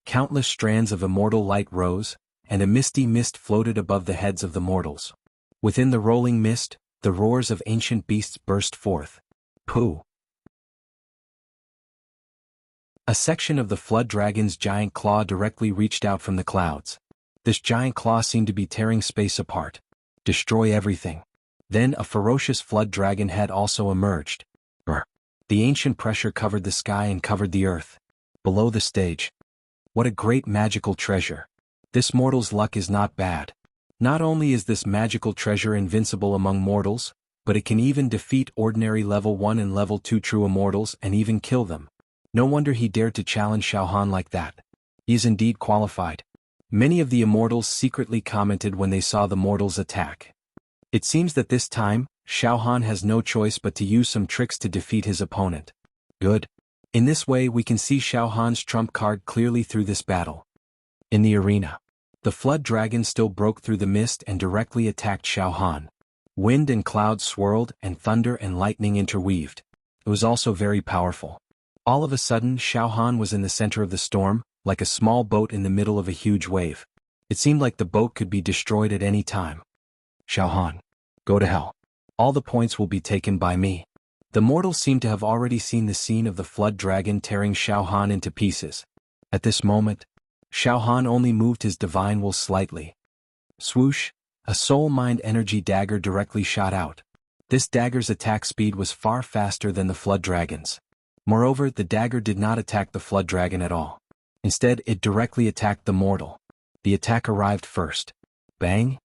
Countless strands of immortal light rose, and a misty mist floated above the heads of the mortals. Within the rolling mist, the roars of ancient beasts burst forth. Pooh. A section of the flood dragon's giant claw directly reached out from the clouds. This giant claw seemed to be tearing space apart. Destroy everything. Then a ferocious flood dragon head also emerged. Brr. The ancient pressure covered the sky and covered the earth. Below the stage. What a great magical treasure. This mortal's luck is not bad. Not only is this magical treasure invincible among mortals, but it can even defeat ordinary level 1 and level 2 true immortals and even kill them. No wonder he dared to challenge Xiaohan like that. He is indeed qualified. Many of the immortals secretly commented when they saw the mortals attack. It seems that this time, Xiaohan has no choice but to use some tricks to defeat his opponent. Good. In this way we can see Xiaohan's trump card clearly through this battle. In the arena. The flood dragon still broke through the mist and directly attacked Xiaohan. Wind and clouds swirled and thunder and lightning interweaved. It was also very powerful. All of a sudden Xiaohan was in the center of the storm, like a small boat in the middle of a huge wave. It seemed like the boat could be destroyed at any time. Xiaohan. Go to hell. All the points will be taken by me. The mortals seemed to have already seen the scene of the flood dragon tearing Xiao Han into pieces. At this moment, Xiao Han only moved his divine will slightly. Swoosh, a soul-mind energy dagger directly shot out. This dagger's attack speed was far faster than the flood dragon's. Moreover, the dagger did not attack the flood dragon at all. Instead, it directly attacked the mortal. The attack arrived first. Bang!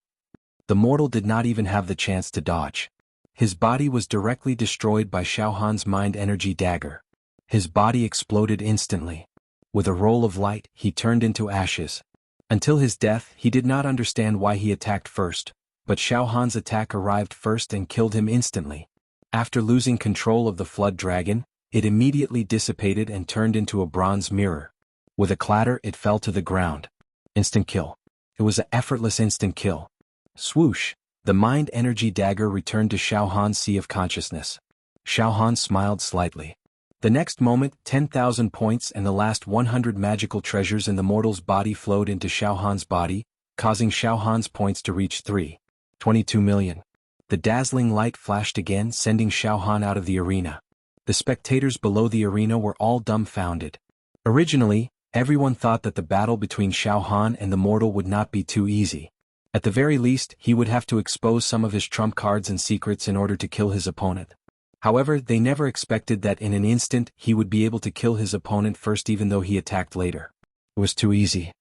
The mortal did not even have the chance to dodge. His body was directly destroyed by Xiao Han's mind energy dagger. His body exploded instantly. With a roll of light, he turned into ashes. Until his death, he did not understand why he attacked first, but Xiao Han's attack arrived first and killed him instantly. After losing control of the flood dragon, it immediately dissipated and turned into a bronze mirror. With a clatter, it fell to the ground. Instant kill. It was an effortless instant kill. Swoosh! The mind energy dagger returned to Xiao Han's sea of consciousness. Xiao Han smiled slightly. The next moment, 10,000 points and the last 100 magical treasures in the mortal's body flowed into Xiao Han's body, causing Xiao Han's points to reach 3.22 million. The dazzling light flashed again, sending Xiao Han out of the arena. The spectators below the arena were all dumbfounded. Originally, everyone thought that the battle between Xiao Han and the mortal would not be too easy. At the very least, he would have to expose some of his trump cards and secrets in order to kill his opponent. However, they never expected that in an instant he would be able to kill his opponent first even though he attacked later. It was too easy.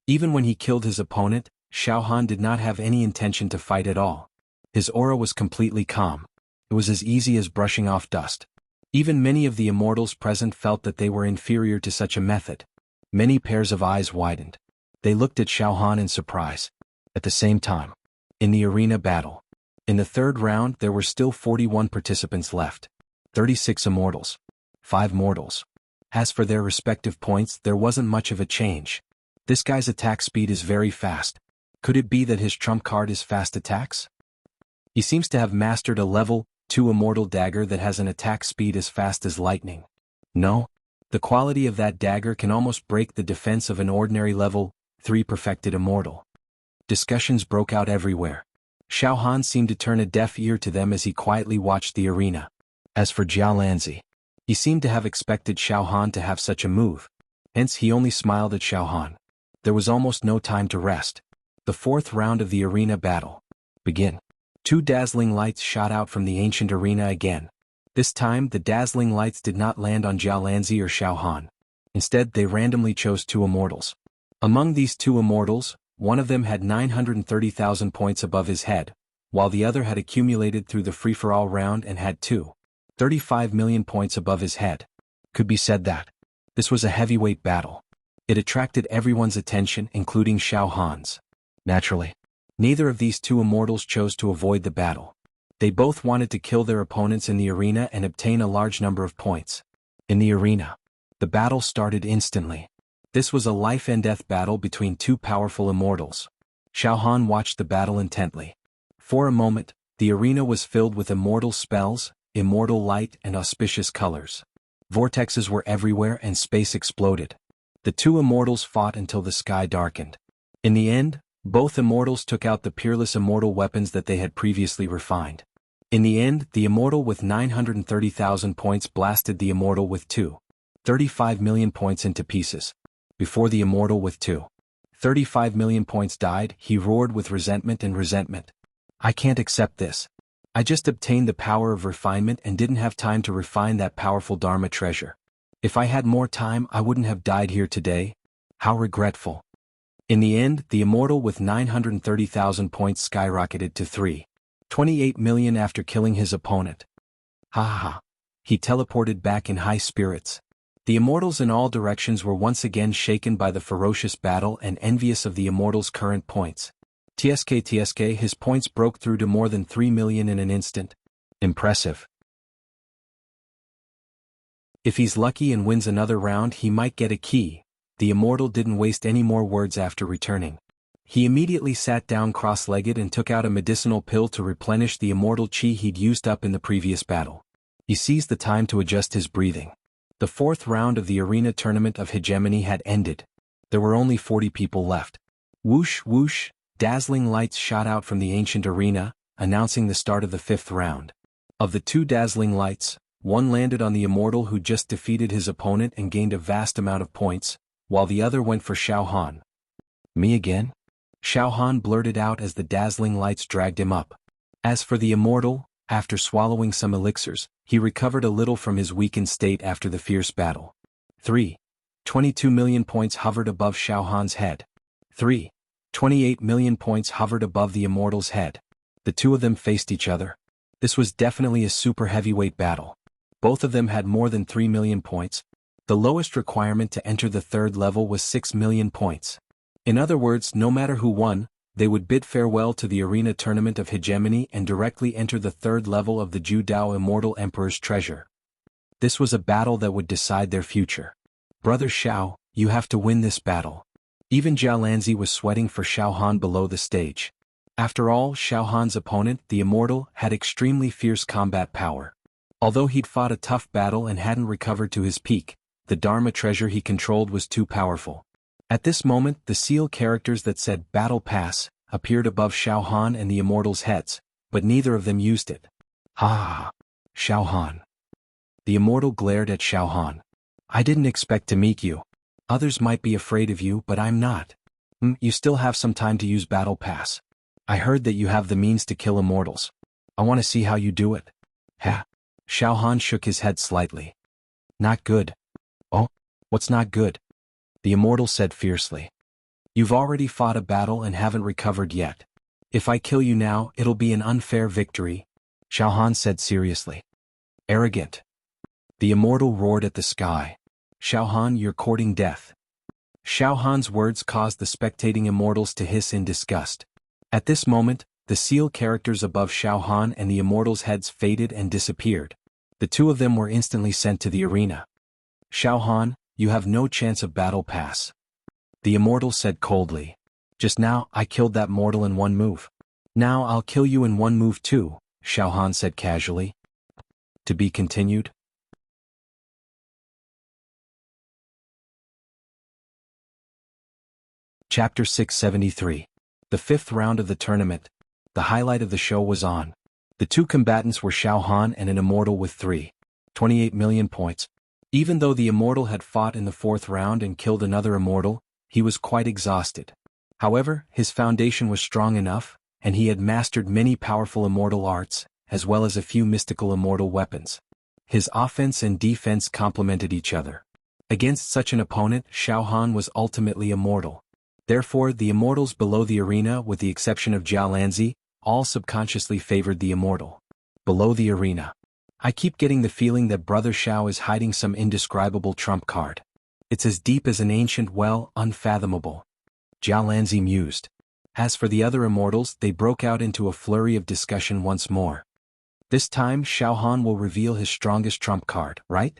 Even when he killed his opponent, Xiao Han did not have any intention to fight at all. His aura was completely calm. It was as easy as brushing off dust. Even many of the immortals present felt that they were inferior to such a method. Many pairs of eyes widened. They looked at Xiao Han in surprise. At the same time, in the arena battle. In the third round there were still 41 participants left. 36 immortals. 5 mortals. As for their respective points, there wasn't much of a change. This guy's attack speed is very fast. Could it be that his trump card is fast attacks? He seems to have mastered a level 2 immortal dagger that has an attack speed as fast as lightning. No? The quality of that dagger can almost break the defense of an ordinary level 3 perfected immortal. Discussions broke out everywhere. Xiao Han seemed to turn a deaf ear to them as he quietly watched the arena. As for Jianghu, he seemed to have expected Xiao Han to have such a move. Hence he only smiled at Xiao Han. There was almost no time to rest. The fourth round of the arena battle. Begin. 2 dazzling lights shot out from the ancient arena again. This time the dazzling lights did not land on Jianghu or Xiao Han. Instead they randomly chose 2 immortals. Among these 2 immortals, one of them had 930,000 points above his head, while the other had accumulated through the free-for-all round and had 2.35 million points above his head. Could be said that this was a heavyweight battle. It attracted everyone's attention, including Xiao Han's. Naturally, neither of these 2 immortals chose to avoid the battle. They both wanted to kill their opponents in the arena and obtain a large number of points. In the arena, the battle started instantly. This was a life-and-death battle between 2 powerful immortals. Xiao Han watched the battle intently. For a moment, the arena was filled with immortal spells, immortal light and auspicious colors. Vortexes were everywhere and space exploded. The 2 immortals fought until the sky darkened. In the end, both immortals took out the peerless immortal weapons that they had previously refined. In the end, the immortal with 930,000 points blasted the immortal with 2.35 million points into pieces. Before the immortal with 2.35 million points died, he roared with resentment. I can't accept this. I just obtained the power of refinement and didn't have time to refine that powerful Dharma treasure. If I had more time, I wouldn't have died here today. How regretful. In the end, the immortal with 930,000 points skyrocketed to 3.28 million after killing his opponent. Ha ha ha. He teleported back in high spirits. The immortals in all directions were once again shaken by the ferocious battle and envious of the immortal's current points. TSK, his points broke through to more than 3 million in an instant. Impressive. If he's lucky and wins another round, he might get a key. The immortal didn't waste any more words after returning. He immediately sat down cross-legged and took out a medicinal pill to replenish the immortal chi he'd used up in the previous battle. He seized the time to adjust his breathing. The 4th round of the arena tournament of hegemony had ended. There were only 40 people left. Whoosh, whoosh, dazzling lights shot out from the ancient arena, announcing the start of the 5th round. Of the 2 dazzling lights, one landed on the immortal who just defeated his opponent and gained a vast amount of points, while the other went for Xiao Han. "Me again?" Xiao Han blurted out as the dazzling lights dragged him up. As for the immortal, after swallowing some elixirs, he recovered a little from his weakened state after the fierce battle. 22 million points hovered above Xiao Han's head. 28 million points hovered above the immortal's head. The two of them faced each other. This was definitely a super heavyweight battle. Both of them had more than 3 million points. The lowest requirement to enter the 3rd level was 6 million points. In other words, no matter who won, they would bid farewell to the arena tournament of hegemony and directly enter the 3rd level of the Ju Dao Immortal Emperor's treasure. This was a battle that would decide their future. "Brother Xiao, you have to win this battle." Even Jiao Lanzi was sweating for Xiao Han below the stage. After all, Xiao Han's opponent, the immortal, had extremely fierce combat power. Although he'd fought a tough battle and hadn't recovered to his peak, the Dharma treasure he controlled was too powerful. At this moment, the seal characters that said "Battle Pass" appeared above Xiao Han and the immortal's heads, but neither of them used it. "Ha! Xiao Han." The immortal glared at Xiao Han. "I didn't expect to meet you. Others might be afraid of you, but I'm not. You still have some time to use Battle Pass. I heard that you have the means to kill immortals. I want to see how you do it." "Ha!" Xiao Han shook his head slightly. "Not good." "Oh, what's not good?" the immortal said fiercely. "You've already fought a battle and haven't recovered yet. If I kill you now, it'll be an unfair victory," Xiao Han said seriously. "Arrogant." The immortal roared at the sky. "Xiao Han, you're courting death." Xiao Han's words caused the spectating immortals to hiss in disgust. At this moment, the seal characters above Xiao Han and the immortals' heads faded and disappeared. The two of them were instantly sent to the arena. "Xiao Han, you have no chance of Battle Pass," the immortal said coldly. "Just now, I killed that mortal in one move. Now I'll kill you in one move too," Xiao Han said casually. To be continued. Chapter 673. The 5th round of the tournament. The highlight of the show was on. The two combatants were Xiao Han and an immortal with 28 million points. Even though the immortal had fought in the 4th round and killed another immortal, he was quite exhausted. However, his foundation was strong enough, and he had mastered many powerful immortal arts, as well as a few mystical immortal weapons. His offense and defense complemented each other. Against such an opponent, Xiao Han was ultimately immortal. Therefore, the immortals below the arena, with the exception of Jiao Lanzi, all subconsciously favored the immortal. Below the arena. "I keep getting the feeling that Brother Xiao is hiding some indescribable trump card. It's as deep as an ancient well, unfathomable," Jiao Lanzi mused. As for the other immortals, they broke out into a flurry of discussion once more. "This time, Xiao Han will reveal his strongest trump card, right?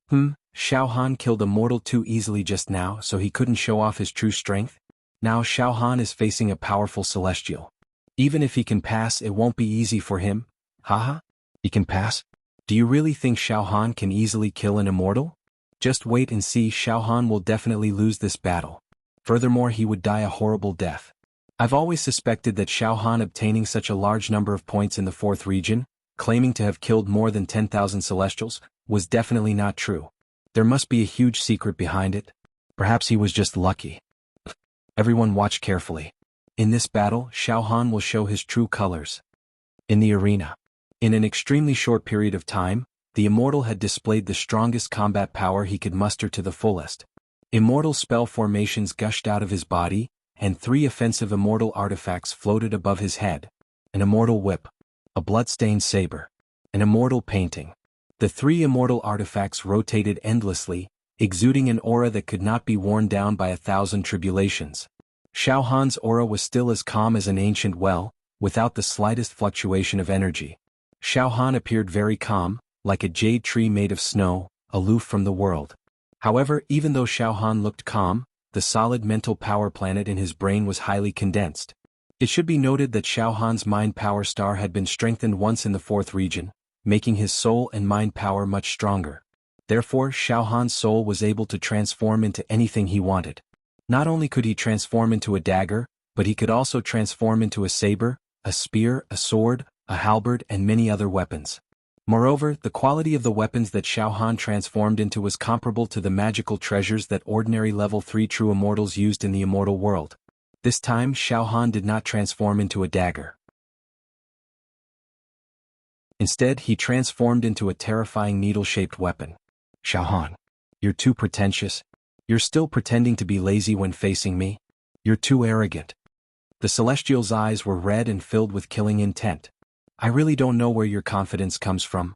Xiao Han killed a mortal too easily just now, so he couldn't show off his true strength? Now Xiao Han is facing a powerful celestial. Even if he can pass, it won't be easy for him. Haha. He can pass? Do you really think Xiao Han can easily kill an immortal? Just wait and see. Xiao Han will definitely lose this battle. Furthermore, he would die a horrible death. I've always suspected that Xiao Han obtaining such a large number of points in the 4th region, claiming to have killed more than 10,000 celestials, was definitely not true. There must be a huge secret behind it. Perhaps he was just lucky. Everyone watch carefully. In this battle, Xiao Han will show his true colors. In the arena. In an extremely short period of time, the immortal had displayed the strongest combat power he could muster to the fullest. Immortal spell formations gushed out of his body, and 3 offensive immortal artifacts floated above his head. An immortal whip. A blood-stained saber. An immortal painting. The 3 immortal artifacts rotated endlessly, exuding an aura that could not be worn down by 1,000 tribulations. Xiao Han's aura was still as calm as an ancient well, without the slightest fluctuation of energy. Xiao Han appeared very calm, like a jade tree made of snow, aloof from the world. However, even though Xiao Han looked calm, the solid mental power planet in his brain was highly condensed. It should be noted that Xiao Han's mind power star had been strengthened once in the 4th region, making his soul and mind power much stronger. Therefore, Xiao Han's soul was able to transform into anything he wanted. Not only could he transform into a dagger, but he could also transform into a saber, a spear, a sword, a halberd, and many other weapons. Moreover, the quality of the weapons that Xiao Han transformed into was comparable to the magical treasures that ordinary level 3 true immortals used in the immortal world. This time Xiao Han did not transform into a dagger. Instead, he transformed into a terrifying needle-shaped weapon. Xiao Han, you're too pretentious. You're still pretending to be lazy when facing me. You're too arrogant. The Celestial's eyes were red and filled with killing intent. I really don't know where your confidence comes from.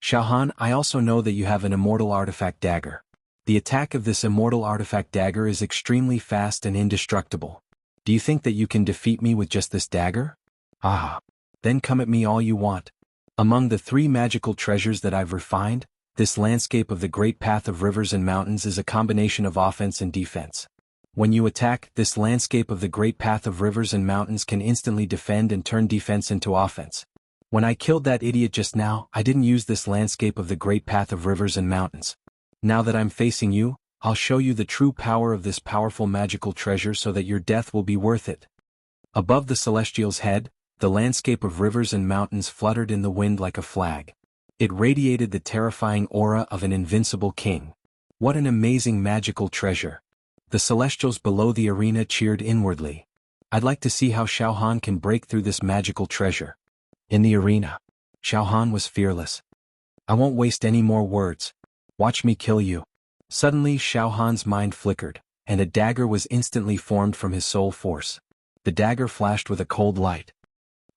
Xiao Han, I also know that you have an immortal artifact dagger. The attack of this immortal artifact dagger is extremely fast and indestructible. Do you think that you can defeat me with just this dagger? Ah. Then come at me all you want. Among the 3 magical treasures that I've refined, this landscape of the great path of rivers and mountains is a combination of offense and defense. When you attack, this landscape of the great path of rivers and mountains can instantly defend and turn defense into offense. When I killed that idiot just now, I didn't use this landscape of the great path of rivers and mountains. Now that I'm facing you, I'll show you the true power of this powerful magical treasure so that your death will be worth it. Above the Celestial's head, the landscape of rivers and mountains fluttered in the wind like a flag. It radiated the terrifying aura of an invincible king. What an amazing magical treasure. The Celestials below the arena cheered inwardly. I'd like to see how Xiao Han can break through this magical treasure. In the arena, Xiao Han was fearless. I won't waste any more words. Watch me kill you. Suddenly Xiao Han's mind flickered, and a dagger was instantly formed from his soul force. The dagger flashed with a cold light.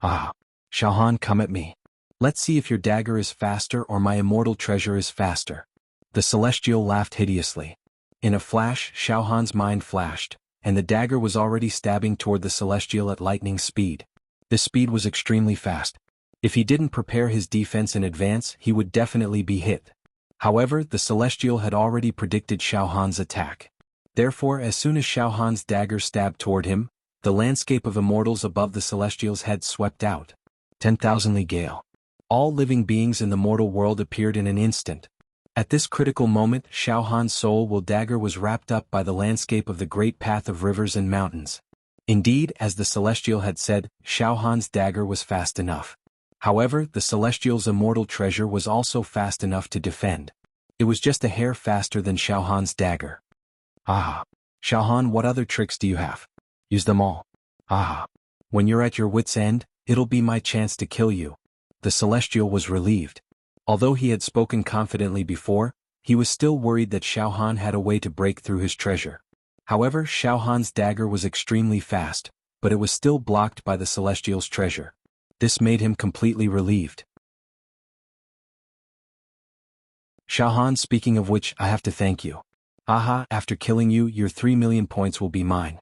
Ah, Xiao Han, come at me. Let's see if your dagger is faster or my immortal treasure is faster. The Celestial laughed hideously. In a flash, Xiao Han's mind flashed, and the dagger was already stabbing toward the Celestial at lightning speed. This speed was extremely fast. If he didn't prepare his defense in advance, he would definitely be hit. However, the Celestial had already predicted Xiao Han's attack. Therefore, as soon as Xiao Han's dagger stabbed toward him, the landscape of immortals above the Celestial's head swept out. 10,000 gale. All living beings in the mortal world appeared in an instant. At this critical moment, Xiao Han's soul dagger was wrapped up by the landscape of the great path of rivers and mountains. Indeed, as the Celestial had said, Xiao Han's dagger was fast enough. However, the Celestial's immortal treasure was also fast enough to defend. It was just a hair faster than Xiao Han's dagger. Ah. Xiao Han, what other tricks do you have? Use them all. Ah. When you're at your wit's end, it'll be my chance to kill you. The Celestial was relieved. Although he had spoken confidently before, he was still worried that Xiao Han had a way to break through his treasure. However, Xiao Han's dagger was extremely fast, but it was still blocked by the Celestial's treasure. This made him completely relieved. Xiao Han, speaking of which, I have to thank you. Aha, after killing you, your 3 million points will be mine.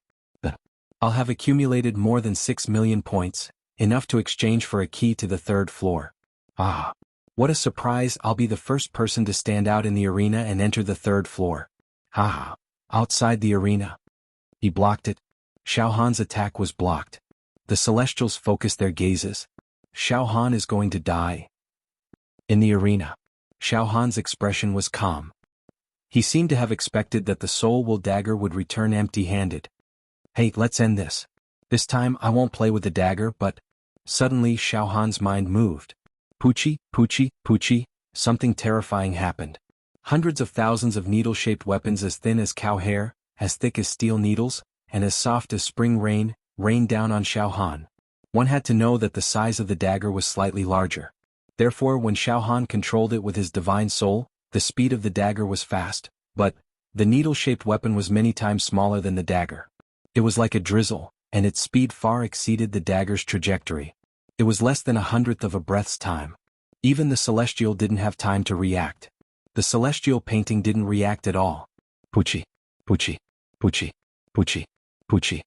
I'll have accumulated more than 6 million points, enough to exchange for a key to the 3rd floor. Ah. What a surprise, I'll be the first person to stand out in the arena and enter the 3rd floor. Haha. Outside the arena. He blocked it. Xiao Han's attack was blocked. The Celestials focused their gazes. Xiao Han is going to die. In the arena, Xiao Han's expression was calm. He seemed to have expected that the soul dagger would return empty-handed. Hey, let's end this. This time I won't play with the dagger, but... Suddenly Xiao Han's mind moved. Poochie, Poochie, Poochie, something terrifying happened. Hundreds of thousands of needle-shaped weapons as thin as cow hair, as thick as steel needles, and as soft as spring rain, rained down on Xiao Han. One had to know that the size of the dagger was slightly larger. Therefore, when Xiao Han controlled it with his divine soul, the speed of the dagger was fast, but the needle-shaped weapon was many times smaller than the dagger. It was like a drizzle, and its speed far exceeded the dagger's trajectory. It was less than 1/100th of a breath's time. Even the Celestial didn't have time to react. The Celestial painting didn't react at all. Poochie, Poochie, Poochie, Poochie, Poochie.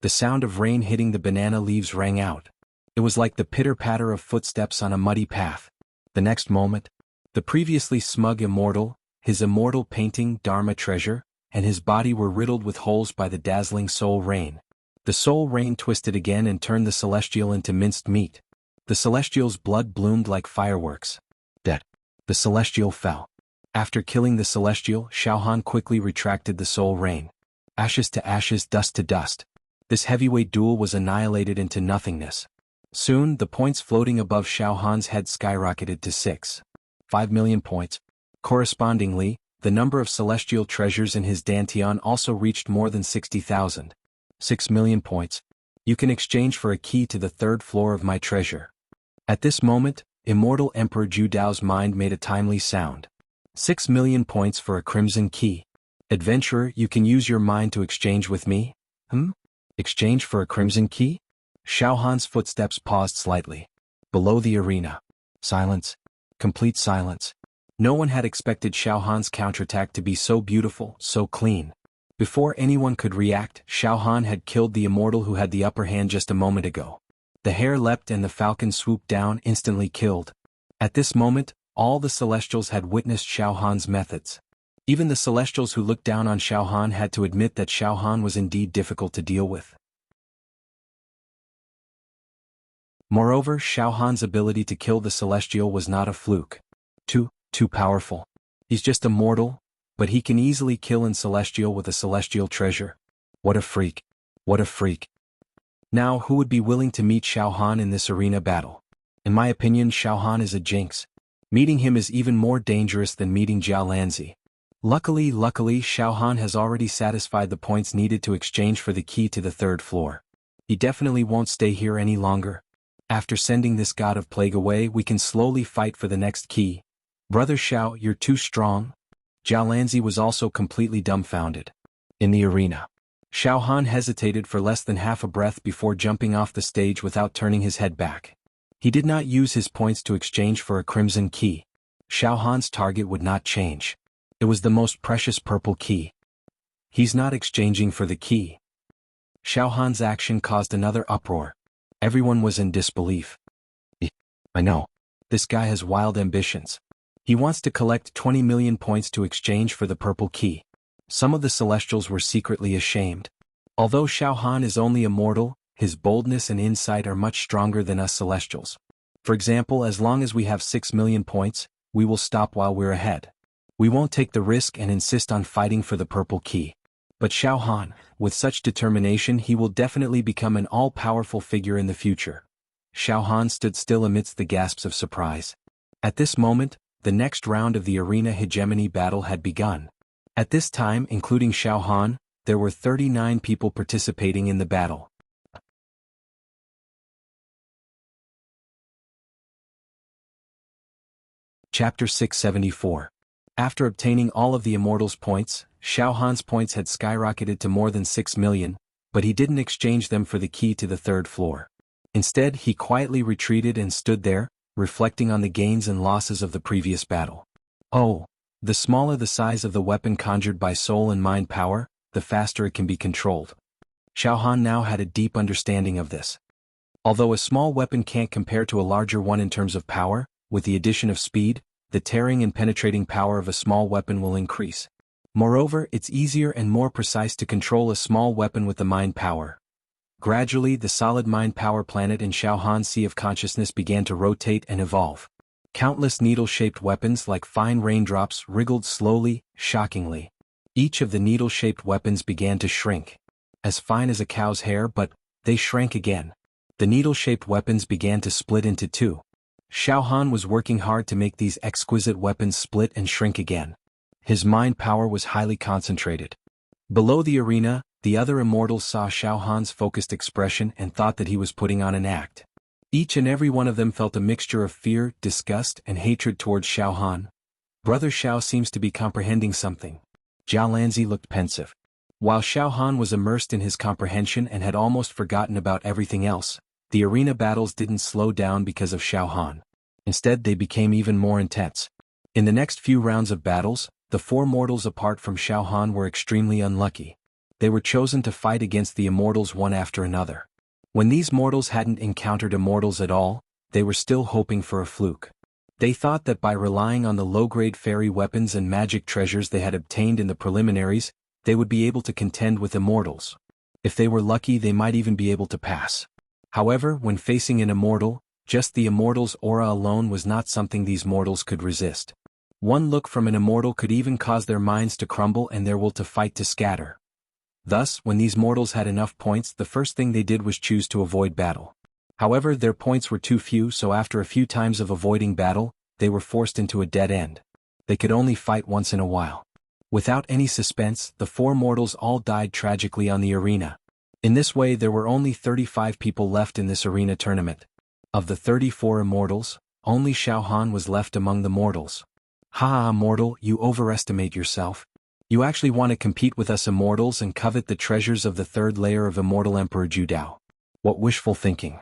The sound of rain hitting the banana leaves rang out. It was like the pitter-patter of footsteps on a muddy path. The next moment, the previously smug immortal, his immortal painting, Dharma treasure, and his body were riddled with holes by the dazzling soul rain. The soul rain twisted again and turned the Celestial into minced meat. The Celestial's blood bloomed like fireworks. Dead. The Celestial fell. After killing the Celestial, Xiao Han quickly retracted the soul rain. Ashes to ashes, dust to dust. This heavyweight duel was annihilated into nothingness. Soon, the points floating above Xiao Han's head skyrocketed to 6.5 million points. Correspondingly, the number of celestial treasures in his dantian also reached more than 60,000. 6 million points. You can exchange for a key to the third floor of my treasure. At this moment, Immortal Emperor Ju Dao's mind made a timely sound. 6 million points for a crimson key. Adventurer, you can use your mind to exchange with me? Exchange for a crimson key? Xiao Han's footsteps paused slightly. Below the arena. Silence. Complete silence. No one had expected Xiao Han's counterattack to be so beautiful, so clean. Before anyone could react, Xiao Han had killed the immortal who had the upper hand just a moment ago. The hare leapt and the falcon swooped down, instantly killed. At this moment, all the Celestials had witnessed Xiao Han's methods. Even the Celestials who looked down on Xiao Han had to admit that Xiao Han was indeed difficult to deal with. Moreover, Xiao Han's ability to kill the Celestial was not a fluke. Too powerful. He's just a mortal, but he can easily kill an Celestial with a Celestial treasure. What a freak. What a freak. Now, who would be willing to meet Xiao Han in this arena battle? In my opinion, Xiao Han is a jinx. Meeting him is even more dangerous than meeting Jiao Lanzi. Luckily, Xiao Han has already satisfied the points needed to exchange for the key to the third floor. He definitely won't stay here any longer. After sending this god of plague away, we can slowly fight for the next key. Brother Xiao, you're too strong. Jiao Lanzi was also completely dumbfounded. In the arena, Xiao Han hesitated for less than half a breath before jumping off the stage without turning his head back. He did not use his points to exchange for a crimson key. Xiao Han's target would not change. It was the most precious purple key. He's not exchanging for the key. Xiao Han's action caused another uproar. Everyone was in disbelief. I know. This guy has wild ambitions. He wants to collect 20 million points to exchange for the purple key. Some of the Celestials were secretly ashamed. Although Xiao Han is only a mortal, his boldness and insight are much stronger than us Celestials. For example, as long as we have 6 million points, we will stop while we're ahead. We won't take the risk and insist on fighting for the purple key. But Xiao Han, with such determination, he will definitely become an all-powerful figure in the future. Xiao Han stood still amidst the gasps of surprise. At this moment, the next round of the arena hegemony battle had begun. At this time, including Xiao Han, there were 39 people participating in the battle. Chapter 674. After obtaining all of the Immortals' points, Xiao Han's points had skyrocketed to more than 6 million, but he didn't exchange them for the key to the third floor. Instead, he quietly retreated and stood there, reflecting on the gains and losses of the previous battle. Oh, the smaller the size of the weapon conjured by soul and mind power, the faster it can be controlled. Xiao Han now had a deep understanding of this. Although a small weapon can't compare to a larger one in terms of power, with the addition of speed, the tearing and penetrating power of a small weapon will increase. Moreover, it's easier and more precise to control a small weapon with the mind power. Gradually, the solid mind power planet in Xiao Han's Sea of Consciousness began to rotate and evolve. Countless needle-shaped weapons like fine raindrops wriggled slowly, shockingly. Each of the needle-shaped weapons began to shrink. As fine as a cow's hair, but they shrank again. The needle-shaped weapons began to split into two. Xiao Han was working hard to make these exquisite weapons split and shrink again. His mind power was highly concentrated. Below the arena, the other immortals saw Xiao Han's focused expression and thought that he was putting on an act. Each and every one of them felt a mixture of fear, disgust, and hatred towards Xiao Han. Brother Xiao seems to be comprehending something. Jiao Lanzi looked pensive. While Xiao Han was immersed in his comprehension and had almost forgotten about everything else, the arena battles didn't slow down because of Xiao Han. Instead, they became even more intense. In the next few rounds of battles, the four mortals apart from Xiao Han were extremely unlucky. They were chosen to fight against the immortals one after another. When these mortals hadn't encountered immortals at all, they were still hoping for a fluke. They thought that by relying on the low-grade fairy weapons and magic treasures they had obtained in the preliminaries, they would be able to contend with immortals. If they were lucky, they might even be able to pass. However, when facing an immortal, just the immortal's aura alone was not something these mortals could resist. One look from an immortal could even cause their minds to crumble and their will to fight to scatter. Thus, when these mortals had enough points, the first thing they did was choose to avoid battle. However, their points were too few, so after a few times of avoiding battle, they were forced into a dead end. They could only fight once in a while. Without any suspense, the 4 mortals all died tragically on the arena. In this way, there were only 35 people left in this arena tournament. Of the 34 immortals, only Xiao Han was left among the mortals. Ha, mortal, you overestimate yourself. You actually want to compete with us immortals and covet the treasures of the 3rd layer of Immortal Emperor Judao. What wishful thinking.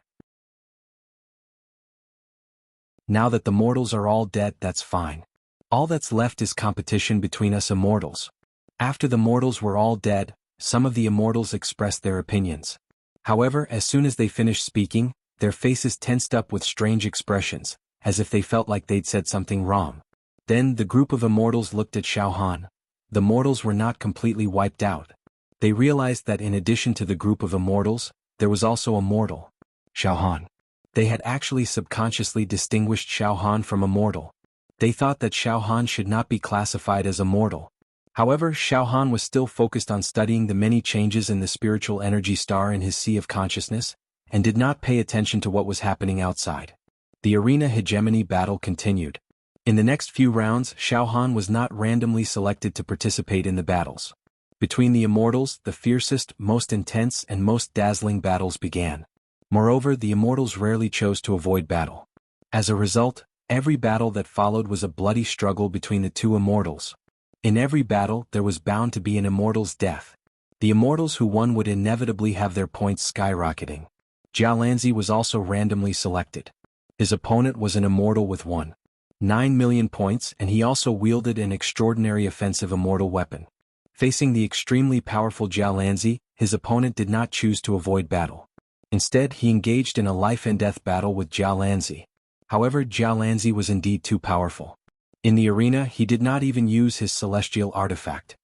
Now that the mortals are all dead, that's fine. All that's left is competition between us immortals. After the mortals were all dead, some of the immortals expressed their opinions. However, as soon as they finished speaking, their faces tensed up with strange expressions, as if they felt like they'd said something wrong. Then the group of immortals looked at Xiao Han. The mortals were not completely wiped out. They realized that in addition to the group of immortals, there was also a mortal. Xiao Han. They had actually subconsciously distinguished Xiao Han from a mortal. They thought that Xiao Han should not be classified as a mortal. However, Xiao Han was still focused on studying the many changes in the spiritual energy star in his sea of consciousness, and did not pay attention to what was happening outside. The arena hegemony battle continued. In the next few rounds, Xiao Han was not randomly selected to participate in the battles. Between the immortals, the fiercest, most intense, and most dazzling battles began. Moreover, the immortals rarely chose to avoid battle. As a result, every battle that followed was a bloody struggle between the 2 immortals. In every battle, there was bound to be an immortal's death. The immortals who won would inevitably have their points skyrocketing. Jialanzi was also randomly selected. His opponent was an immortal with 1.9 million points, and he also wielded an extraordinary offensive immortal weapon. Facing the extremely powerful Jialanzi, his opponent did not choose to avoid battle. Instead, he engaged in a life-and-death battle with Jialanzi. However, Jialanzi was indeed too powerful. In the arena, he did not even use his celestial artifact.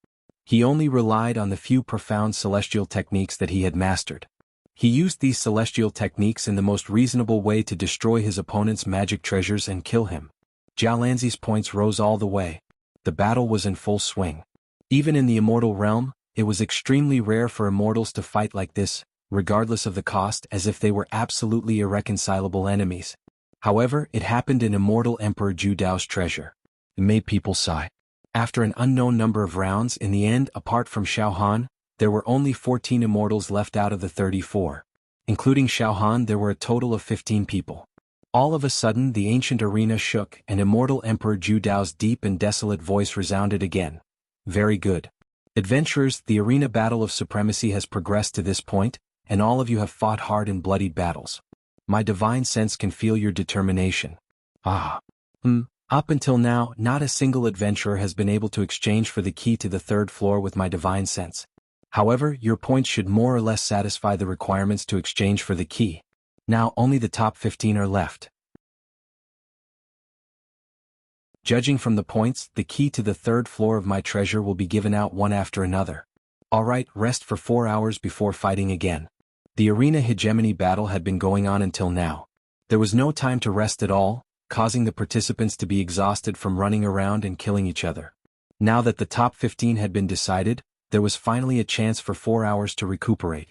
He only relied on the few profound celestial techniques that he had mastered. He used these celestial techniques in the most reasonable way to destroy his opponent's magic treasures and kill him. Jialanzi's points rose all the way. The battle was in full swing. Even in the immortal realm, it was extremely rare for immortals to fight like this, regardless of the cost, as if they were absolutely irreconcilable enemies. However, it happened in Immortal Emperor Judao's treasure. It made people sigh. After an unknown number of rounds, in the end, apart from Xiao Han, there were only 14 immortals left out of the 34. Including Xiao Han, there were a total of 15 people. All of a sudden, the ancient arena shook, and Immortal Emperor Judao's deep and desolate voice resounded again. Very good. Adventurers, the arena battle of supremacy has progressed to this point, and all of you have fought hard in bloodied battles. My divine sense can feel your determination. Up until now, not a single adventurer has been able to exchange for the key to the 3rd floor with my divine sense. However, your points should more or less satisfy the requirements to exchange for the key. Now only the top 15 are left. Judging from the points, the key to the 3rd floor of my treasure will be given out one after another. Alright, rest for 4 hours before fighting again. The arena hegemony battle had been going on until now. There was no time to rest at all, causing the participants to be exhausted from running around and killing each other. Now that the top 15 had been decided, there was finally a chance for 4 hours to recuperate.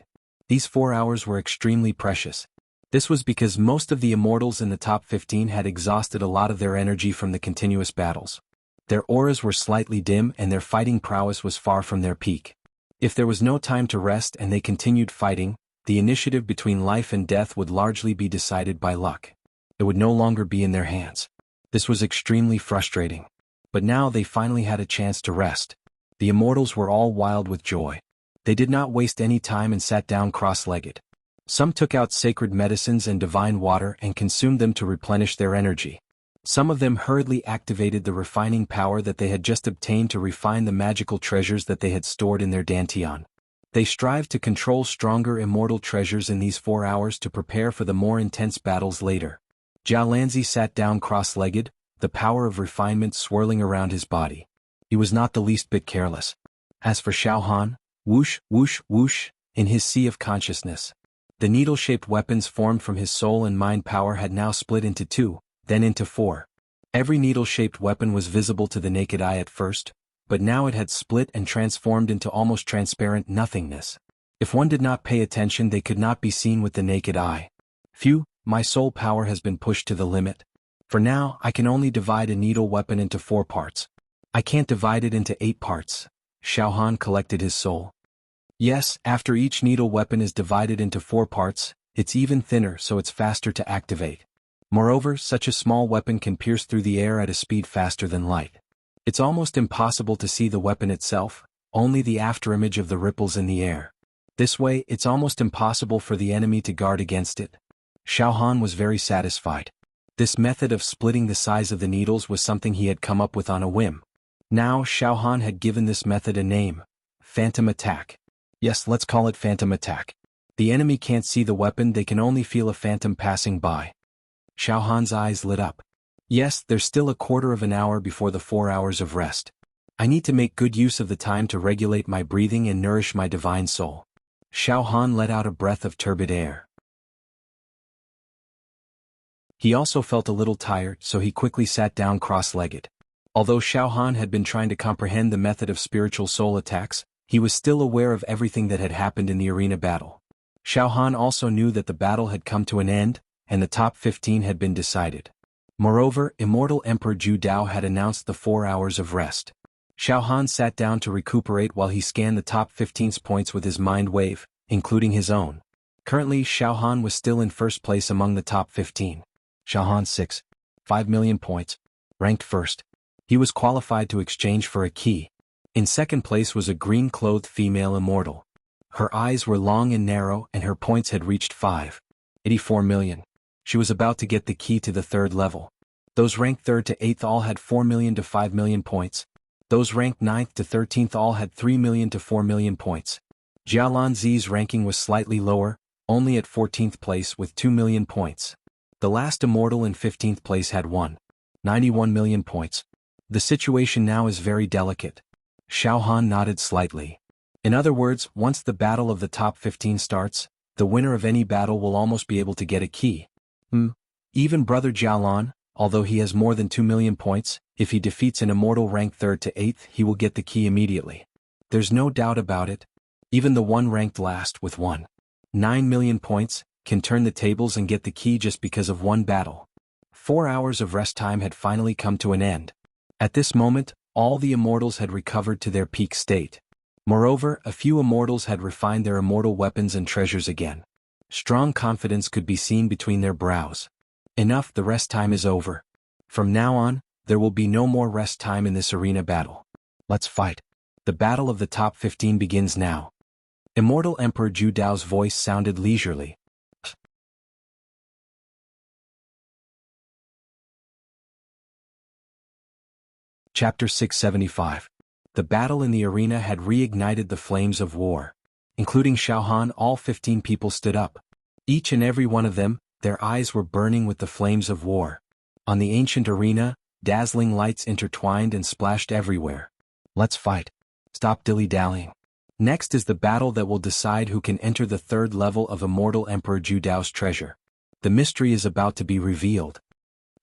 These 4 hours were extremely precious. This was because most of the immortals in the top 15 had exhausted a lot of their energy from the continuous battles. Their auras were slightly dim and their fighting prowess was far from their peak. If there was no time to rest and they continued fighting, the initiative between life and death would largely be decided by luck. It would no longer be in their hands. This was extremely frustrating. But now they finally had a chance to rest. The immortals were all wild with joy. They did not waste any time and sat down cross-legged. Some took out sacred medicines and divine water and consumed them to replenish their energy. Some of them hurriedly activated the refining power that they had just obtained to refine the magical treasures that they had stored in their dantian. They strived to control stronger immortal treasures in these 4 hours to prepare for the more intense battles later. Jialanzi sat down cross-legged, the power of refinement swirling around his body. He was not the least bit careless. As for Xiao Han, whoosh, whoosh, whoosh, in his sea of consciousness. The needle-shaped weapons formed from his soul and mind power had now split into 2, then into 4. Every needle-shaped weapon was visible to the naked eye at first, but now it had split and transformed into almost transparent nothingness. If one did not pay attention, they could not be seen with the naked eye. Phew, my soul power has been pushed to the limit. For now, I can only divide a needle weapon into 4 parts. I can't divide it into 8 parts. Xiaohan collected his soul. Yes, after each needle weapon is divided into 4 parts, it's even thinner, so it's faster to activate. Moreover, such a small weapon can pierce through the air at a speed faster than light. It's almost impossible to see the weapon itself, only the afterimage of the ripples in the air. This way, it's almost impossible for the enemy to guard against it. Xiaohan was very satisfied. This method of splitting the size of the needles was something he had come up with on a whim. Now Xiaohan had given this method a name: Phantom Attack. Yes, let's call it Phantom Attack. The enemy can't see the weapon, they can only feel a phantom passing by. Xiaohan's eyes lit up. Yes, there's still a quarter of an hour before the 4 hours of rest. I need to make good use of the time to regulate my breathing and nourish my divine soul. Xiaohan let out a breath of turbid air. He also felt a little tired, so he quickly sat down cross-legged. Although Xiaohan had been trying to comprehend the method of spiritual soul attacks, he was still aware of everything that had happened in the arena battle. Xiaohan also knew that the battle had come to an end, and the top 15 had been decided. Moreover, Immortal Emperor Zhu Dao had announced the 4 hours of rest. Xiaohan sat down to recuperate while he scanned the top 15's points with his mind wave, including his own. Currently, Xiaohan was still in first place among the top 15. Xiaohan 6. 5 million points. Ranked first. He was qualified to exchange for a key. In second place was a green-clothed female immortal. Her eyes were long and narrow and her points had reached 5.84 million. She was about to get the key to the 3rd level. Those ranked 3rd to 8th all had 4 million to 5 million points. Those ranked 9th to 13th all had 3 million to 4 million points. Jialan Zi's ranking was slightly lower, only at 14th place with 2 million points. The last immortal in 15th place had 1.91 million points. The situation now is very delicate. Xiaohan nodded slightly. In other words, once the battle of the top 15 starts, the winner of any battle will almost be able to get a key. Even Brother Jialan, although he has more than 2 million points, if he defeats an immortal ranked 3rd to 8th, he will get the key immediately. There's no doubt about it. Even the one ranked last with 1.9 million points can turn the tables and get the key just because of one battle. 4 hours of rest time had finally come to an end. At this moment, all the immortals had recovered to their peak state. Moreover, a few immortals had refined their immortal weapons and treasures again. Strong confidence could be seen between their brows. Enough, the rest time is over. From now on, there will be no more rest time in this arena battle. Let's fight. The battle of the top 15 begins now. Immortal Emperor Zhu Dao's voice sounded leisurely. Chapter 675. The battle in the arena had reignited the flames of war. Including Xiaohan, all 15 people stood up. Each and every one of them, their eyes were burning with the flames of war. On the ancient arena, dazzling lights intertwined and splashed everywhere. Let's fight. Stop dilly-dallying. Next is the battle that will decide who can enter the 3rd level of Immortal Emperor Zhu Dao's treasure. The mystery is about to be revealed.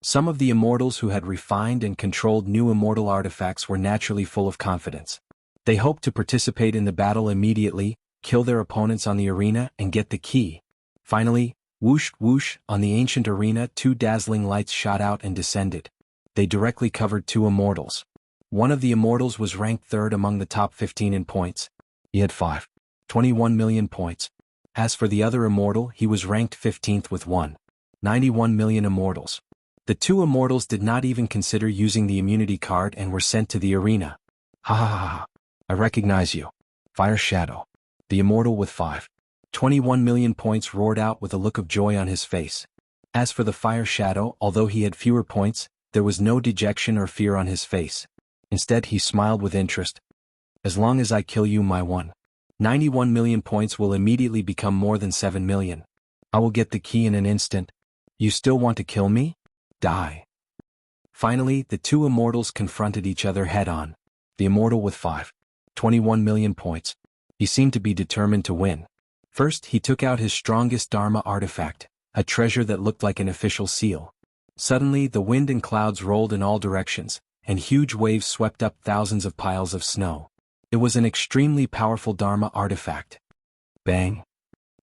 Some of the immortals who had refined and controlled new immortal artifacts were naturally full of confidence. They hoped to participate in the battle immediately, kill their opponents on the arena, and get the key. Finally, whoosh whoosh, on the ancient arena 2 dazzling lights shot out and descended. They directly covered 2 immortals. One of the immortals was ranked 3rd among the top 15 in points. He had 5.21 million points. As for the other immortal, he was ranked 15th with 1.91 million immortals. The 2 immortals did not even consider using the immunity card and were sent to the arena. Ha ha ha ha. I recognize you. Fire Shadow. The immortal with 5.21 million points roared out with a look of joy on his face. As for the Fire Shadow, although he had fewer points, there was no dejection or fear on his face. Instead, he smiled with interest. As long as I kill you, my 1.91 million points will immediately become more than 7 million. I will get the key in an instant. You still want to kill me? Die. Finally, the 2 immortals confronted each other head-on. The immortal with 5.21 million points. He seemed to be determined to win. First, he took out his strongest Dharma artifact, a treasure that looked like an official seal. Suddenly, the wind and clouds rolled in all directions, and huge waves swept up thousands of piles of snow. It was an extremely powerful Dharma artifact. Bang!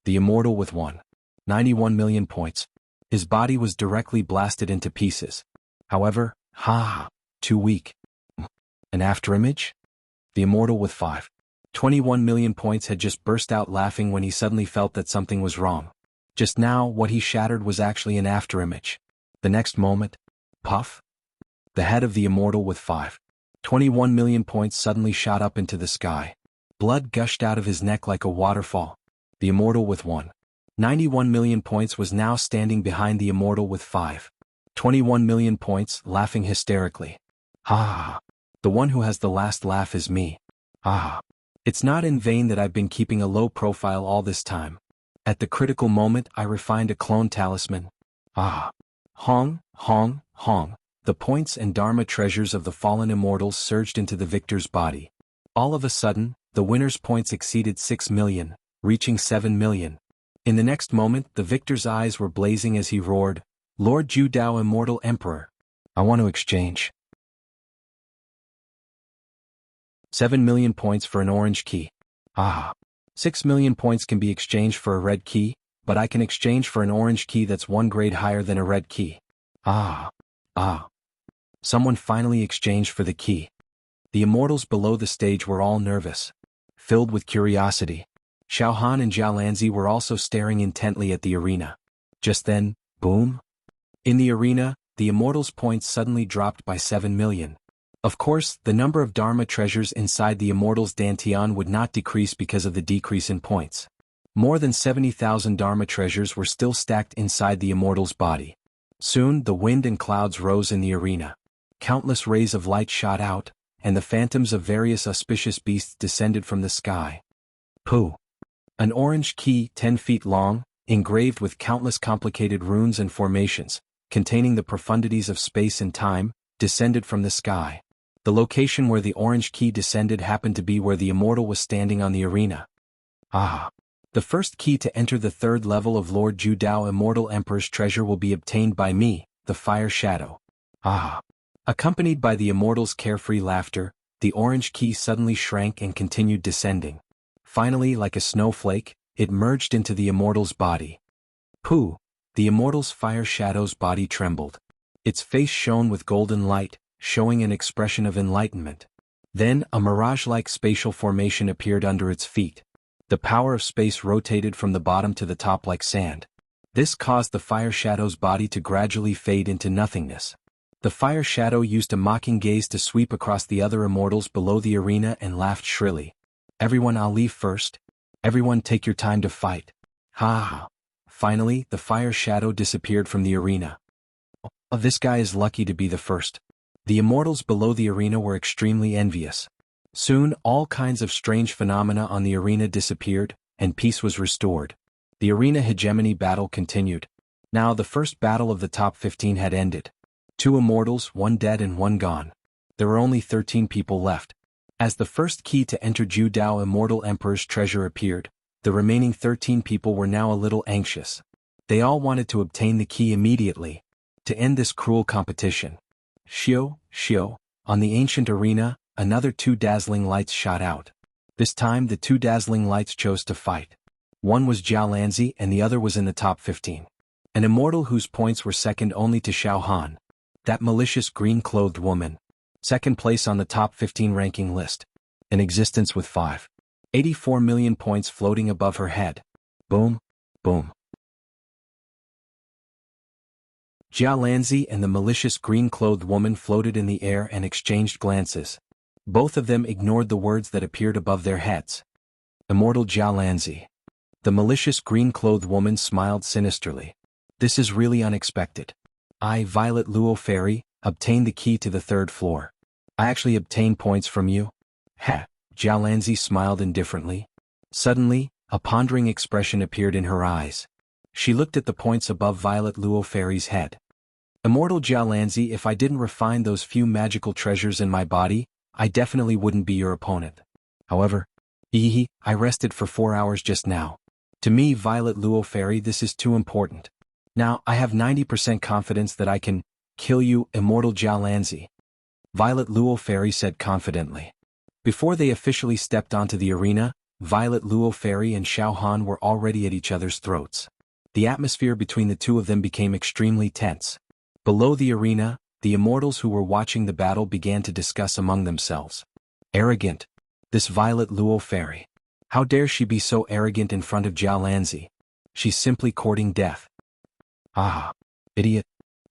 The Immortal with 91 million points. His body was directly blasted into pieces. However, too weak. An afterimage? The Immortal with 21 million points had just burst out laughing when he suddenly felt that something was wrong. Just now, what he shattered was actually an afterimage. The next moment, puff! The head of the Immortal with 21 million points suddenly shot up into the sky. Blood gushed out of his neck like a waterfall. The Immortal with 91 million points was now standing behind the Immortal with 21 million points, laughing hysterically. The one who has the last laugh is me. It's not in vain that I've been keeping a low profile all this time. At the critical moment, I refined a clone talisman. Hong, hong, hong. The points and Dharma treasures of the fallen immortals surged into the victor's body. All of a sudden, the winner's points exceeded 6 million, reaching 7 million. In the next moment, the victor's eyes were blazing as he roared, "Lord Ju Dao, Immortal Emperor! I want to exchange 7 million points for an orange key. 6 million points can be exchanged for a red key, but I can exchange for an orange key that's 1 grade higher than a red key. Someone finally exchanged for the key. The immortals below the stage were all nervous, filled with curiosity. Xiao Han and Jiao Lanzi were also staring intently at the arena. Just then, boom! In the arena, the immortals' points suddenly dropped by 7 million. Of course, the number of Dharma treasures inside the immortals' dantian would not decrease because of the decrease in points. More than 70,000 Dharma treasures were still stacked inside the immortals' body. Soon, the wind and clouds rose in the arena. Countless rays of light shot out, and the phantoms of various auspicious beasts descended from the sky. Pooh! An orange key 10 feet long, engraved with countless complicated runes and formations, containing the profundities of space and time, descended from the sky. The location where the orange key descended happened to be where the immortal was standing on the arena. The first key to enter the 3rd level of Lord Ju Dao Immortal Emperor's treasure will be obtained by me, the Fire Shadow. Accompanied by the immortal's carefree laughter, the orange key suddenly shrank and continued descending. Finally, like a snowflake, it merged into the immortal's body. Pooh! The immortal's Fire Shadow's body trembled. Its face shone with golden light, showing an expression of enlightenment. Then, a mirage-like spatial formation appeared under its feet. The power of space rotated from the bottom to the top like sand. This caused the Fire Shadow's body to gradually fade into nothingness. The Fire Shadow used a mocking gaze to sweep across the other immortals below the arena and laughed shrilly. "Everyone, I'll leave first. Everyone, take your time to fight." Finally, the Fire Shadow disappeared from the arena. This guy is lucky to be the first. The immortals below the arena were extremely envious. Soon, all kinds of strange phenomena on the arena disappeared, and peace was restored. The arena hegemony battle continued. Now the first battle of the top 15 had ended. 2 immortals, 1 dead and 1 gone. There were only 13 people left. As the first key to enter Ju Dao Immortal Emperor's treasure appeared, the remaining 13 people were now a little anxious. They all wanted to obtain the key immediately, to end this cruel competition. Shio, on the ancient arena, another 2 dazzling lights shot out. This time the 2 dazzling lights chose to fight. One was Jiao Lanzi and the other was in the top 15. An immortal whose points were second only to Xiao Han. That malicious green-clothed woman. Second place on the top 15 ranking list. An existence with 84 million points floating above her head. Boom, boom. Jiao Lanzi and the malicious green-clothed woman floated in the air and exchanged glances. Both of them ignored the words that appeared above their heads. Immortal Jiao Lanzi. The malicious green-clothed woman smiled sinisterly. "This is really unexpected. I, Violet Luo Fairy, obtained the key to the 3rd floor. I actually obtained points from you." Jiao Lanzi smiled indifferently. Suddenly, a pondering expression appeared in her eyes. She looked at the points above Violet Luo Fairy's head. "Immortal Jiao Lanzi, if I didn't refine those few magical treasures in my body, I definitely wouldn't be your opponent. However, I rested for 4 hours just now. To me, Violet Luo Fairy, this is too important. Now, I have 90% confidence that I can kill you, Immortal Jiao Lanzi." Violet Luo Fairy said confidently. Before they officially stepped onto the arena, Violet Luo Fairy and Xiao Han were already at each other's throats. The atmosphere between the two of them became extremely tense. Below the arena, the immortals who were watching the battle began to discuss among themselves. Arrogant. This Violet Luo Fairy. How dare she be so arrogant in front of Jiao Lanzi? She's simply courting death. Ah. Idiot.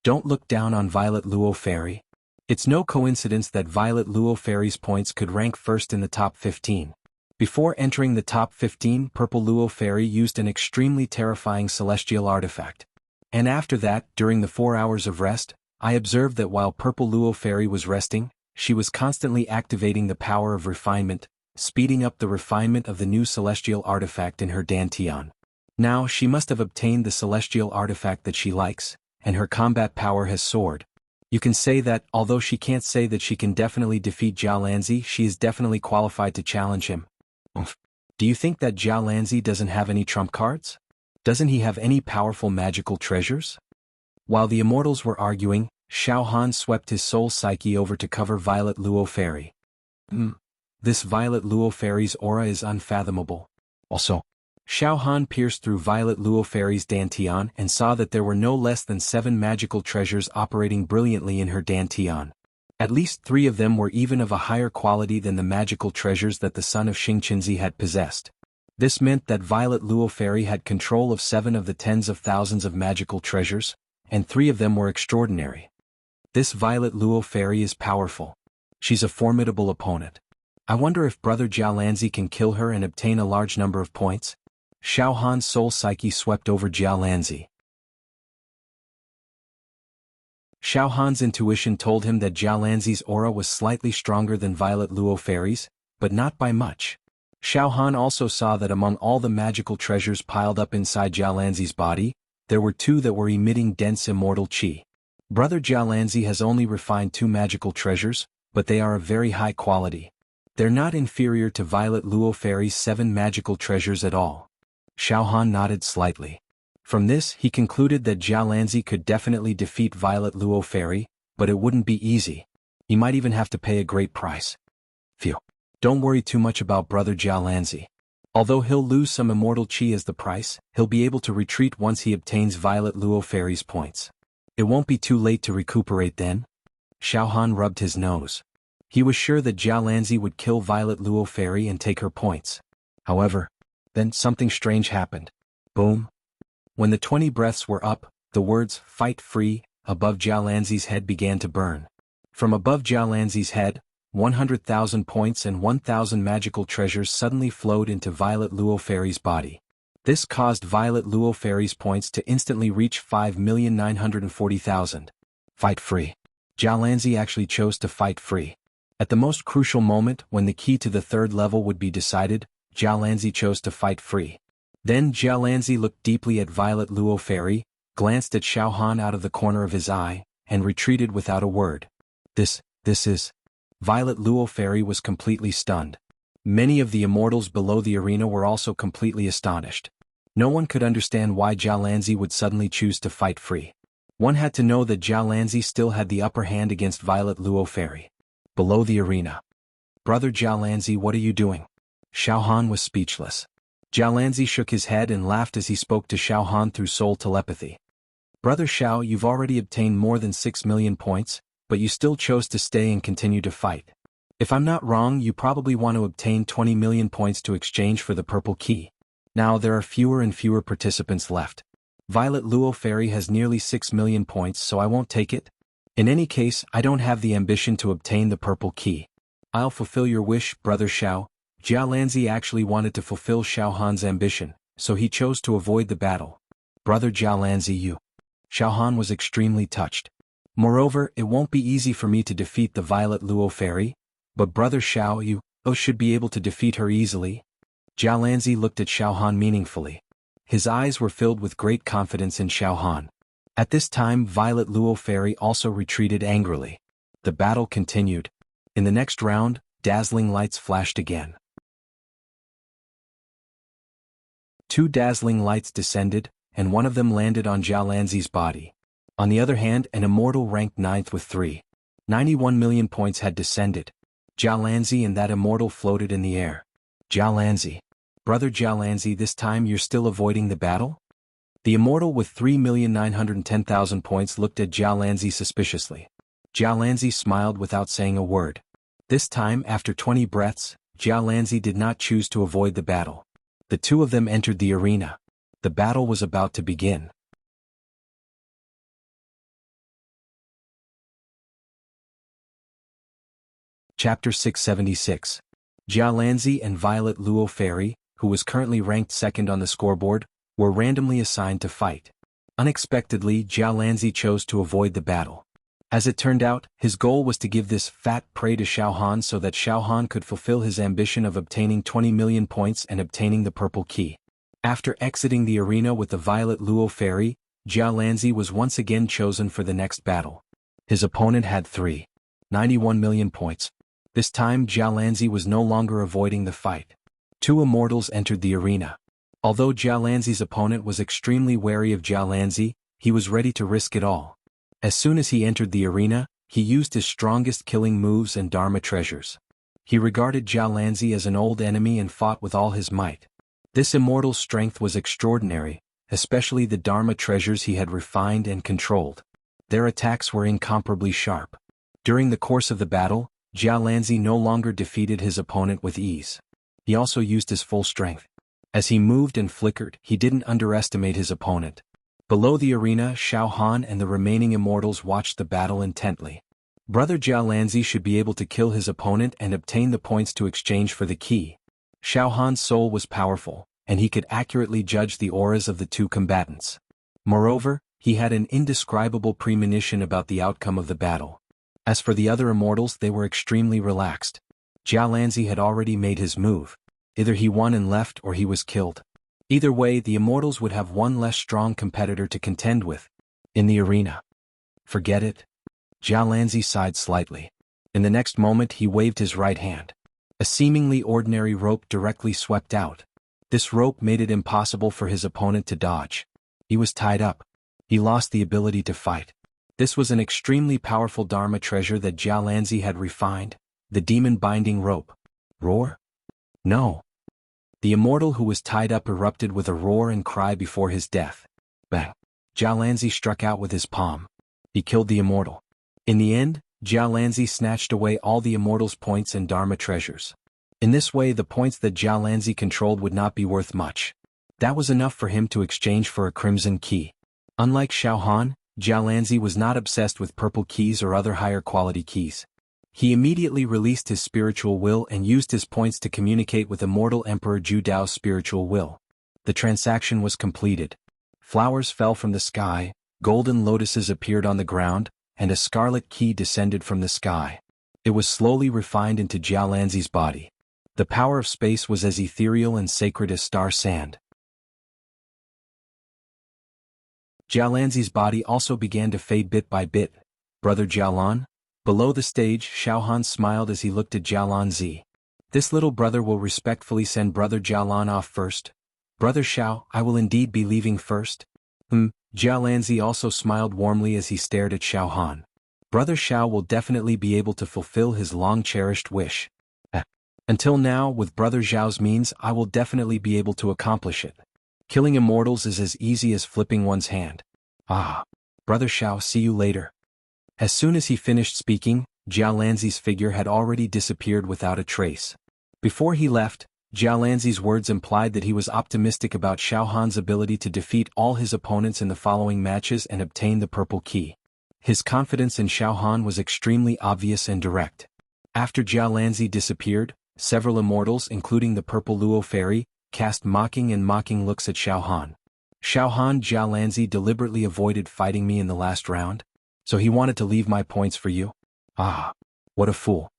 Don't look down on Violet Luo Fairy. It's no coincidence that Violet Luo Fairy's points could rank first in the top 15. Before entering the top 15, Purple Luo Fairy used an extremely terrifying celestial artifact. And after that, during the 4 hours of rest, I observed that while Purple Luo Fairy was resting, she was constantly activating the power of refinement, speeding up the refinement of the new celestial artifact in her Dantian. Now she must have obtained the celestial artifact that she likes, and her combat power has soared. You can say that, although she can't say that she can definitely defeat Jiao Lanzi, she is definitely qualified to challenge him. Do you think that Jiao Lanzi doesn't have any trump cards? Doesn't he have any powerful magical treasures? While the immortals were arguing, Xiao Han swept his soul psyche over to cover Violet Luo Fairy. This Violet Luo Fairy's aura is unfathomable. Also, Xiao Han pierced through Violet Luo Fairy's Dantian and saw that there were no less than 7 magical treasures operating brilliantly in her Dantian. At least 3 of them were even of a higher quality than the magical treasures that the son of Xingqinzi had possessed. This meant that Violet Luo Fairy had control of 7 of the tens of thousands of magical treasures, and 3 of them were extraordinary. This Violet Luo Fairy is powerful. She's a formidable opponent. I wonder if Brother Jiao Lanzi can kill her and obtain a large number of points. Xiao Han's soul psyche swept over Jiao Lanzi. Xiao Han's intuition told him that Jiao Lanzi's aura was slightly stronger than Violet Luo Fairy's, but not by much. Xiao Han also saw that among all the magical treasures piled up inside Jiao Lanzi's body, there were 2 that were emitting dense immortal qi. Brother Jiao Lanzi has only refined 2 magical treasures, but they are of very high quality. They're not inferior to Violet Luo Fairy's 7 magical treasures at all. Xiao Han nodded slightly. From this, he concluded that Jiao Lanzi could definitely defeat Violet Luo Fairy, but it wouldn't be easy. He might even have to pay a great price. Phew. Don't worry too much about Brother Jiao Lanzi. Although he'll lose some immortal qi as the price, he'll be able to retreat once he obtains Violet Luo Fairy's points. It won't be too late to recuperate then. Xiao Han rubbed his nose. He was sure that Jiao Lanzi would kill Violet Luo Fairy and take her points. However, then something strange happened. Boom. When the 20 breaths were up, the words, "Fight free," above Jiao Lanzi's head began to burn. From above Jiao Lanzi's head, 100,000 points and 1,000 magical treasures suddenly flowed into Violet Luo Fairy's body. This caused Violet Luo Fairy's points to instantly reach 5,940,000. Fight free. Jiao Lanzi actually chose to fight free. At the most crucial moment, when the key to the 3rd level would be decided, Jiao Lanzi chose to fight free. Then Jiao Lanzi looked deeply at Violet Luo Fairy, glanced at Xiao Han out of the corner of his eye, and retreated without a word. This is... Violet Luo Fairy was completely stunned. Many of the immortals below the arena were also completely astonished. No one could understand why Jiao Lanzi would suddenly choose to fight free. One had to know that Jiao Lanzi still had the upper hand against Violet Luo Fairy. Below the arena. Brother Jiao Lanzi, what are you doing? Xiao Han was speechless. Jiao Lanzi shook his head and laughed as he spoke to Xiao Han through soul telepathy. Brother Xiao, you've already obtained more than 6 million points, but you still chose to stay and continue to fight. If I'm not wrong, you probably want to obtain 20 million points to exchange for the purple key. Now there are fewer and fewer participants left. Violet Luo Fairy has nearly 6 million points, so I won't take it. In any case, I don't have the ambition to obtain the purple key. I'll fulfill your wish, Brother Xiao. Jiao Lanzi actually wanted to fulfill Xiao Han's ambition, so he chose to avoid the battle. Brother Jiao Lanzi, you. Xiao Han was extremely touched. Moreover, it won't be easy for me to defeat the Violet Luo Fairy, but Brother Xiao, you should be able to defeat her easily. Jiao Lanzi looked at Xiao Han meaningfully. His eyes were filled with great confidence in Xiao Han. At this time, Violet Luo Fairy also retreated angrily. The battle continued. In the next round, dazzling lights flashed again. 2 dazzling lights descended, and one of them landed on Jiao Lanzi's body. On the other hand, an immortal ranked 9th with 3. 91 million points had descended. Jialanzi and that immortal floated in the air. Jialanzi. Brother Jialanzi, this time you're still avoiding the battle? The immortal with 3,910,000 points looked at Jialanzi suspiciously. Jialanzi smiled without saying a word. This time, after 20 breaths, Jialanzi did not choose to avoid the battle. The two of them entered the arena. The battle was about to begin. Chapter 676. Jialanzi and Violet Luo Fairy, who was currently ranked second on the scoreboard, were randomly assigned to fight. Unexpectedly, Jialanzi chose to avoid the battle. As it turned out, his goal was to give this fat prey to Xiaohan so that Xiaohan could fulfill his ambition of obtaining 20 million points and obtaining the purple key. After exiting the arena with the Violet Luo Fairy, Jialanzi was once again chosen for the next battle. His opponent had 391 million points. This time Jialanzi was no longer avoiding the fight. Two immortals entered the arena. Although Jialanzi's opponent was extremely wary of Jialanzi, he was ready to risk it all. As soon as he entered the arena, he used his strongest killing moves and Dharma treasures. He regarded Jialanzi as an old enemy and fought with all his might. This immortal's strength was extraordinary, especially the Dharma treasures he had refined and controlled. Their attacks were incomparably sharp. During the course of the battle, Jialanzi no longer defeated his opponent with ease. He also used his full strength. As he moved and flickered, he didn't underestimate his opponent. Below the arena, Xiaohan and the remaining immortals watched the battle intently. Brother Jialanzi should be able to kill his opponent and obtain the points to exchange for the key. Xiaohan's soul was powerful, and he could accurately judge the auras of the two combatants. Moreover, he had an indescribable premonition about the outcome of the battle. As for the other immortals, they were extremely relaxed. Jialanzi had already made his move. Either he won and left or he was killed. Either way, the immortals would have one less strong competitor to contend with in the arena. Forget it. Jialanzi sighed slightly. In the next moment he waved his right hand. A seemingly ordinary rope directly swept out. This rope made it impossible for his opponent to dodge. He was tied up. He lost the ability to fight. This was an extremely powerful Dharma treasure that Jialanzi had refined, the demon binding rope. Roar? No. The immortal who was tied up erupted with a roar and cry before his death. Bang! Jialanzi struck out with his palm. He killed the immortal. In the end, Jialanzi snatched away all the immortal's points and Dharma treasures. In this way, the points that Jialanzi controlled would not be worth much. That was enough for him to exchange for a crimson key. Unlike Xiaohan, Jialanzi was not obsessed with purple keys or other higher quality keys. He immediately released his spiritual will and used his points to communicate with immortal Emperor Zhu Dao's spiritual will. The transaction was completed. Flowers fell from the sky, golden lotuses appeared on the ground, and a scarlet key descended from the sky. It was slowly refined into Jialanzi's body. The power of space was as ethereal and sacred as star sand. Jialanzi's body also began to fade bit by bit. Brother Jialan? Below the stage, Xiaohan smiled as he looked at Jialanzi. This little brother will respectfully send Brother Jialan off first. Brother Xiao, I will indeed be leaving first. Jialanzi also smiled warmly as he stared at Xiaohan. Brother Xiao will definitely be able to fulfill his long-cherished wish. Until now, with Brother Xiao's means, I will definitely be able to accomplish it. Killing immortals is as easy as flipping one's hand. Brother Xiao, see you later. As soon as he finished speaking, Jialanzi's figure had already disappeared without a trace. Before he left, Jialanzi's words implied that he was optimistic about Xiaohan's ability to defeat all his opponents in the following matches and obtain the purple key. His confidence in Xiaohan was extremely obvious and direct. After Jialanzi disappeared, several immortals, including the purple Luo Fairy, cast mocking looks at Xiaohan. Xiaohan, Jialanzi deliberately avoided fighting me in the last round? So he wanted to leave my points for you? What a fool.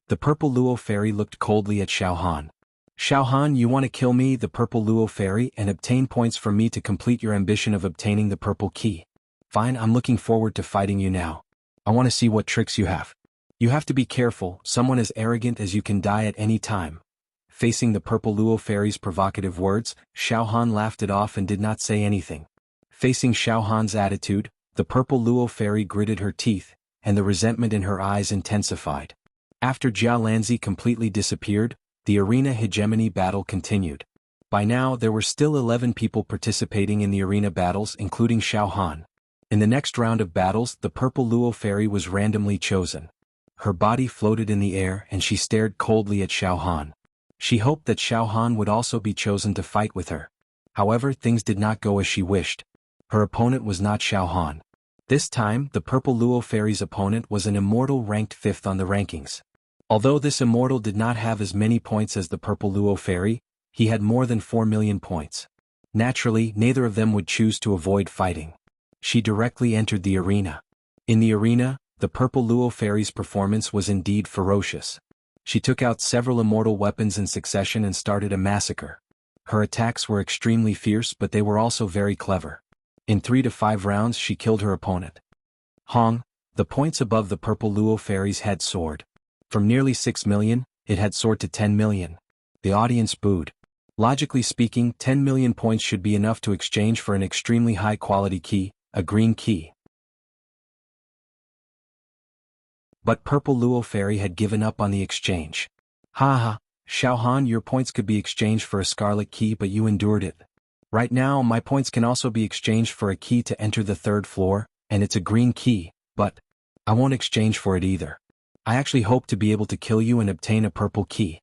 The purple Luo Fairy looked coldly at Xiaohan. Xiaohan, you want to kill me, the purple Luo Fairy, and obtain points from me to complete your ambition of obtaining the purple key. Fine, I'm looking forward to fighting you now. I want to see what tricks you have. You have to be careful, someone as arrogant as you can die at any time. Facing the purple Luo Fairy's provocative words, Xiaohan laughed it off and did not say anything. Facing Xiaohan's attitude, the purple Luo Fairy gritted her teeth. and the resentment in her eyes intensified. After Jia Lanzi completely disappeared, the arena hegemony battle continued. By now there were still 11 people participating in the arena battles including Xiao Han. In the next round of battles the purple Luo fairy was randomly chosen. Her body floated in the air and she stared coldly at Xiao Han. She hoped that Xiao Han would also be chosen to fight with her. However, things did not go as she wished. Her opponent was not Xiao Han. This time, the purple Luo fairy's opponent was an immortal ranked 5th on the rankings. Although this immortal did not have as many points as the purple Luo fairy, he had more than 4 million points. Naturally, neither of them would choose to avoid fighting. She directly entered the arena. In the arena, the purple Luo fairy's performance was indeed ferocious. She took out several immortal weapons in succession and started a massacre. Her attacks were extremely fierce but they were also very clever. In 3 to 5 rounds she killed her opponent. Hong, the points above the purple Luo fairy's head soared. From nearly 6 million, it had soared to 10 million. The audience booed. Logically speaking, 10 million points should be enough to exchange for an extremely high-quality key, a green key. But purple Luo fairy had given up on the exchange. Haha, Xiao Han, your points could be exchanged for a scarlet key but you endured it. Right now my points can also be exchanged for a key to enter the 3rd floor, and it's a green key, but I won't exchange for it either. I actually hope to be able to kill you and obtain a purple key.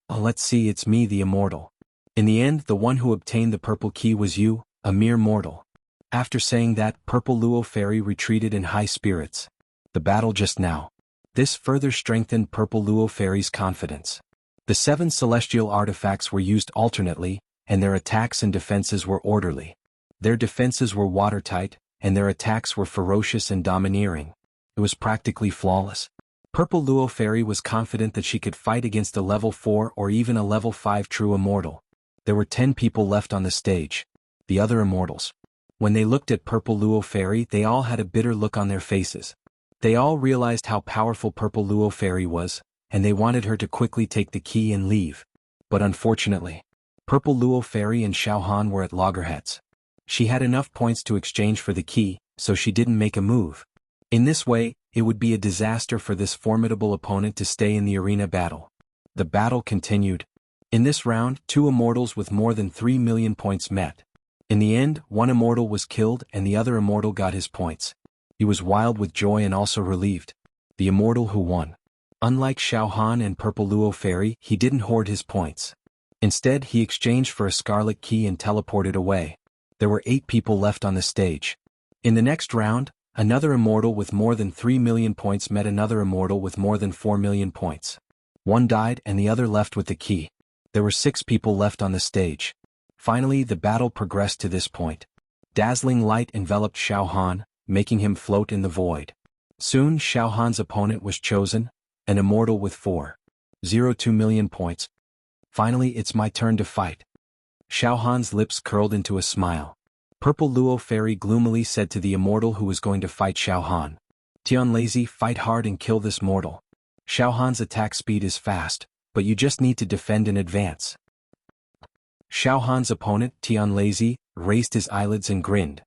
Let's see, it's me, the immortal. In the end, the one who obtained the purple key was you, a mere mortal. After saying that, purple Luo fairy retreated in high spirits. The battle just now. This further strengthened purple Luo fairy's confidence. The 7 celestial artifacts were used alternately, and their attacks and defenses were orderly. Their defenses were watertight, and their attacks were ferocious and domineering. It was practically flawless. Purple Luo fairy was confident that she could fight against a level 4 or even a level 5 true immortal. There were 10 people left on the stage. The other immortals. When they looked at purple Luo fairy, they all had a bitter look on their faces. They all realized how powerful purple Luo fairy was, and they wanted her to quickly take the key and leave. But unfortunately, purple Luo fairy and Xiao Han were at loggerheads. She had enough points to exchange for the key, so she didn't make a move. In this way, it would be a disaster for this formidable opponent to stay in the arena battle. The battle continued. In this round, 2 immortals with more than 3 million points met. In the end, one immortal was killed and the other immortal got his points. He was wild with joy and also relieved. The immortal who won. Unlike Xiao Han and purple Luo fairy, he didn't hoard his points. Instead, he exchanged for a scarlet key and teleported away. There were 8 people left on the stage. In the next round, another immortal with more than 3 million points met another immortal with more than 4 million points. One died and the other left with the key. There were 6 people left on the stage. Finally, the battle progressed to this point. Dazzling light enveloped Xiao Han, making him float in the void. Soon Xiao Han's opponent was chosen, an immortal with 4.02 million points. Finally, it's my turn to fight. Xiao Han's lips curled into a smile. Purple Luo fairy gloomily said to the immortal who was going to fight Xiao Han. Tian Lazy, fight hard and kill this mortal. Xiao Han's attack speed is fast, but you just need to defend and advance. Xiao Han's opponent, Tian Lazy, raised his eyelids and grinned.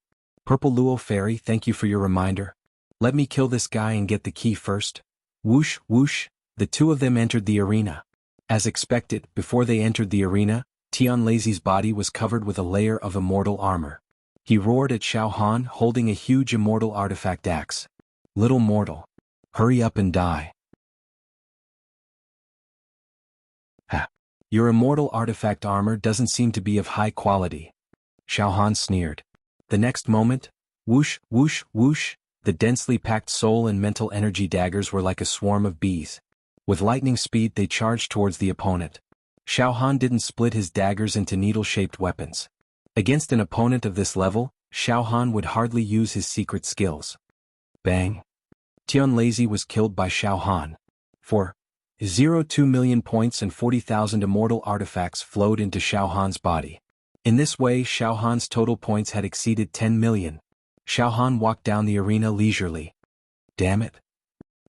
Purple Luo fairy, thank you for your reminder. Let me kill this guy and get the key first. Whoosh, whoosh, the 2 of them entered the arena. As expected, before they entered the arena, Tian Lazy's body was covered with a layer of immortal armor. He roared at Xiao Han holding a huge immortal artifact axe. Little mortal. Hurry up and die. Your immortal artifact armor doesn't seem to be of high quality. Xiao Han sneered. The next moment, whoosh, whoosh, whoosh, the densely packed soul and mental energy daggers were like a swarm of bees. With lightning speed they charged towards the opponent. Xiao Han didn't split his daggers into needle-shaped weapons. Against an opponent of this level, Xiao Han would hardly use his secret skills. Bang! Tian Lazy was killed by Xiao Han. 4.02 million points and 40,000 immortal artifacts flowed into Xiao Han's body. In this way, Xiao Han's total points had exceeded 10 million. Xiao Han walked down the arena leisurely. Damn it!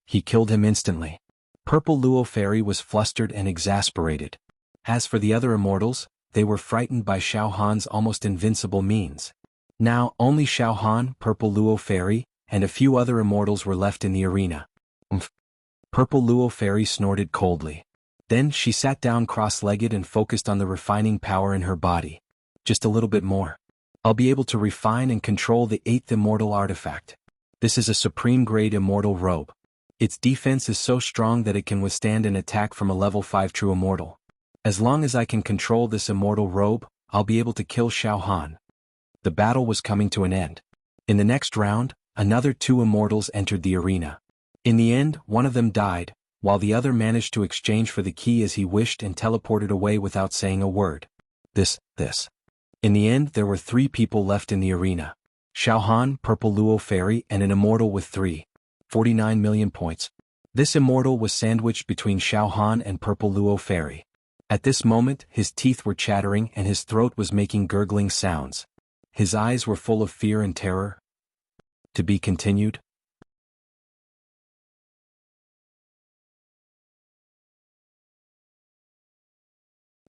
He killed him instantly. Purple Luo fairy was flustered and exasperated. As for the other immortals, they were frightened by Xiao Han's almost invincible means. Now, only Xiao Han, purple Luo fairy, and a few other immortals were left in the arena. Umph. Purple Luo Fairy snorted coldly. Then she sat down cross-legged and focused on the refining power in her body. Just a little bit more. I'll be able to refine and control the 8th immortal artifact. This is a supreme-grade immortal robe. Its defense is so strong that it can withstand an attack from a level 5 true immortal. As long as I can control this immortal robe, I'll be able to kill Xiao Han. The battle was coming to an end. In the next round, another 2 immortals entered the arena. In the end, one of them died, while the other managed to exchange for the key as he wished and teleported away without saying a word. This. In the end, there were 3 people left in the arena. Xiao Han, Purple Luo Fairy, and an immortal with 49 million points. This immortal was sandwiched between Xiao Han and Purple Luo Fairy. At this moment, his teeth were chattering and his throat was making gurgling sounds. His eyes were full of fear and terror. To be continued.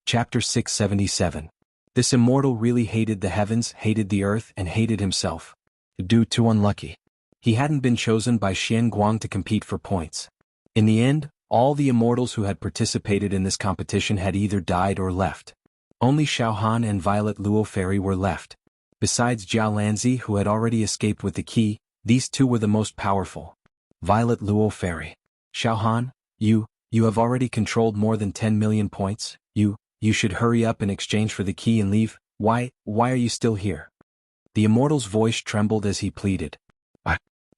Chapter 677. This immortal really hated the heavens, hated the earth, and hated himself. Due to unlucky. He hadn't been chosen by Xian Guang to compete for points. In the end, all the immortals who had participated in this competition had either died or left. Only Xiao Han and Violet Luo Fairy were left. Besides Jia Lanzi, who had already escaped with the key, these 2 were the most powerful. Violet Luo Fairy. Xiao Han, you have already controlled more than 10 million points. You should hurry up in exchange for the key and leave. Why are you still here? The immortal's voice trembled as he pleaded.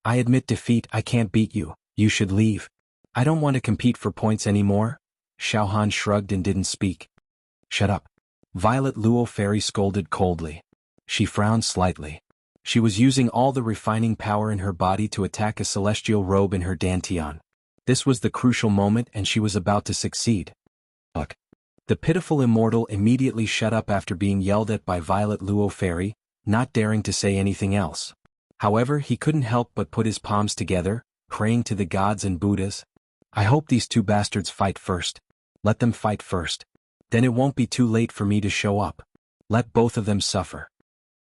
I admit defeat, I can't beat you. You should leave. I don't want to compete for points anymore. Xiao Han shrugged and didn't speak. Shut up. Violet Luo Fairy scolded coldly. She frowned slightly. She was using all the refining power in her body to attack a celestial robe in her dantian. This was the crucial moment and she was about to succeed. Look. The pitiful immortal immediately shut up after being yelled at by Violet Luo Fairy, not daring to say anything else. However, he couldn't help but put his palms together, praying to the gods and Buddhas. I hope these 2 bastards fight first. Let them fight first. Then it won't be too late for me to show up. Let both of them suffer.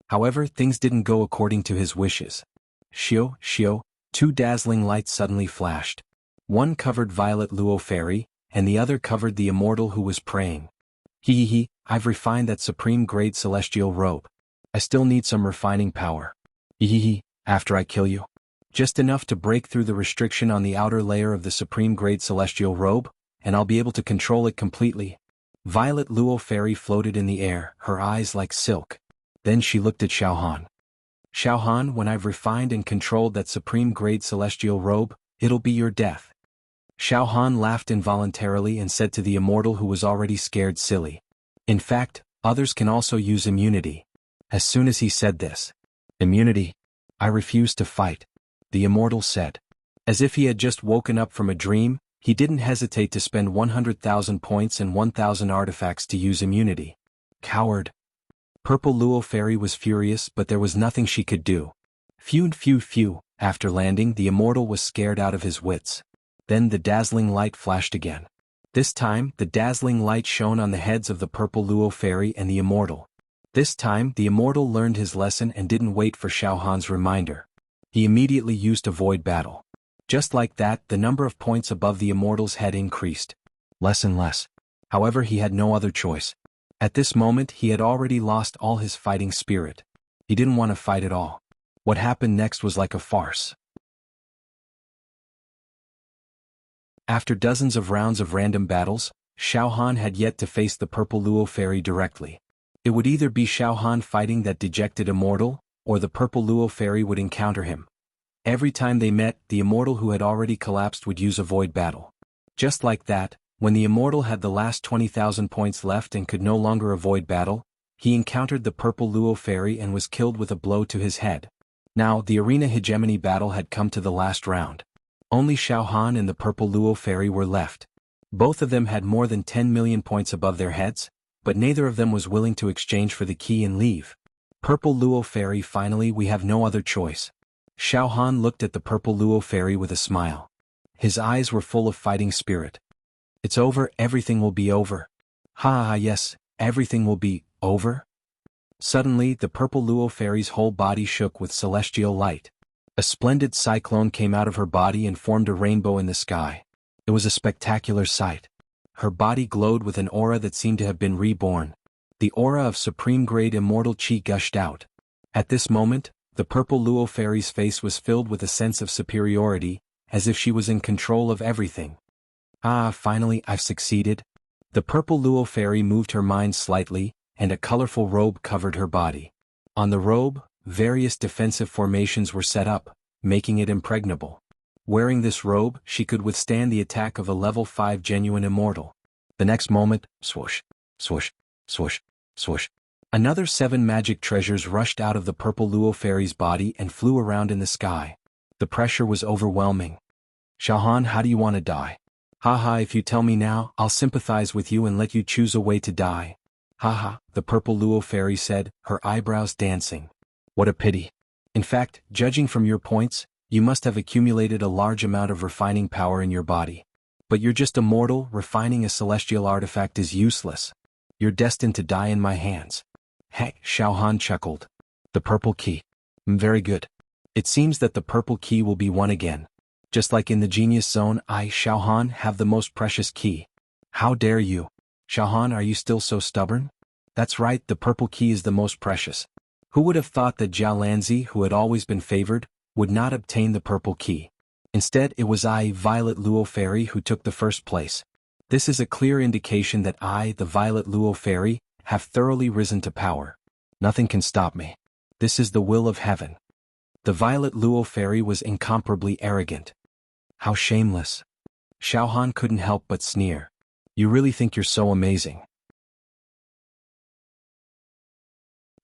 However, things didn't go according to his wishes. Shio, 2 dazzling lights suddenly flashed. One covered Violet Luo Fairy, and the other covered the immortal who was praying. I've refined that supreme-grade celestial robe. I still need some refining power. After I kill you. Just enough to break through the restriction on the outer layer of the supreme-grade celestial robe, and I'll be able to control it completely. Violet Luo Fairy floated in the air, her eyes like silk. Then she looked at Xiao Han. Xiao Han, when I've refined and controlled that supreme-grade celestial robe, it'll be your death. Xiao Han laughed involuntarily and said to the immortal who was already scared silly. In fact, others can also use immunity. As soon as he said this, immunity? I refuse to fight, the immortal said. As if he had just woken up from a dream, he didn't hesitate to spend 100,000 points and 1,000 artifacts to use immunity. Coward. Purple Luo Fairy was furious, but there was nothing she could do. Phew. After landing, the immortal was scared out of his wits. Then the dazzling light flashed again. This time, the dazzling light shone on the heads of the Purple Luo Fairy and the immortal. This time, the immortal learned his lesson and didn't wait for Xiao Han's reminder. He immediately used Avoid Battle. Just like that, the number of points above the immortal's head increased. Less and less. However, he had no other choice. At this moment, he had already lost all his fighting spirit. He didn't want to fight at all. What happened next was like a farce. After dozens of rounds of random battles, Xiao Han had yet to face the Purple Luo Fairy directly. It would either be Xiao Han fighting that dejected immortal, or the Purple Luo Fairy would encounter him. Every time they met, the immortal who had already collapsed would use Avoid Battle. Just like that, when the immortal had the last 20,000 points left and could no longer avoid battle, he encountered the Purple Luo Fairy and was killed with a blow to his head. Now, the arena hegemony battle had come to the last round. Only Xiao Han and the Purple Luo Fairy were left. Both of them had more than 10 million points above their heads, but neither of them was willing to exchange for the key and leave. Purple Luo Fairy, finally, we have no other choice. Xiao Han looked at the Purple Luo Fairy with a smile. His eyes were full of fighting spirit. It's over, everything will be over. Yes, everything will be over? Suddenly, the Purple Luo Fairy's whole body shook with celestial light. A splendid cyclone came out of her body and formed a rainbow in the sky. It was a spectacular sight. Her body glowed with an aura that seemed to have been reborn. The aura of supreme-grade immortal chi gushed out. At this moment, the purple Luo fairy's face was filled with a sense of superiority, as if she was in control of everything. Ah, finally I've succeeded. The purple Luo fairy moved her mind slightly, and a colorful robe covered her body. On the robe, various defensive formations were set up, making it impregnable. Wearing this robe, she could withstand the attack of a level 5 genuine immortal. The next moment, swoosh, swoosh, swoosh, swoosh. Another 7 magic treasures rushed out of the purple Luo fairy's body and flew around in the sky. The pressure was overwhelming. Xiaohan, how do you want to die? Haha, if you tell me now, I'll sympathize with you and let you choose a way to die. Haha, the purple Luo fairy said, her eyebrows dancing. What a pity. In fact, judging from your points, you must have accumulated a large amount of refining power in your body. But you're just a mortal, refining a celestial artifact is useless. You're destined to die in my hands. Heck, Xiaohan chuckled. The purple key. Very good. It seems that the purple key will be won again. Just like in the genius zone, I, Xiaohan, have the most precious key. How dare you? Xiaohan, are you still so stubborn? That's right, the purple key is the most precious. Who would have thought that Jiao Lanzi, who had always been favored, would not obtain the purple key? Instead, it was I, Violet Luo Fairy, who took the first place. This is a clear indication that I, the Violet Luo Fairy, have thoroughly risen to power. Nothing can stop me. This is the will of heaven. The Violet Luo Fairy was incomparably arrogant. How shameless. Xiaohan couldn't help but sneer. You really think you're so amazing?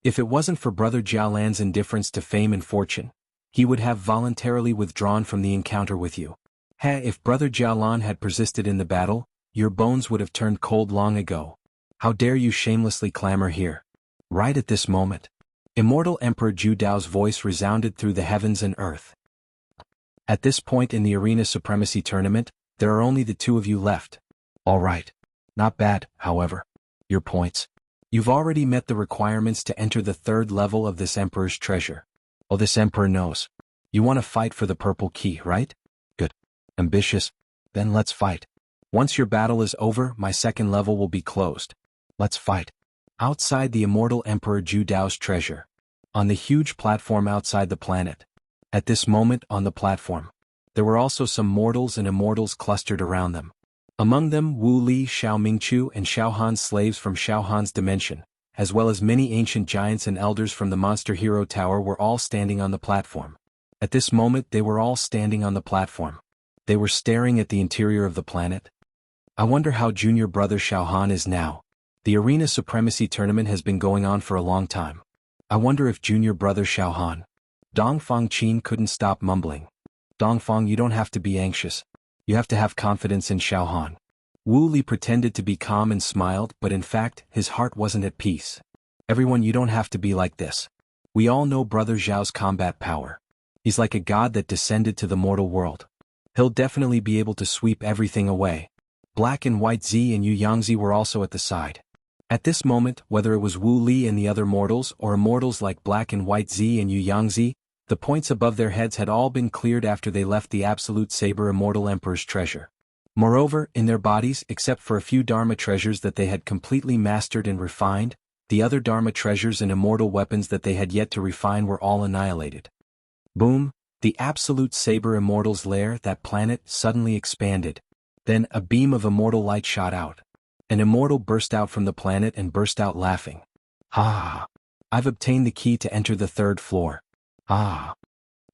If it wasn't for Brother Jialan's indifference to fame and fortune, he would have voluntarily withdrawn from the encounter with you. If Brother Jialan had persisted in the battle, your bones would have turned cold long ago. How dare you shamelessly clamor here? Right at this moment. Immortal Emperor Ju Dao's voice resounded through the heavens and earth. At this point in the Arena Supremacy Tournament, there are only the two of you left. All right. Not bad, however. Your points. You've already met the requirements to enter the 3rd level of this Emperor's treasure. Oh, this Emperor knows. You want to fight for the purple key, right? Good. Ambitious. Then let's fight. Once your battle is over, my 2nd level will be closed. Let's fight. Outside the immortal Emperor Ju Dao's treasure. On the huge platform outside the planet. At this moment on the platform, there were also some mortals and immortals clustered around them. Among them Wu Li, Xiao Mingqiu and Xiaohan's slaves from Xiaohan's dimension, as well as many ancient giants and elders from the Monster Hero Tower were all standing on the platform. At this moment they were all standing on the platform. They were staring at the interior of the planet. I wonder how junior brother Xiaohan is now. The Arena Supremacy Tournament has been going on for a long time. I wonder if junior brother Xiaohan. Dongfang Qin couldn't stop mumbling. Dongfang, you don't have to be anxious. You have to have confidence in Xiaohan. Wu Li pretended to be calm and smiled, but in fact, his heart wasn't at peace. Everyone, you don't have to be like this. We all know Brother Zhao's combat power. He's like a god that descended to the mortal world. He'll definitely be able to sweep everything away. Black and White Zi and Yu Yangzi were also at the side. At this moment, whether it was Wu Li and the other mortals or immortals like Black and White Zi and Yu Yangzi, the points above their heads had all been cleared after they left the Absolute Saber Immortal Emperor's treasure. Moreover, in their bodies, except for a few Dharma treasures that they had completely mastered and refined, the other Dharma treasures and immortal weapons that they had yet to refine were all annihilated. Boom! The Absolute Saber Immortal's lair, that planet, suddenly expanded. Then a beam of immortal light shot out. An immortal burst out from the planet and burst out laughing. Ha! I've obtained the key to enter the 3rd floor. Ah!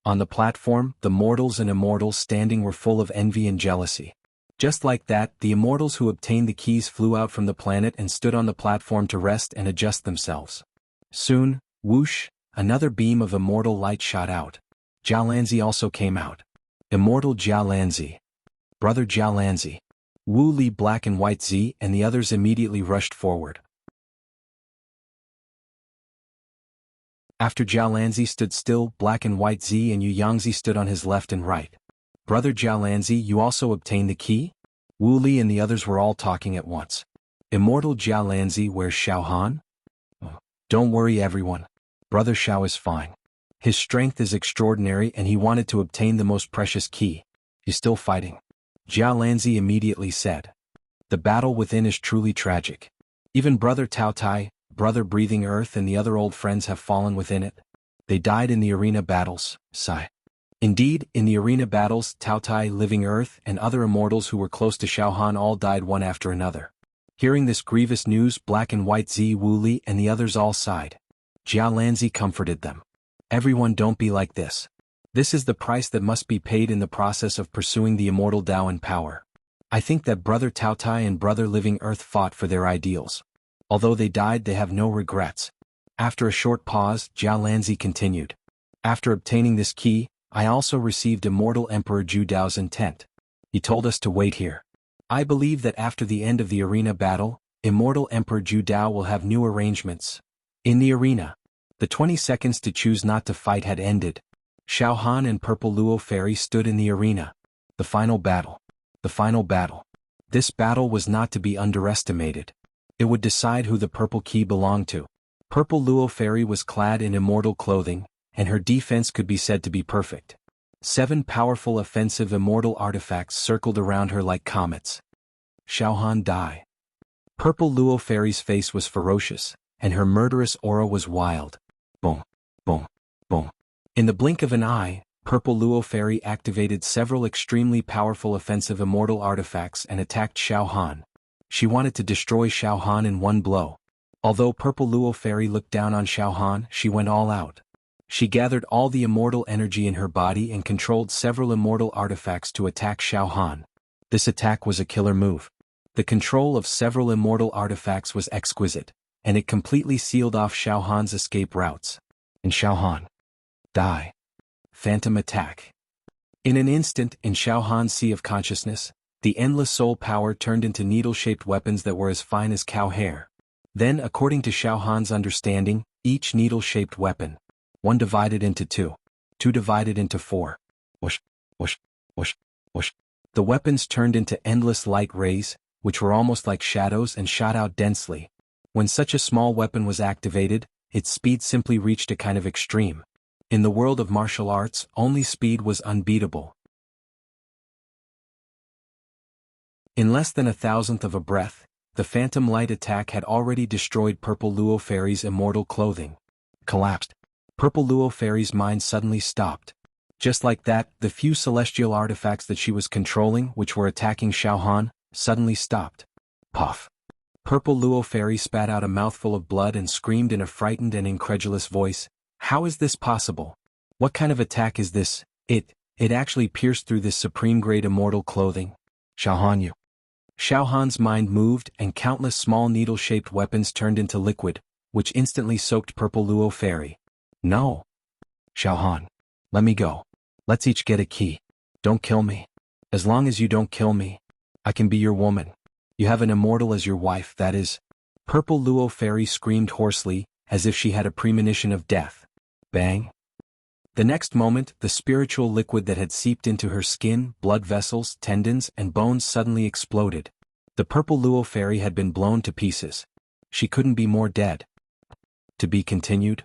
On the platform, the mortals and immortals standing were full of envy and jealousy. Just like that, the immortals who obtained the keys flew out from the planet and stood on the platform to rest and adjust themselves. Soon, whoosh, another beam of immortal light shot out. Jialanzi also came out. Immortal Jialanzi. Brother Jialanzi. Wu Li, Black and White Zi and the others immediately rushed forward. After Jialanzi stood still, Black and White Zi and Yu Yangzi stood on his left and right. Brother Jialanzi, you also obtained the key? Wu Li and the others were all talking at once. Immortal Jialanzi, where's Xiaohan? Oh, don't worry everyone. Brother Xiao is fine. His strength is extraordinary and he wanted to obtain the most precious key. He's still fighting. Jia Lanzi immediately said. The battle within is truly tragic. Even Brother Tao Tai, Brother Breathing Earth and the other old friends have fallen within it. They died in the arena battles, sigh. Indeed, in the arena battles, Tao Tai, Living Earth, and other immortals who were close to Xiao Han all died one after another. Hearing this grievous news, Black and White Zi Wuli and the others all sighed. Jia Lanzi comforted them. Everyone, don't be like this. This is the price that must be paid in the process of pursuing the immortal Tao and power. I think that Brother Tao Tai and Brother Living Earth fought for their ideals. Although they died, they have no regrets. After a short pause, Jia Lanzi continued. After obtaining this key, I also received Immortal Emperor Zhu Dao's intent. He told us to wait here. I believe that after the end of the arena battle, Immortal Emperor Zhu Dao will have new arrangements. In the arena, the 20 seconds to choose not to fight had ended. Xiao Han and Purple Luo Fairy stood in the arena. The final battle. The final battle. This battle was not to be underestimated. It would decide who the purple key belonged to. Purple Luo Fairy was clad in immortal clothing, and her defense could be said to be perfect. 7 powerful offensive immortal artifacts circled around her like comets. Xiao Han die. Purple Luo Fairy's face was ferocious, and her murderous aura was wild. Boom, boom, boom. In the blink of an eye, Purple Luo Fairy activated several extremely powerful offensive immortal artifacts and attacked Xiao Han. She wanted to destroy Xiao Han in one blow. Although Purple Luo Fairy looked down on Xiao Han, she went all out. She gathered all the immortal energy in her body and controlled several immortal artifacts to attack Xiao Han. This attack was a killer move. The control of several immortal artifacts was exquisite, and it completely sealed off Xiao Han's escape routes. And Xiao Han die. Phantom attack. In an instant, in Xiao Han's sea of consciousness, the endless soul power turned into needle-shaped weapons that were as fine as cow hair. Then, according to Xiao Han's understanding, each needle-shaped weapon, 1 divided into 2, 2 divided into 4. Whoosh, whoosh, whoosh, whoosh. The weapons turned into endless light rays, which were almost like shadows and shot out densely. When such a small weapon was activated, its speed simply reached a kind of extreme. In the world of martial arts, only speed was unbeatable. In less than 1,000th of a breath, the phantom light attack had already destroyed Purple Luo Fairy's immortal clothing. Collapsed. Purple Luo Fairy's mind suddenly stopped. Just like that, the few celestial artifacts that she was controlling, which were attacking Xiao Han, suddenly stopped. Puff. Purple Luo Fairy spat out a mouthful of blood and screamed in a frightened and incredulous voice, "How is this possible? What kind of attack is this? It actually pierced through this supreme-grade immortal clothing. Xiao Han, you." Xiao Han's mind moved and countless small needle-shaped weapons turned into liquid, which instantly soaked Purple Luo Fairy. No. Xiao Han. Let me go. Let's each get a key. Don't kill me. As long as you don't kill me, I can be your woman. You have an immortal as your wife, that is. Purple Luo Fairy screamed hoarsely, as if she had a premonition of death. Bang. The next moment, the spiritual liquid that had seeped into her skin, blood vessels, tendons, and bones suddenly exploded. The Purple Luo Fairy had been blown to pieces. She couldn't be more dead. To be continued.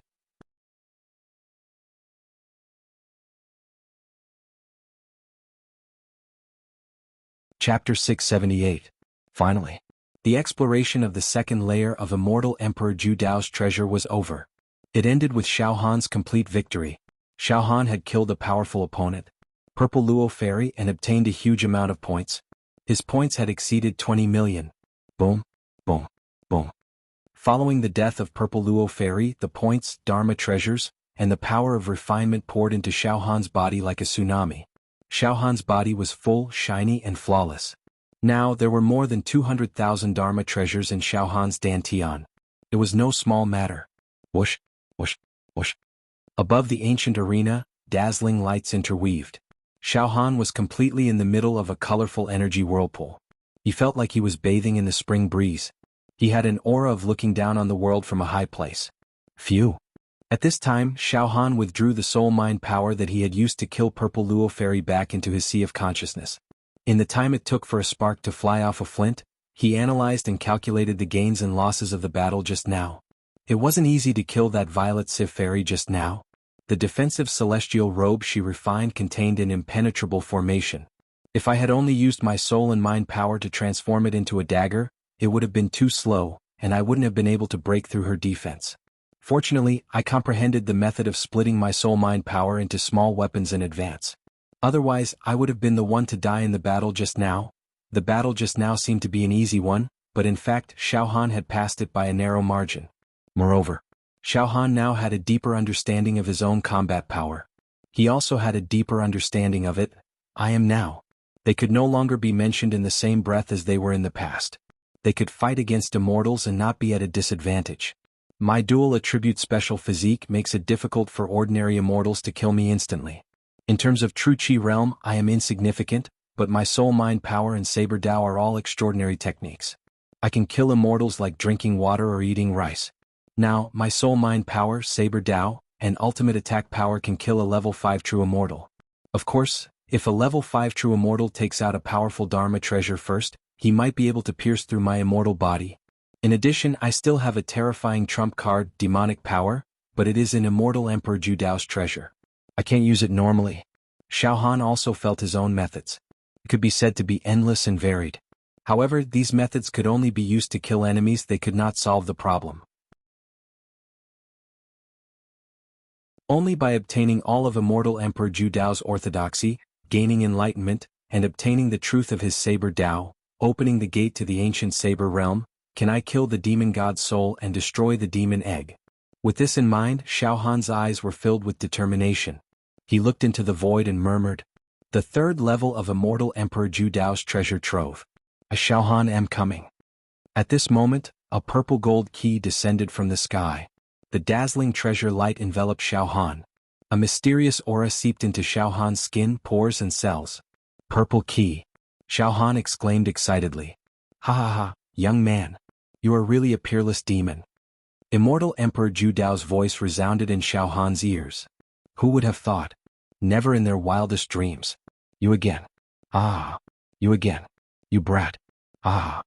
Chapter 678. Finally. The exploration of the second layer of Immortal Emperor Zhu Dao's treasure was over. It ended with Xiao Han's complete victory. Xiao Han had killed a powerful opponent, Purple Luo Fairy, and obtained a huge amount of points. His points had exceeded 20 million. Boom, boom, boom. Following the death of Purple Luo Fairy, the points, Dharma treasures, and the power of refinement poured into Xiao Han's body like a tsunami. Xiao Han's body was full, shiny, and flawless. Now there were more than 200,000 Dharma treasures in Xiao Han's dantian. It was no small matter. Whoosh, whoosh, whoosh. Above the ancient arena, dazzling lights interweaved. Xiao Han was completely in the middle of a colorful energy whirlpool. He felt like he was bathing in the spring breeze. He had an aura of looking down on the world from a high place. Phew. At this time, Xiao Han withdrew the soul-mind power that he had used to kill Purple Luo Fairy back into his sea of consciousness. In the time it took for a spark to fly off a flint, he analyzed and calculated the gains and losses of the battle just now. It wasn't easy to kill that Violet Sif Fairy just now. The defensive celestial robe she refined contained an impenetrable formation. If I had only used my soul and mind power to transform it into a dagger, it would have been too slow, and I wouldn't have been able to break through her defense. Fortunately, I comprehended the method of splitting my soul-mind power into small weapons in advance. Otherwise, I would have been the one to die in the battle just now. The battle just now seemed to be an easy one, but in fact, Xiao Han had passed it by a narrow margin. Moreover, Xiao Han now had a deeper understanding of his own combat power. He also had a deeper understanding of it. I am now. They could no longer be mentioned in the same breath as they were in the past. They could fight against immortals and not be at a disadvantage. My dual attribute special physique makes it difficult for ordinary immortals to kill me instantly. In terms of true Qi realm, I am insignificant, but my soul-mind power and saber Dao are all extraordinary techniques. I can kill immortals like drinking water or eating rice. Now, my soul-mind power, saber Dao, and ultimate attack power can kill a level 5 true immortal. Of course, if a level 5 true immortal takes out a powerful Dharma treasure first, he might be able to pierce through my immortal body. In addition, I still have a terrifying trump card, demonic power, but it is an immortal Emperor Ju Dao's treasure. I can't use it normally. Xiao Han also felt his own methods. It could be said to be endless and varied. However, these methods could only be used to kill enemies, they could not solve the problem. Only by obtaining all of immortal Emperor Ju Dao's orthodoxy, gaining enlightenment, and obtaining the truth of his saber Dao, opening the gate to the ancient saber realm, can I kill the demon god's soul and destroy the demon egg. With this in mind, Xiao Han's eyes were filled with determination. He looked into the void and murmured, "The third level of immortal Emperor Ju Dao's treasure trove. I Xiao Han am coming." At this moment, a purple gold key descended from the sky. The dazzling treasure light enveloped Xiao Han. A mysterious aura seeped into Xiao Han's skin, pores and cells. "Purple key!" Xiao Han exclaimed excitedly. "Ha ha ha, young man. You are really a peerless demon." Immortal Emperor Ju Dao's voice resounded in Xiao Han's ears. Who would have thought? Never in their wildest dreams. You again. Ah. You again. You brat. Ah.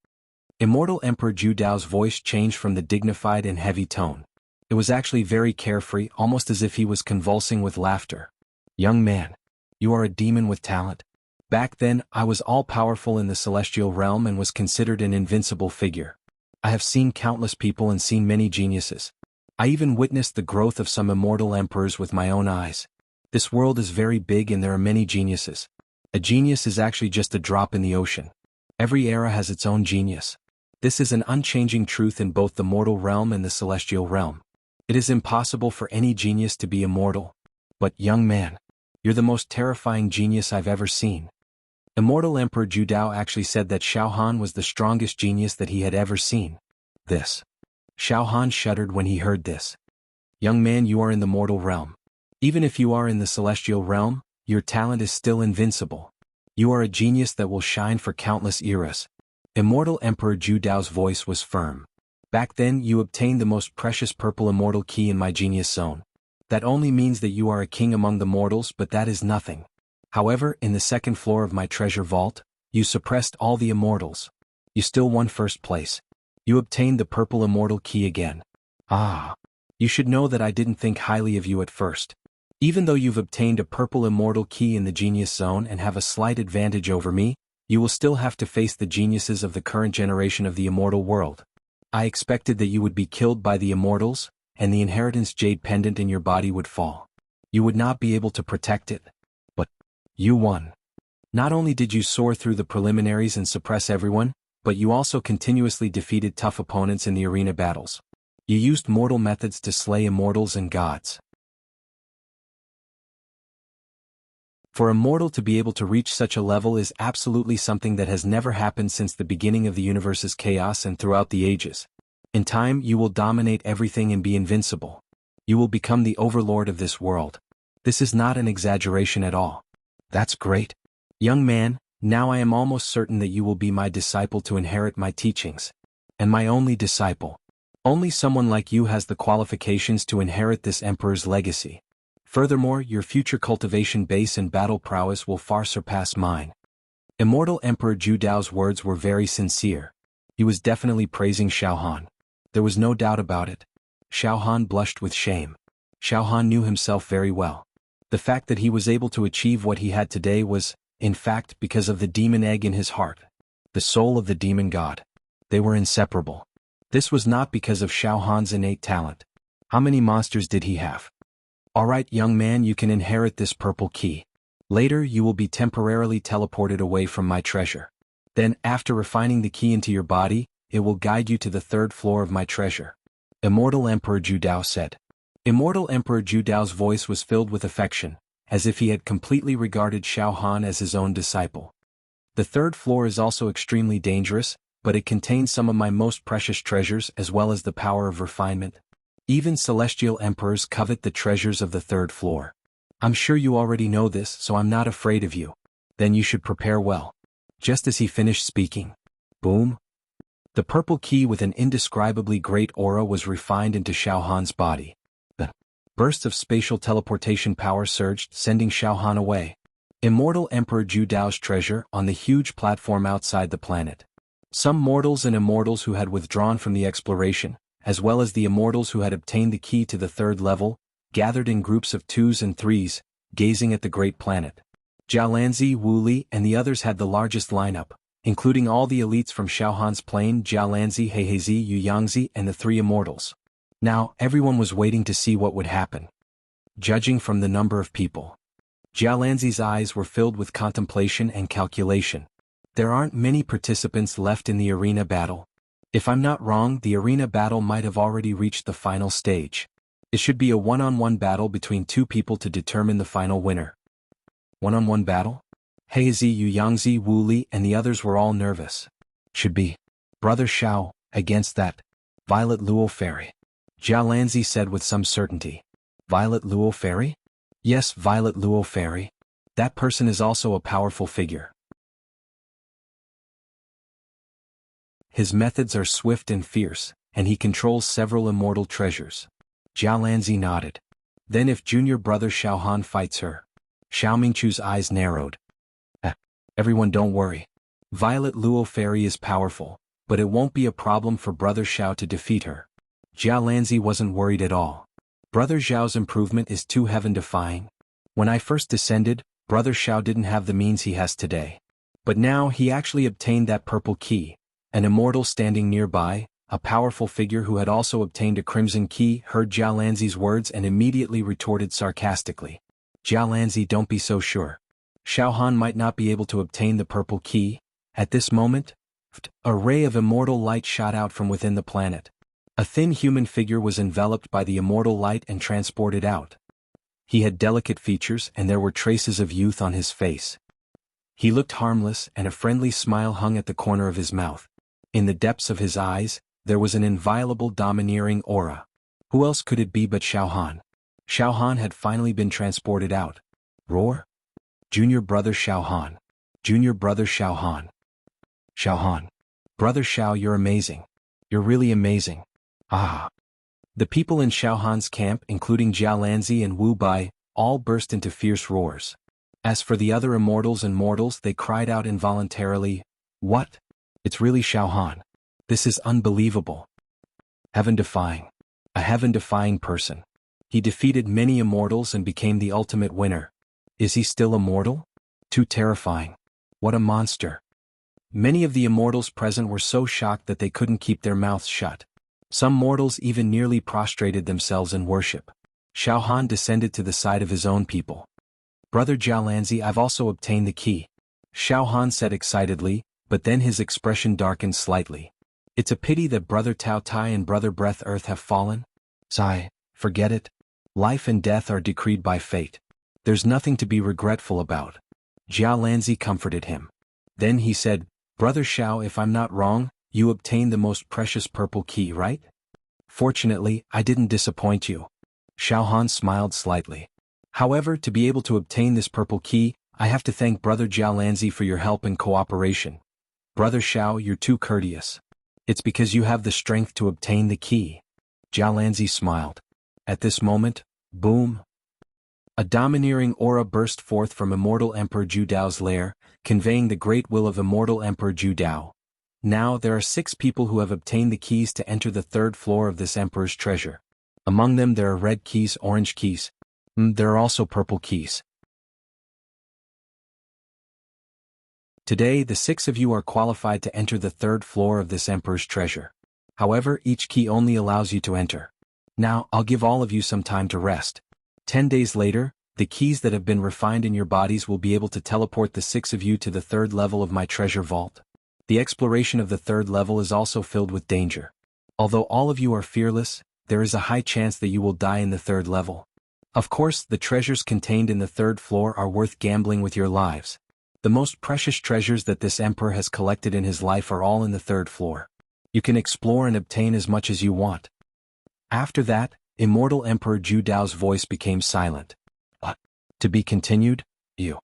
Immortal Emperor Ju Dao's voice changed from the dignified and heavy tone. It was actually very carefree, almost as if he was convulsing with laughter. Young man. You are a demon with talent. Back then, I was all-powerful in the celestial realm and was considered an invincible figure. I have seen countless people and seen many geniuses. I even witnessed the growth of some immortal emperors with my own eyes. This world is very big and there are many geniuses. A genius is actually just a drop in the ocean. Every era has its own genius. This is an unchanging truth in both the mortal realm and the celestial realm. It is impossible for any genius to be immortal. But, young man, you're the most terrifying genius I've ever seen. Immortal Emperor Ju Dao actually said that Xiao Han was the strongest genius that he had ever seen. This. Xiao Han shuddered when he heard this. Young man, you are in the mortal realm. Even if you are in the celestial realm, your talent is still invincible. You are a genius that will shine for countless eras. Immortal Emperor Ju Dao's voice was firm. Back then, you obtained the most precious purple immortal key in my genius zone. That only means that you are a king among the mortals, but that is nothing. However, in the second floor of my treasure vault, you suppressed all the immortals. You still won first place. You obtained the purple immortal key again. Ah. You should know that I didn't think highly of you at first. Even though you've obtained a purple immortal key in the genius zone and have a slight advantage over me, you will still have to face the geniuses of the current generation of the immortal world. I expected that you would be killed by the immortals, and the inheritance jade pendant in your body would fall. You would not be able to protect it. But you won. Not only did you soar through the preliminaries and suppress everyone, but you also continuously defeated tough opponents in the arena battles. You used mortal methods to slay immortals and gods. For a mortal to be able to reach such a level is absolutely something that has never happened since the beginning of the universe's chaos and throughout the ages. In time, you will dominate everything and be invincible. You will become the overlord of this world. This is not an exaggeration at all. That's great. Young man, now I am almost certain that you will be my disciple to inherit my teachings. And my only disciple. Only someone like you has the qualifications to inherit this emperor's legacy. Furthermore, your future cultivation base and battle prowess will far surpass mine. Immortal Emperor Ju Dao's words were very sincere. He was definitely praising Xiao Han. There was no doubt about it. Xiao Han blushed with shame. Xiao Han knew himself very well. The fact that he was able to achieve what he had today was, in fact, because of the demon egg in his heart. The soul of the demon god. They were inseparable. This was not because of Xiao Han's innate talent. How many monsters did he have? Alright, young man, you can inherit this purple key. Later you will be temporarily teleported away from my treasure. Then, after refining the key into your body, it will guide you to the third floor of my treasure. Immortal Emperor Zhu Dao said. Immortal Emperor Zhu Dao's voice was filled with affection, as if he had completely regarded Xiao Han as his own disciple. The third floor is also extremely dangerous, but it contains some of my most precious treasures as well as the power of refinement. Even celestial emperors covet the treasures of the third floor. I'm sure you already know this, so I'm not afraid of you. Then you should prepare well. Just as he finished speaking, boom! The purple key with an indescribably great aura was refined into Xiao Han's body. The burst of spatial teleportation power surged, sending Xiao Han away. Immortal Emperor Zhu Dao's treasure on the huge platform outside the planet. Some mortals and immortals who had withdrawn from the exploration, as well as the immortals who had obtained the key to the third level, gathered in groups of 2s and 3s, gazing at the great planet. Jialanzi, Wu Li, and the others had the largest lineup, including all the elites from Xiao Han's plane, Jialanzi, Heiheizi, Yu Yangzi, and the 3 immortals. Now, everyone was waiting to see what would happen. Judging from the number of people, Jialanzi's eyes were filled with contemplation and calculation. There aren't many participants left in the arena battle. If I'm not wrong, the arena battle might have already reached the final stage. It should be a one-on-one battle between 2 people to determine the final winner. One-on-one battle? Heizhi, Yu Yangzi, Wu Li, and the others were all nervous. Should be Brother Xiao against that Violet Luo Fairy. Jialanzi said with some certainty. Violet Luo Fairy? Yes, Violet Luo Fairy. That person is also a powerful figure. His methods are swift and fierce, and he controls several immortal treasures. Jialanzi nodded. Then if junior brother Xiao Han fights her. Xiao Mingchu's eyes narrowed. Everyone don't worry. Violet Luo Fairy is powerful, but it won't be a problem for brother Xiao to defeat her. Jialanzi wasn't worried at all. Brother Xiao's improvement is too heaven-defying. When I first descended, brother Xiao didn't have the means he has today. But now he actually obtained that purple key. An immortal standing nearby, a powerful figure who had also obtained a crimson key, heard Jialanzi's words and immediately retorted sarcastically. Jialanzi, don't be so sure. Xiao Han might not be able to obtain the purple key. At this moment, a ray of immortal light shot out from within the planet. A thin human figure was enveloped by the immortal light and transported out. He had delicate features and there were traces of youth on his face. He looked harmless and a friendly smile hung at the corner of his mouth. In the depths of his eyes, there was an inviolable domineering aura. Who else could it be but Xiao Han? Xiao Han had finally been transported out. Roar? Junior brother Xiao Han. Junior brother Xiao Han. Xiao Han. Brother Xiao, you're amazing. You're really amazing. Ah. The people in Xiao Han's camp, including Jialanzi and Wu Bai, all burst into fierce roars. As for the other immortals and mortals, they cried out involuntarily, "What? It's really Xiao Han. This is unbelievable. Heaven-defying. A heaven-defying person. He defeated many immortals and became the ultimate winner. Is he still immortal? Too terrifying. What a monster." Many of the immortals present were so shocked that they couldn't keep their mouths shut. Some mortals even nearly prostrated themselves in worship. Xiao Han descended to the side of his own people. Brother Jialanzi, I've also obtained the key. Xiao Han said excitedly, but then his expression darkened slightly. It's a pity that Brother Tao Tai and Brother Breath Earth have fallen. Sigh, forget it. Life and death are decreed by fate. There's nothing to be regretful about. Jialanzi comforted him. Then he said, Brother Xiao, if I'm not wrong, you obtained the most precious purple key, right? Fortunately, I didn't disappoint you. Xiao Han smiled slightly. However, to be able to obtain this purple key, I have to thank Brother Jialanzi for your help and cooperation. Brother Xiao, you're too courteous. It's because you have the strength to obtain the key. Jialanzi smiled. At this moment, boom! A domineering aura burst forth from Immortal Emperor Zhu Dao's lair, conveying the great will of Immortal Emperor Zhu Dao. Now there are 6 people who have obtained the keys to enter the third floor of this emperor's treasure. Among them there are red keys, orange keys. There are also purple keys. Today the 6 of you are qualified to enter the 3rd floor of this Emperor's treasure. However, each key only allows you to enter. Now, I'll give all of you some time to rest. 10 days later, the keys that have been refined in your bodies will be able to teleport the 6 of you to the 3rd level of my treasure vault. The exploration of the 3rd level is also filled with danger. Although all of you are fearless, there is a high chance that you will die in the 3rd level. Of course, the treasures contained in the 3rd floor are worth gambling with your lives. The most precious treasures that this emperor has collected in his life are all in the 3rd floor. You can explore and obtain as much as you want. After that, Immortal Emperor Zhu Dao's voice became silent. To be continued, you.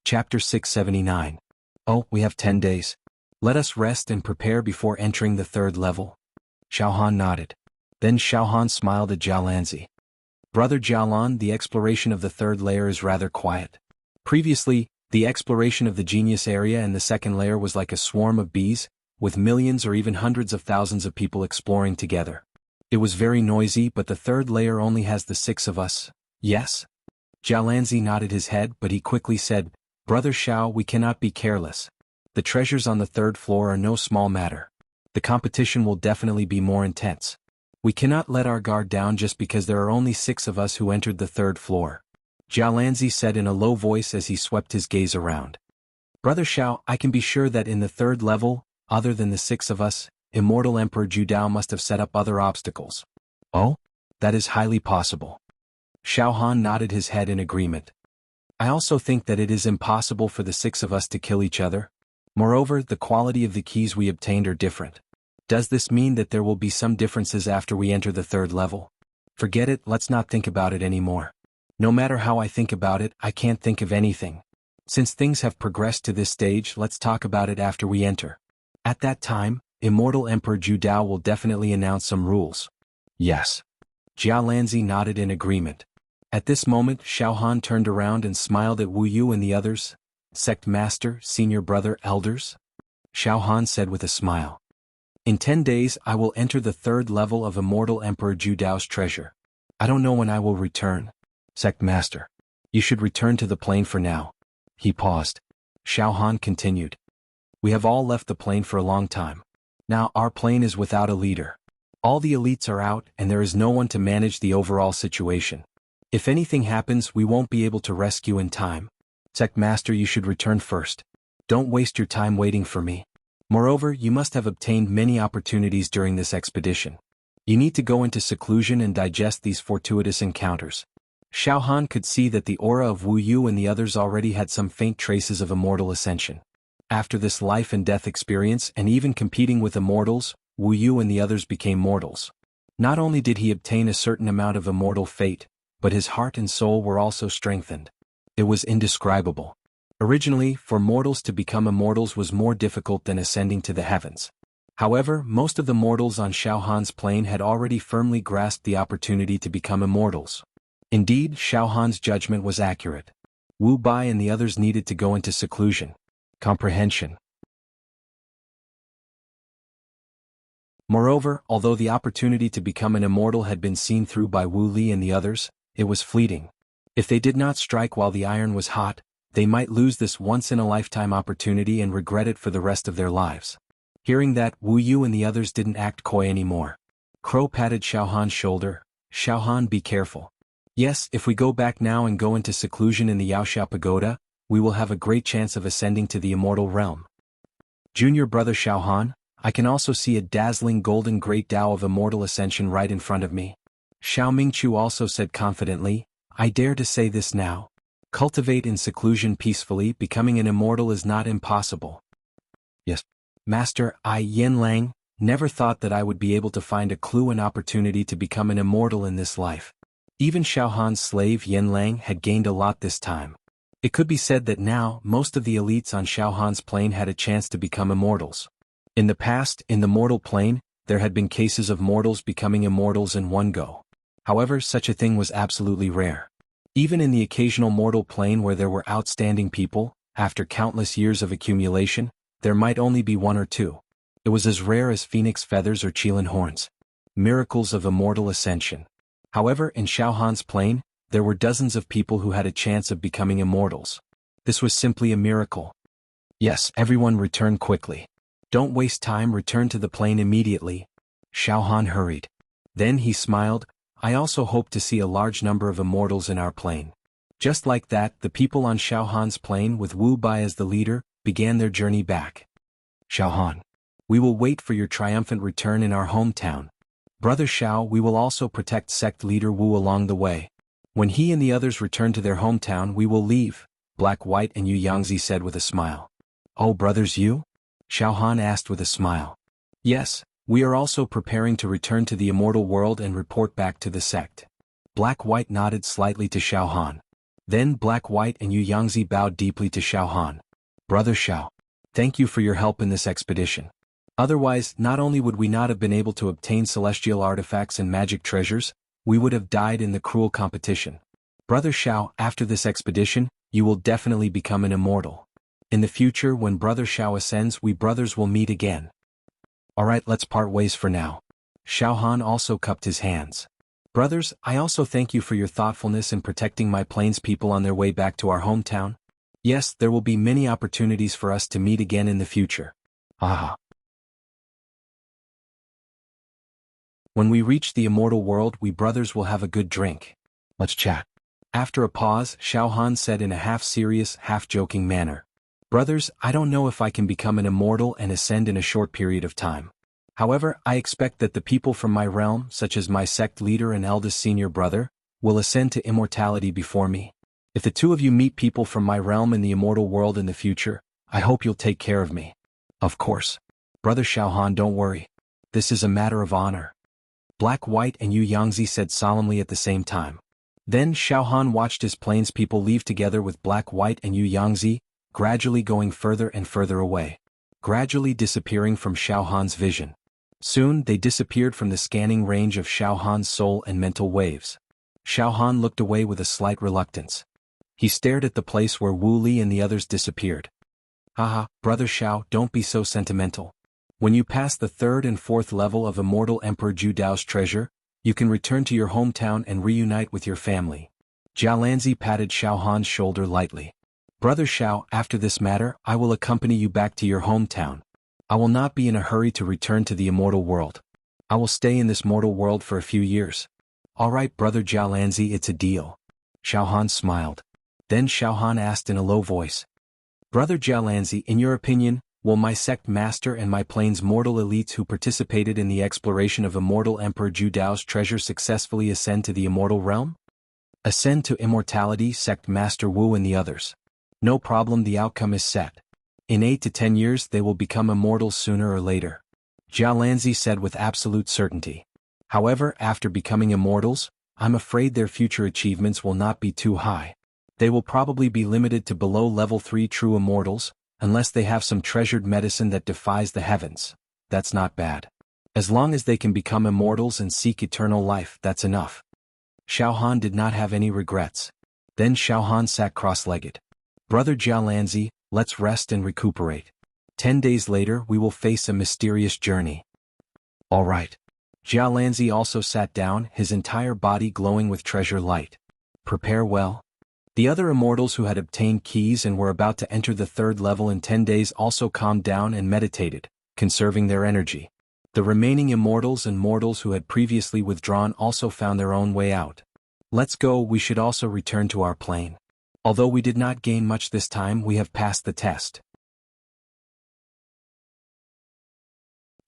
Chapter 679. Oh, we have 10 days. Let us rest and prepare before entering the 3rd level. Xiaohan nodded. Then Xiaohan smiled at Jialanzi. Brother Jialan, the exploration of the 3rd layer is rather quiet. Previously, the exploration of the genius area and the 2nd layer was like a swarm of bees, with millions or even hundreds of thousands of people exploring together. It was very noisy, but the 3rd layer only has the 6 of us. Yes? Jialanzi nodded his head, but he quickly said, Brother Xiao, we cannot be careless. The treasures on the 3rd floor are no small matter. The competition will definitely be more intense. We cannot let our guard down just because there are only 6 of us who entered the 3rd floor. Jialanzi said in a low voice as he swept his gaze around. Brother Xiao, I can be sure that in the 3rd level, other than the 6 of us, Immortal Emperor Zhu Dao must have set up other obstacles. Oh? That is highly possible. Xiaohan nodded his head in agreement. I also think that it is impossible for the 6 of us to kill each other. Moreover, the quality of the keys we obtained are different. Does this mean that there will be some differences after we enter the 3rd level? Forget it, let's not think about it anymore. No matter how I think about it, I can't think of anything. Since things have progressed to this stage, let's talk about it after we enter. At that time, Immortal Emperor Zhu Dao will definitely announce some rules. Yes. Jialanzi nodded in agreement. At this moment, Xiaohan turned around and smiled at Wu Yu and the others. Sect Master, Senior Brother, Elders? Xiaohan said with a smile. In 10 days I will enter the 3rd level of Immortal Emperor Zhu Dao's treasure. I don't know when I will return. Sect Master. You should return to the plane for now. He paused. Xiaohan continued. We have all left the plane for a long time. Now our plane is without a leader. All the elites are out and there is no one to manage the overall situation. If anything happens, we won't be able to rescue in time. Sect Master, you should return first. Don't waste your time waiting for me. Moreover, you must have obtained many opportunities during this expedition. You need to go into seclusion and digest these fortuitous encounters. Xiaohan could see that the aura of Wu Yu and the others already had some faint traces of immortal ascension. After this life and death experience and even competing with immortals, Wu Yu and the others became mortals. Not only did he obtain a certain amount of immortal fate, but his heart and soul were also strengthened. It was indescribable. Originally, for mortals to become immortals was more difficult than ascending to the heavens. However, most of the mortals on Xiaohan's plane had already firmly grasped the opportunity to become immortals. Indeed, Xiaohan's judgment was accurate. Wu Bai and the others needed to go into seclusion. Comprehension. Moreover, although the opportunity to become an immortal had been seen through by Wu Li and the others, it was fleeting. If they did not strike while the iron was hot, they might lose this once-in-a-lifetime opportunity and regret it for the rest of their lives. Hearing that, Wu Yu and the others didn't act coy anymore. Crow patted Xiaohan's shoulder. Xiaohan, be careful. Yes, if we go back now and go into seclusion in the Yaoxiao Pagoda, we will have a great chance of ascending to the immortal realm. Junior Brother Xiaohan, I can also see a dazzling golden great Tao of immortal ascension right in front of me. Xiao Mingqiu also said confidently, I dare to say this now. Cultivate in seclusion peacefully, becoming an immortal is not impossible. Yes. Master, I, Yin Lang, never thought that I would be able to find a clue and opportunity to become an immortal in this life. Even Xiaohan's slave Yin Lang had gained a lot this time. It could be said that now, most of the elites on Xiaohan's plane had a chance to become immortals. In the past, in the mortal plane, there had been cases of mortals becoming immortals in one go. However, such a thing was absolutely rare. Even in the occasional mortal plane where there were outstanding people, after countless years of accumulation, There might only be one or two. It was as rare as phoenix feathers or qilin horns. Miracles of immortal ascension. However, in Xiaohan's plane, there were dozens of people who had a chance of becoming immortals. This was simply a miracle. Yes, everyone return quickly. Don't waste time, return to the plane immediately. Xiaohan hurried. Then he smiled. I also hope to see a large number of immortals in our plane. Just like that, the people on Xiaohan's plane with Wu Bai as the leader, began their journey back. Xiaohan. We will wait for your triumphant return in our hometown. Brother Xiao, we will also protect sect leader Wu along the way. When he and the others return to their hometown, we will leave, Black White and Yu Yangzi said with a smile. Oh, brothers, you? Xiaohan asked with a smile. Yes, we are also preparing to return to the immortal world and report back to the sect. Black White nodded slightly to Xiaohan. Then Black White and Yu Yangzi bowed deeply to Xiaohan. Brother Xiao, thank you for your help in this expedition. Otherwise, not only would we not have been able to obtain celestial artifacts and magic treasures, we would have died in the cruel competition. Brother Xiao, after this expedition, you will definitely become an immortal. In the future, when Brother Xiao ascends, we brothers will meet again. Alright, let's part ways for now. Xiaohan also cupped his hands. Brothers, I also thank you for your thoughtfulness in protecting my plains people on their way back to our hometown. Yes, there will be many opportunities for us to meet again in the future. Ah. When we reach the immortal world, we brothers will have a good drink. Let's chat. After a pause, Xiaohan said in a half-serious, half-joking manner. Brothers, I don't know if I can become an immortal and ascend in a short period of time. However, I expect that the people from my realm, such as my sect leader and eldest senior brother, will ascend to immortality before me. If the two of you meet people from my realm in the immortal world in the future, I hope you'll take care of me. Of course. Brother Xiaohan, don't worry. This is a matter of honor. Black White and Yu Yangzi said solemnly at the same time. Then Xiaohan watched his plains people leave together with Black White and Yu Yangzi, gradually going further and further away. Gradually disappearing from Xiaohan's vision. Soon they disappeared from the scanning range of Xiaohan's soul and mental waves. Xiaohan looked away with a slight reluctance. He stared at the place where Wu Li and the others disappeared. Haha, Brother Xiao, don't be so sentimental. When you pass the third and fourth level of Immortal Emperor Ju Dao's treasure, you can return to your hometown and reunite with your family. Jialanzi patted Xiaohan's shoulder lightly. Brother Xiao, after this matter, I will accompany you back to your hometown. I will not be in a hurry to return to the immortal world. I will stay in this mortal world for a few years. Alright, Brother Jialanzi, it's a deal. Xiaohan smiled. Then Xiaohan asked in a low voice. Brother Jialanzi, in your opinion, will my sect master and my plains mortal elites who participated in the exploration of Immortal Emperor Ju Dao's treasure successfully ascend to the immortal realm? Ascend to immortality, sect master Wu and the others. No problem, the outcome is set. In 8 to 10 years they will become immortals sooner or later. Jialanzi said with absolute certainty. However, after becoming immortals, I'm afraid their future achievements will not be too high. They will probably be limited to below level 3 true immortals, unless they have some treasured medicine that defies the heavens. That's not bad. As long as they can become immortals and seek eternal life, that's enough. Xiaohan did not have any regrets. Then Xiaohan sat cross-legged. Brother Jialanzi, let's rest and recuperate. 10 days later we will face a mysterious journey. Alright. Jialanzi also sat down, his entire body glowing with treasure light. Prepare well. The other immortals who had obtained keys and were about to enter the third level in 10 days also calmed down and meditated, conserving their energy. The remaining immortals and mortals who had previously withdrawn also found their own way out. Let's go, we should also return to our plane. Although we did not gain much this time, we have passed the test.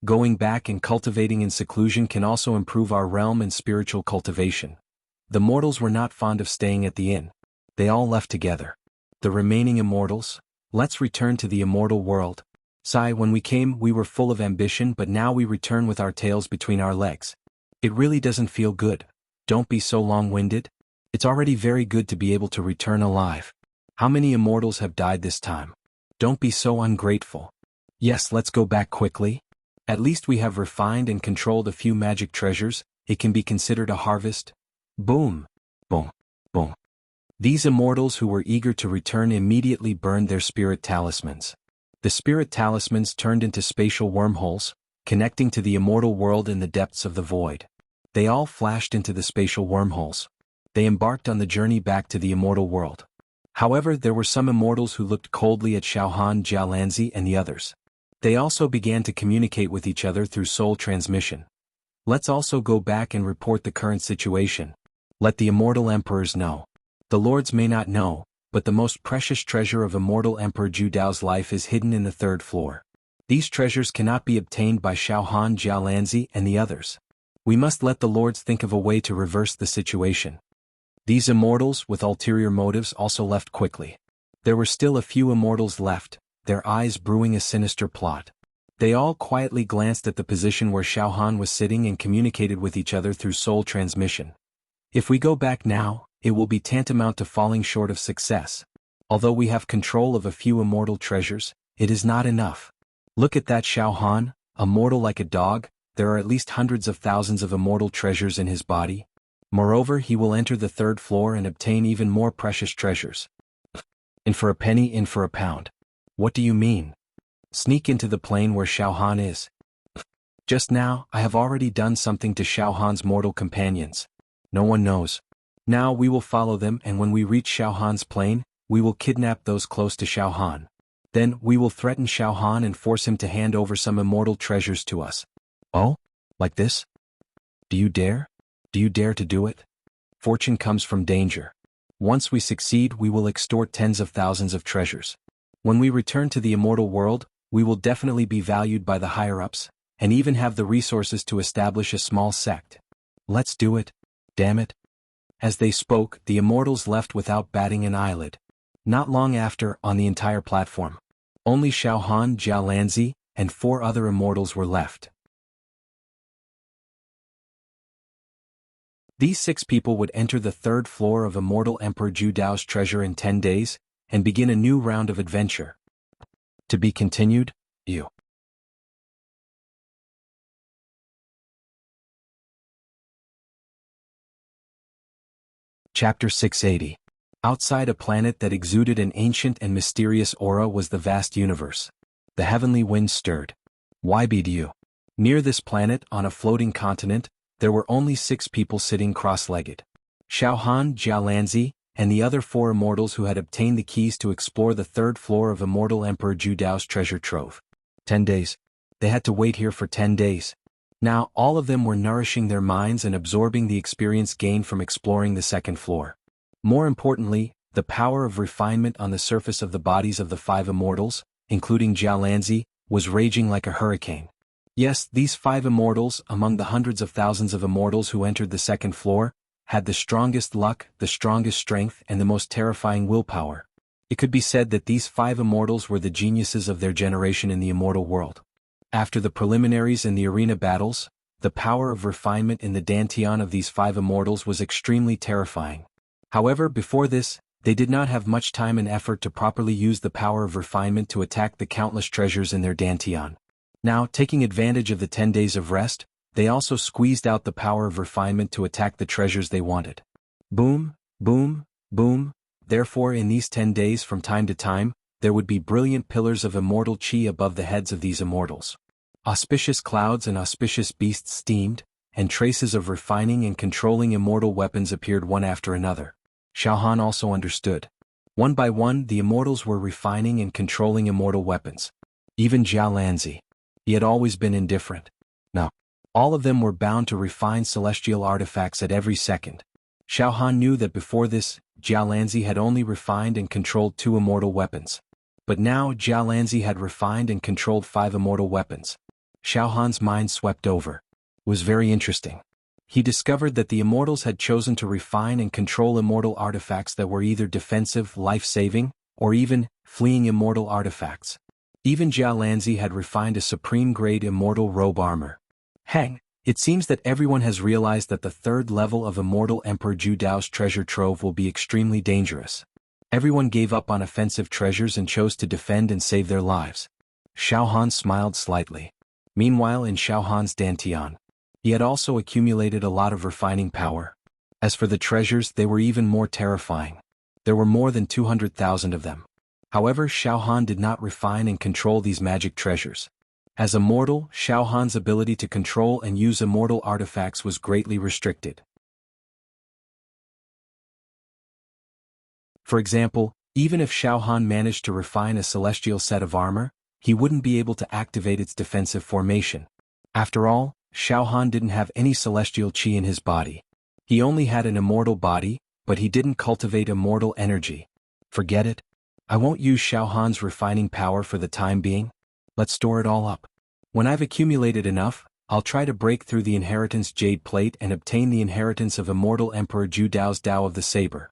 Going back and cultivating in seclusion can also improve our realm and spiritual cultivation. The mortals were not fond of staying at the inn. They all left together. The remaining immortals? Let's return to the immortal world. Sai, when we came, we were full of ambition, but now we return with our tails between our legs. It really doesn't feel good. Don't be so long-winded. It's already very good to be able to return alive. How many immortals have died this time? Don't be so ungrateful. Yes, let's go back quickly. At least we have refined and controlled a few magic treasures. It can be considered a harvest. Boom. Boom. Boom. These immortals who were eager to return immediately burned their spirit talismans. The spirit talismans turned into spatial wormholes, connecting to the immortal world in the depths of the void. They all flashed into the spatial wormholes. They embarked on the journey back to the immortal world. However, there were some immortals who looked coldly at Xiaohan, Jialanzi, and the others. They also began to communicate with each other through soul transmission. Let's also go back and report the current situation. Let the immortal emperors know. The lords may not know, but the most precious treasure of immortal Emperor Zhu Dao's life is hidden in the third floor. These treasures cannot be obtained by Xiaohan, Jialanzi, and the others. We must let the lords think of a way to reverse the situation. These immortals with ulterior motives also left quickly. There were still a few immortals left, their eyes brewing a sinister plot. They all quietly glanced at the position where Xiaohan was sitting and communicated with each other through soul transmission. If we go back now, it will be tantamount to falling short of success. Although we have control of a few immortal treasures, it is not enough. Look at that Xiaohan, immortal like a dog. There are at least hundreds of thousands of immortal treasures in his body. Moreover, he will enter the third floor and obtain even more precious treasures. In for a penny, in for a pound. What do you mean? Sneak into the plane where Xiaohan is. Just now, I have already done something to Xiaohan's mortal companions. No one knows. Now we will follow them, and when we reach Xiaohan's plane, we will kidnap those close to Xiaohan. Then we will threaten Xiaohan and force him to hand over some immortal treasures to us. Oh? Like this? Do you dare? Do you dare to do it? Fortune comes from danger. Once we succeed, we will extort tens of thousands of treasures. When we return to the immortal world, we will definitely be valued by the higher-ups, and even have the resources to establish a small sect. Let's do it. Damn it. As they spoke, the immortals left without batting an eyelid. Not long after, on the entire platform, only Xiaohan, Jialanzi, and 4 other immortals were left. These 6 people would enter the third floor of Immortal Emperor Zhu Dao's treasure in 10 days, and begin a new round of adventure. To be continued, you. Chapter 680. Outside a planet that exuded an ancient and mysterious aura was the vast universe. The heavenly wind stirred. YBDU. Near this planet, on a floating continent, there were only 6 people sitting cross-legged. Xiaohan, Jialanzi, and the other 4 immortals who had obtained the keys to explore the third floor of Immortal Emperor Zhu Dao's treasure trove. 10 days. They had to wait here for 10 days. Now, all of them were nourishing their minds and absorbing the experience gained from exploring the second floor. More importantly, the power of refinement on the surface of the bodies of the 5 immortals, including Jialanzi, was raging like a hurricane. Yes, these 5 immortals, among the hundreds of thousands of immortals who entered the second floor, had the strongest luck, the strongest strength, and the most terrifying willpower. It could be said that these 5 immortals were the geniuses of their generation in the immortal world. After the preliminaries and the arena battles, the power of refinement in the dantian of these 5 immortals was extremely terrifying. However, before this, they did not have much time and effort to properly use the power of refinement to attack the countless treasures in their dantian. Now, taking advantage of the 10 days of rest, they also squeezed out the power of refinement to attack the treasures they wanted. Boom, boom, boom. Therefore, in these 10 days from time to time, there would be brilliant pillars of immortal chi above the heads of these immortals. Auspicious clouds and auspicious beasts steamed, and traces of refining and controlling immortal weapons appeared one after another. Xiaohan also understood. One by one, the immortals were refining and controlling immortal weapons. Even Jialanzi. He had always been indifferent. Now, all of them were bound to refine celestial artifacts at every second. Xiaohan knew that before this, Jialanzi had only refined and controlled 2 immortal weapons. But now Jialanzi had refined and controlled 5 immortal weapons. Xiaohan's mind swept over. It was very interesting. He discovered that the immortals had chosen to refine and control immortal artifacts that were either defensive, life-saving, or even fleeing immortal artifacts. Even Jialanzi had refined a supreme-grade immortal robe armor. Hang, it seems that everyone has realized that the 3rd level of Immortal Emperor Zhu Dao's treasure trove will be extremely dangerous. Everyone gave up on offensive treasures and chose to defend and save their lives. Xiaohan smiled slightly. Meanwhile, in Xiaohan's dantian, he had also accumulated a lot of refining power. As for the treasures, they were even more terrifying. There were more than 200,000 of them. However, Xiao Han did not refine and control these magic treasures. As a mortal, Xiao Han's ability to control and use immortal artifacts was greatly restricted. For example, even if Xiao Han managed to refine a celestial set of armor, he wouldn't be able to activate its defensive formation. After all, Xiao Han didn't have any celestial qi in his body. He only had an immortal body, but he didn't cultivate immortal energy. Forget it. I won't use Xiao Han's refining power for the time being. Let's store it all up. When I've accumulated enough, I'll try to break through the inheritance jade plate and obtain the inheritance of immortal Emperor Zhu Dao's Dao of the Saber.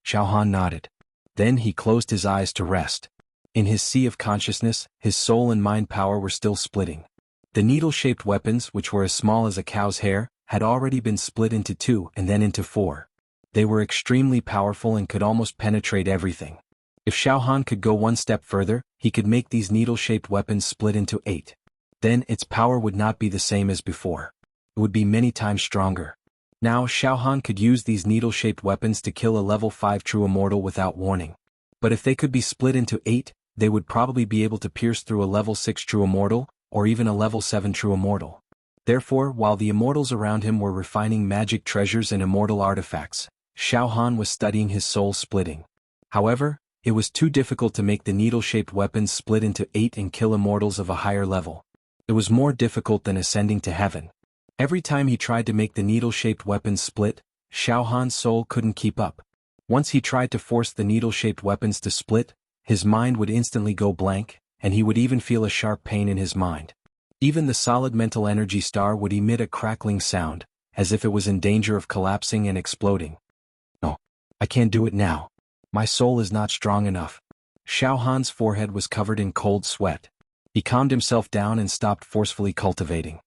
Xiao Han nodded. Then he closed his eyes to rest. In his sea of consciousness, his soul and mind power were still splitting. The needle-shaped weapons, which were as small as a cow's hair, had already been split into 2 and then into 4. They were extremely powerful and could almost penetrate everything. If Xiao Han could go one step further, he could make these needle-shaped weapons split into 8. Then its power would not be the same as before. It would be many times stronger. Now Xiao Han could use these needle-shaped weapons to kill a level 5 true immortal without warning. But if they could be split into 8, they would probably be able to pierce through a level 6 true immortal, or even a level 7 true immortal. Therefore, while the immortals around him were refining magic treasures and immortal artifacts, Xiao Han was studying his soul splitting. However, it was too difficult to make the needle-shaped weapons split into 8 and kill immortals of a higher level. It was more difficult than ascending to heaven. Every time he tried to make the needle-shaped weapons split, Xiao Han's soul couldn't keep up. Once he tried to force the needle-shaped weapons to split, his mind would instantly go blank, and he would even feel a sharp pain in his mind. Even the solid mental energy star would emit a crackling sound, as if it was in danger of collapsing and exploding. No, I can't do it now. My soul is not strong enough. Xiao Han's forehead was covered in cold sweat. He calmed himself down and stopped forcefully cultivating.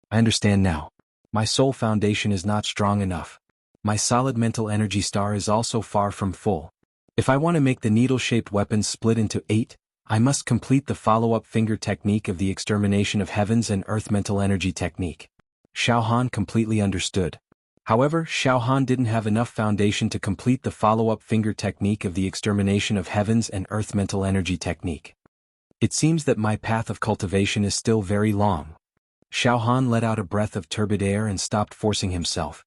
I understand now. My soul foundation is not strong enough. My solid mental energy star is also far from full. If I want to make the needle-shaped weapons split into 8, I must complete the follow-up finger technique of the extermination of heavens and earth mental energy technique. Xiao Han completely understood. However, Xiao Han didn't have enough foundation to complete the follow-up finger technique of the extermination of heavens and earth mental energy technique. It seems that my path of cultivation is still very long. Xiao Han let out a breath of turbid air and stopped forcing himself.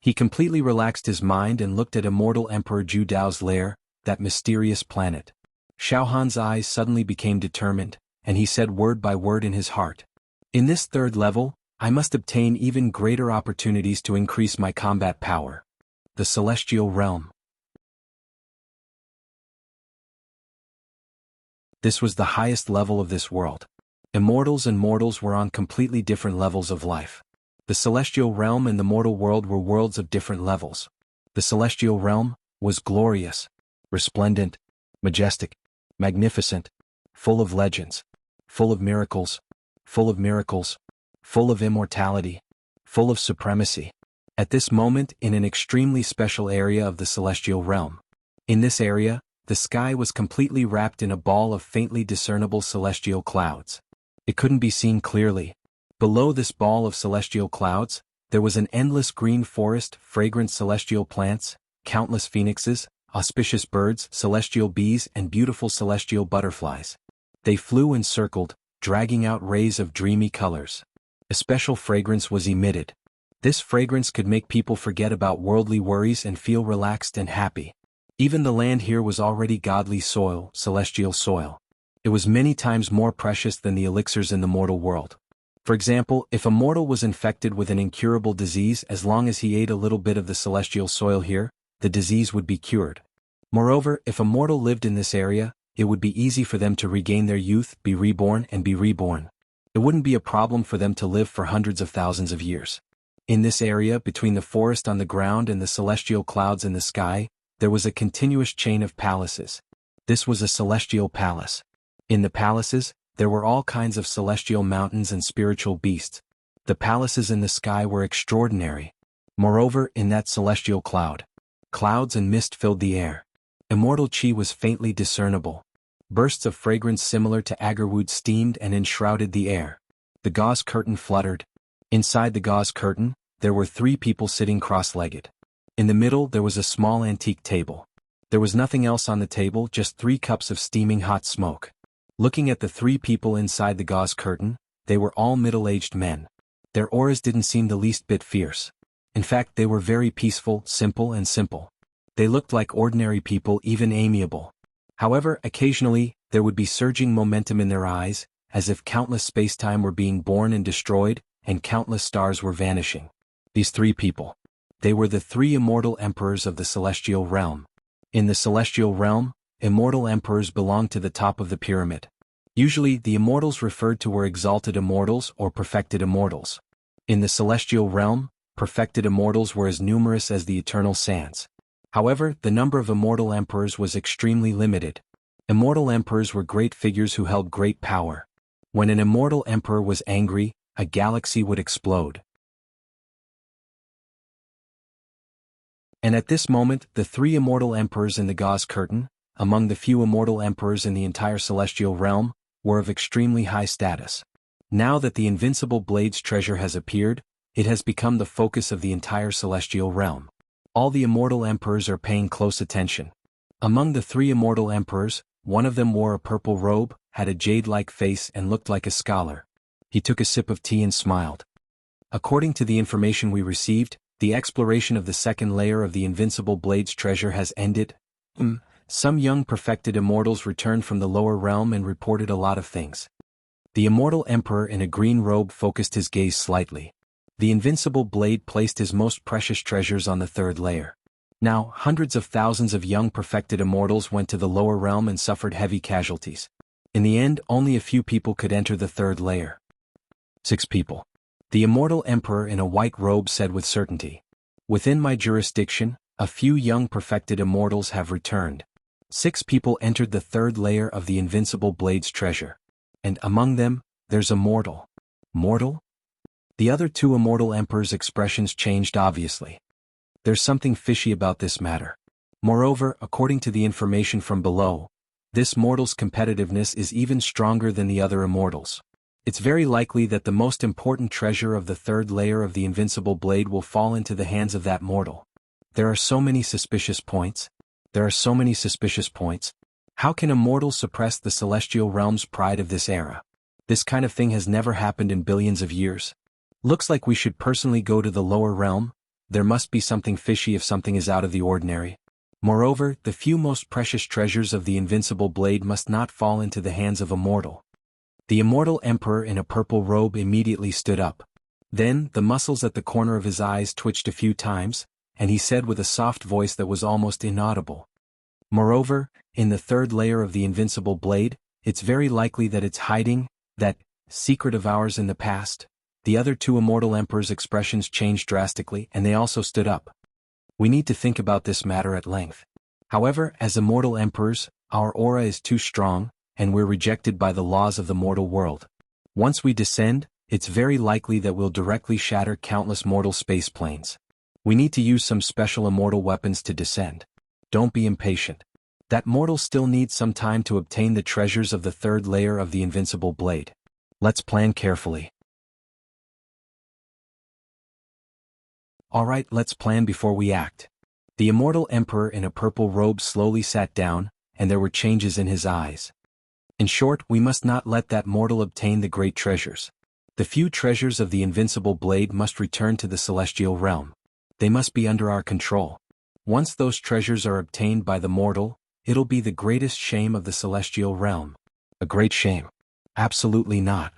He completely relaxed his mind and looked at immortal Emperor Zhu Dao's lair, that mysterious planet. Xiao Han's eyes suddenly became determined, and he said word by word in his heart. In this third level, I must obtain even greater opportunities to increase my combat power. The Celestial Realm. This was the highest level of this world. Immortals and mortals were on completely different levels of life. The Celestial Realm and the mortal world were worlds of different levels. The Celestial Realm was glorious, resplendent, majestic, magnificent, full of legends, full of miracles, full of miracles, full of immortality, full of supremacy. At this moment, in an extremely special area of the Celestial Realm. In this area, the sky was completely wrapped in a ball of faintly discernible celestial clouds. It couldn't be seen clearly. Below this ball of celestial clouds, there was an endless green forest, fragrant celestial plants, countless phoenixes, auspicious birds, celestial bees, and beautiful celestial butterflies. They flew and circled, dragging out rays of dreamy colors. A special fragrance was emitted. This fragrance could make people forget about worldly worries and feel relaxed and happy. Even the land here was already godly soil, celestial soil. It was many times more precious than the elixirs in the mortal world. For example, if a mortal was infected with an incurable disease, as long as he ate a little bit of the celestial soil here, the disease would be cured. Moreover, if a mortal lived in this area, it would be easy for them to regain their youth, be reborn and be reborn. It wouldn't be a problem for them to live for hundreds of thousands of years. In this area, between the forest on the ground and the celestial clouds in the sky, there was a continuous chain of palaces. This was a celestial palace. In the palaces, there were all kinds of celestial mountains and spiritual beasts. The palaces in the sky were extraordinary. Moreover, in that celestial clouds and mist filled the air. Immortal chi was faintly discernible. Bursts of fragrance similar to agarwood steamed and enshrouded the air. The gauze curtain fluttered. Inside the gauze curtain, there were 3 people sitting cross-legged. In the middle there was a small antique table. There was nothing else on the table, just 3 cups of steaming hot smoke. Looking at the 3 people inside the gauze curtain, they were all middle-aged men. Their auras didn't seem the least bit fierce. In fact, they were very peaceful, simple. They looked like ordinary people, even amiable. However, occasionally, there would be surging momentum in their eyes, as if countless space-time were being born and destroyed, and countless stars were vanishing. These 3 people. They were the 3 immortal emperors of the celestial realm. In the celestial realm, immortal emperors belonged to the top of the pyramid. Usually, the immortals referred to were exalted immortals or perfected immortals. In the celestial realm, perfected immortals were as numerous as the eternal sands. However, the number of immortal emperors was extremely limited. Immortal emperors were great figures who held great power. When an immortal emperor was angry, a galaxy would explode. And at this moment, the 3 immortal emperors in the gauze curtain, among the few immortal emperors in the entire celestial realm, were of extremely high status. Now that the invincible Blade's treasure has appeared, it has become the focus of the entire celestial realm. All the immortal emperors are paying close attention. Among the 3 immortal emperors, one of them wore a purple robe, had a jade-like face and looked like a scholar. He took a sip of tea and smiled. According to the information we received, the exploration of the 2nd layer of the invincible Blade's treasure has ended. Some young perfected immortals returned from the lower realm and reported a lot of things. The immortal emperor in a green robe focused his gaze slightly. The invincible Blade placed his most precious treasures on the 3rd layer. Now, hundreds of thousands of young perfected immortals went to the lower realm and suffered heavy casualties. In the end, only a few people could enter the 3rd layer. 6 people. The immortal emperor in a white robe said with certainty. Within my jurisdiction, a few young perfected immortals have returned. 6 people entered the 3rd layer of the invincible Blade's treasure. And among them, there's a mortal. Mortal? The other 2 immortal emperors' expressions changed obviously. There's something fishy about this matter. Moreover, according to the information from below, this mortal's competitiveness is even stronger than the other immortals. It's very likely that the most important treasure of the 3rd layer of the invincible Blade will fall into the hands of that mortal. There are so many suspicious points. How can a mortal suppress the celestial realm's pride of this era? This kind of thing has never happened in billions of years. Looks like we should personally go to the lower realm. There must be something fishy if something is out of the ordinary. Moreover, the few most precious treasures of the invincible Blade must not fall into the hands of a mortal. The immortal emperor in a purple robe immediately stood up. Then, the muscles at the corner of his eyes twitched a few times, and he said with a soft voice that was almost inaudible. Moreover, in the 3rd layer of the invincible Blade, it's very likely that it's hiding that secret of ours in the past. The other 2 immortal emperors' expressions changed drastically, and they also stood up. We need to think about this matter at length. However, as immortal emperors, our aura is too strong, and we're rejected by the laws of the mortal world. Once we descend, it's very likely that we'll directly shatter countless mortal space planes. We need to use some special immortal weapons to descend. Don't be impatient. That mortal still needs some time to obtain the treasures of the 3rd layer of the invincible Blade. Let's plan carefully. Alright, let's plan before we act. The immortal emperor in a purple robe slowly sat down, and there were changes in his eyes. In short, we must not let that mortal obtain the great treasures. The few treasures of the invincible Blade must return to the celestial realm. They must be under our control. Once those treasures are obtained by the mortal, it'll be the greatest shame of the celestial realm. A great shame. Absolutely not.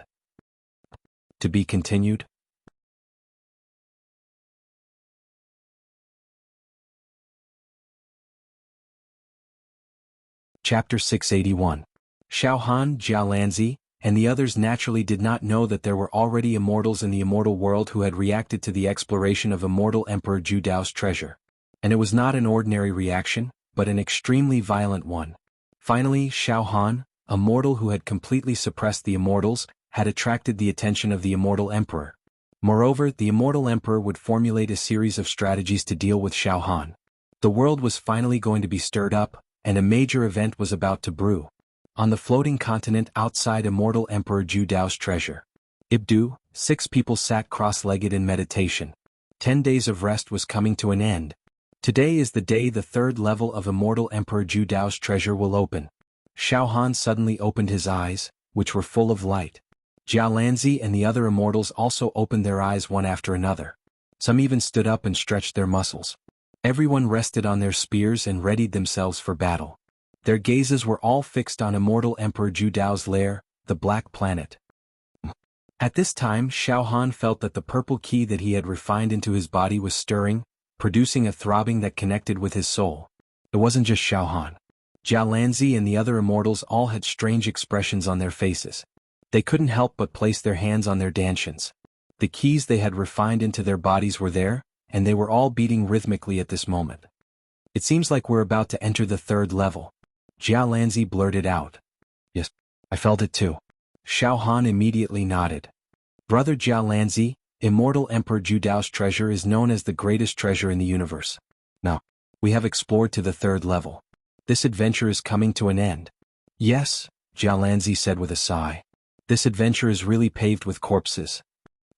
To be continued. Chapter 681. Xiao Han, Jiao Lanzi, and the others naturally did not know that there were already immortals in the immortal world who had reacted to the exploration of immortal Emperor Zhu Dao's treasure. And it was not an ordinary reaction, but an extremely violent one. Finally, Xiao Han, a mortal who had completely suppressed the immortals, had attracted the attention of the immortal emperor. Moreover, the immortal emperor would formulate a series of strategies to deal with Xiao Han. The world was finally going to be stirred up, and a major event was about to brew. On the floating continent outside immortal Emperor Zhu Dao's treasure, Ibdu, 6 people sat cross-legged in meditation. 10 days of rest was coming to an end. Today is the day the third level of Immortal Emperor Zhu Dao's treasure will open. Xiao Han suddenly opened his eyes, which were full of light. Jia Lanzi and the other immortals also opened their eyes one after another. Some even stood up and stretched their muscles. Everyone rested on their spears and readied themselves for battle. Their gazes were all fixed on Immortal Emperor Zhu Dao's lair, the Black Planet. At this time Xiao Han felt that the purple key that he had refined into his body was stirring, producing a throbbing that connected with his soul. It wasn't just Xiao Han. Jia Lanzi and the other immortals all had strange expressions on their faces. They couldn't help but place their hands on their dantians. The keys they had refined into their bodies were there, and they were all beating rhythmically at this moment. It seems like we're about to enter the third level. Jia Lanzi blurted out. Yes, I felt it too. Xiao Han immediately nodded. Brother Jia Lanzi, Immortal Emperor Zhu Dao's treasure is known as the greatest treasure in the universe. Now, we have explored to the third level. This adventure is coming to an end. Yes, Jia Lanzi said with a sigh. This adventure is really paved with corpses.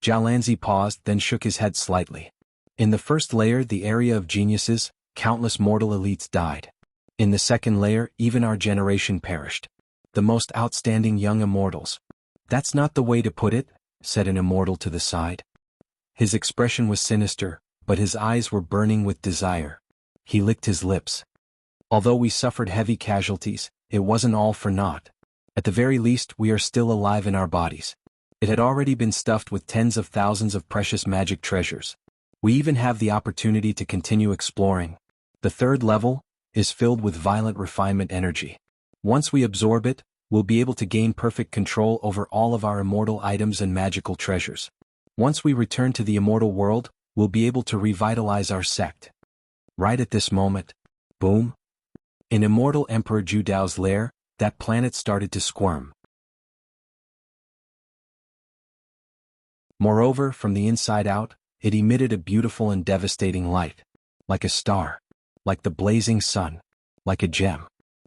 Jia Lanzi paused, then shook his head slightly. In the first layer, the area of geniuses, countless mortal elites died. In the second layer, even our generation perished. The most outstanding young immortals. That's not the way to put it, said an immortal to the side. His expression was sinister, but his eyes were burning with desire. He licked his lips. Although we suffered heavy casualties, it wasn't all for naught. At the very least, we are still alive in our bodies. It had already been stuffed with tens of thousands of precious magic treasures. We even have the opportunity to continue exploring. The third level is filled with violent refinement energy. Once we absorb it, we'll be able to gain perfect control over all of our immortal items and magical treasures. Once we return to the immortal world, we'll be able to revitalize our sect. Right at this moment, boom! In Immortal Emperor Zhu Dao's lair, that planet started to squirm. Moreover, from the inside out, it emitted a beautiful and devastating light. Like a star. Like the blazing sun. Like a gem.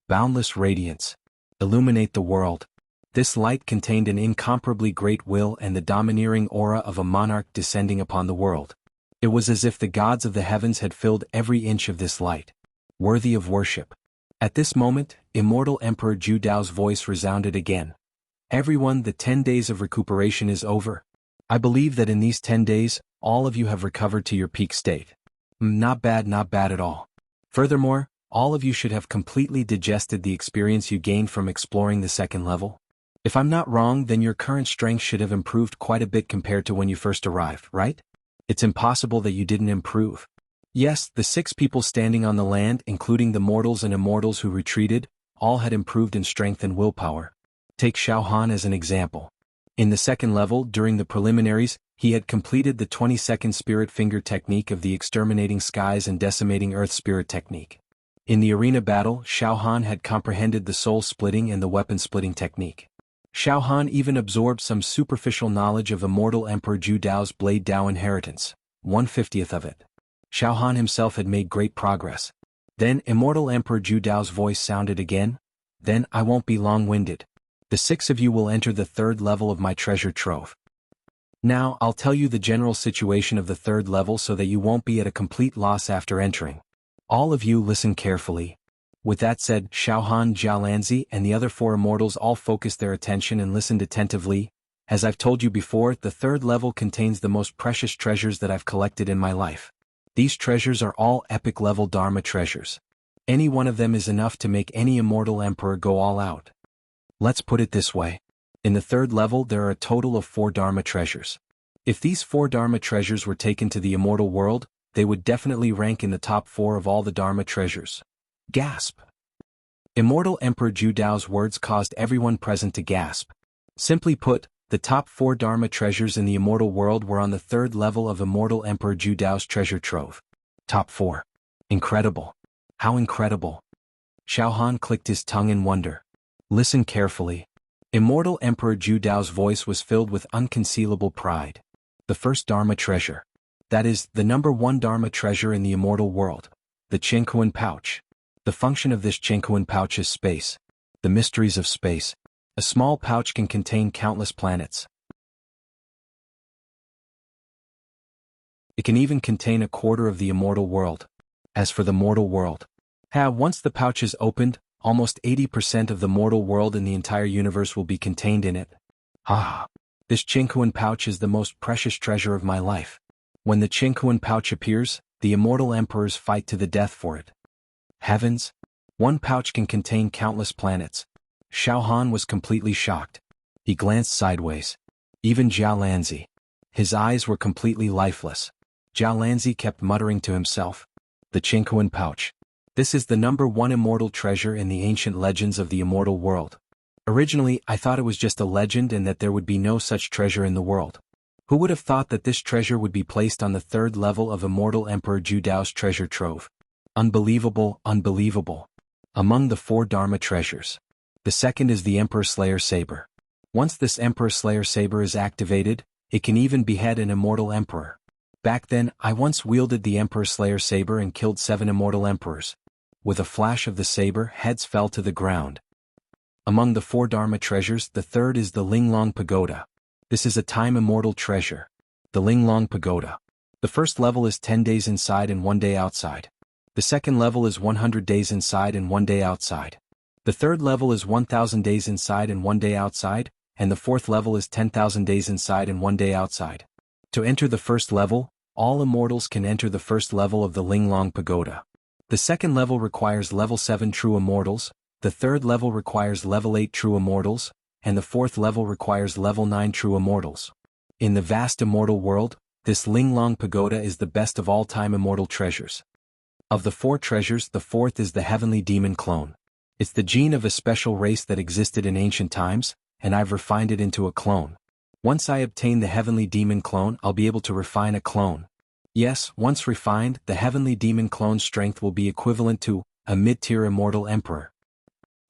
Boundless radiance. Illuminate the world. This light contained an incomparably great will and the domineering aura of a monarch descending upon the world. It was as if the gods of the heavens had filled every inch of this light. Worthy of worship. At this moment, Immortal Emperor Zhu Dao's voice resounded again. Everyone, the 10 days of recuperation is over. I believe that in these 10 days, all of you have recovered to your peak state. Not bad at all. Furthermore, all of you should have completely digested the experience you gained from exploring the second level. If I'm not wrong, then your current strength should have improved quite a bit compared to when you first arrived, right? It's impossible that you didn't improve. Yes, the 6 people standing on the land, including the mortals and immortals who retreated, all had improved in strength and willpower. Take Xiao Han as an example. In the second level, during the preliminaries, he had completed the 22nd Spirit Finger technique of the Exterminating Skies and Decimating Earth Spirit technique. In the arena battle, Xiao Han had comprehended the soul splitting and the weapon splitting technique. Xiao Han even absorbed some superficial knowledge of Immortal Emperor Zhu Dao's Blade Dao inheritance, 1/50th of it. Xiao Han himself had made great progress. Then Immortal Emperor Zhu Dao's voice sounded again. Then I won't be long-winded. The 6 of you will enter the third level of my treasure trove. Now I'll tell you the general situation of the third level so that you won't be at a complete loss after entering. All of you listen carefully. With that said, Xiao Han, Jia Lanzi, and the other 4 immortals all focused their attention and listened attentively. As I've told you before, the third level contains the most precious treasures that I've collected in my life. These treasures are all epic level Dharma treasures. Any one of them is enough to make any immortal emperor go all out. Let's put it this way. In the third level there are a total of 4 Dharma treasures. If these 4 Dharma treasures were taken to the immortal world, they would definitely rank in the top 4 of all the Dharma treasures. Gasp! Immortal Emperor Zhu Dao's words caused everyone present to gasp. Simply put, the top 4 Dharma treasures in the immortal world were on the third level of Immortal Emperor Zhu Dao's treasure trove. Top 4. Incredible. How incredible. Xiao Han clicked his tongue in wonder. Listen carefully. Immortal Emperor Zhu Dao's voice was filled with unconcealable pride. The first Dharma treasure. That is, the number 1 Dharma treasure in the immortal world. The Qingquan pouch. The function of this Qingquan pouch is space. The mysteries of space. A small pouch can contain countless planets. It can even contain a quarter of the immortal world. As for the mortal world, once the pouch is opened, almost 80% of the mortal world in the entire universe will be contained in it. This Jianghu pouch is the most precious treasure of my life. When the Jianghu pouch appears, the immortal emperors fight to the death for it. Heavens! One pouch can contain countless planets. Xiao Han was completely shocked. He glanced sideways. Even Jiao Lanzi. His eyes were completely lifeless. Jiao Lanzi kept muttering to himself. The Jianghu pouch. This is the #1 immortal treasure in the ancient legends of the immortal world. Originally, I thought it was just a legend and that there would be no such treasure in the world. Who would have thought that this treasure would be placed on the 3rd level of Immortal Emperor Zhu Dao's treasure trove? Unbelievable, unbelievable. Among the 4 Dharma treasures, the second is the Emperor Slayer Saber. Once this Emperor Slayer Saber is activated, it can even behead an immortal emperor. Back then, I once wielded the Emperor Slayer Saber and killed 7 immortal emperors. With a flash of the saber, heads fell to the ground. Among the 4 Dharma treasures, the third is the Linglong Pagoda. This is a time immortal treasure. The Linglong Pagoda. The first level is 10 days inside and 1 day outside. The second level is 100 days inside and 1 day outside. The third level is 1,000 days inside and 1 day outside, and the fourth level is 10,000 days inside and 1 day outside. To enter the first level, all immortals can enter the first level of the Linglong Pagoda. The second level requires level 7 true immortals, the third level requires level 8 true immortals, and the fourth level requires level 9 true immortals. In the vast immortal world, this Linglong Pagoda is the best of all time immortal treasures. Of the 4 treasures, the fourth is the Heavenly Demon Clone. It's the gene of a special race that existed in ancient times, and I've refined it into a clone. Once I obtain the Heavenly Demon Clone, I'll be able to refine a clone. Yes, once refined, the Heavenly Demon Clone's strength will be equivalent to a mid-tier immortal emperor.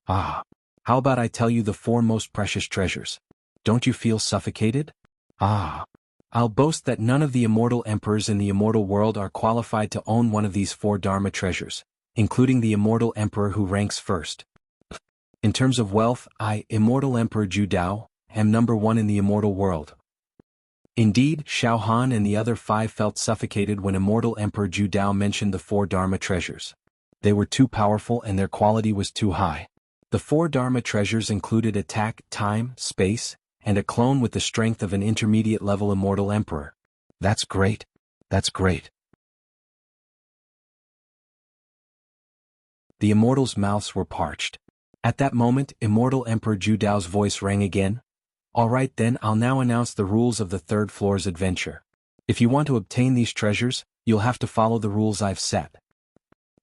How about I tell you the 4 most precious treasures? Don't you feel suffocated? I'll boast that none of the immortal emperors in the immortal world are qualified to own one of these 4 Dharma treasures, including the immortal emperor who ranks first. In terms of wealth, I, Immortal Emperor Zhu Dao, am #1 in the immortal world. Indeed, Xiao Han and the other 5 felt suffocated when Immortal Emperor Zhu Dao mentioned the 4 Dharma treasures. They were too powerful and their quality was too high. The 4 Dharma treasures included attack, time, space, and a clone with the strength of an intermediate-level immortal emperor. That's great. That's great. The immortals' mouths were parched. At that moment, Immortal Emperor Zhu Dao's voice rang again. All right then, I'll now announce the rules of the 3rd floor's adventure. If you want to obtain these treasures, you'll have to follow the rules I've set.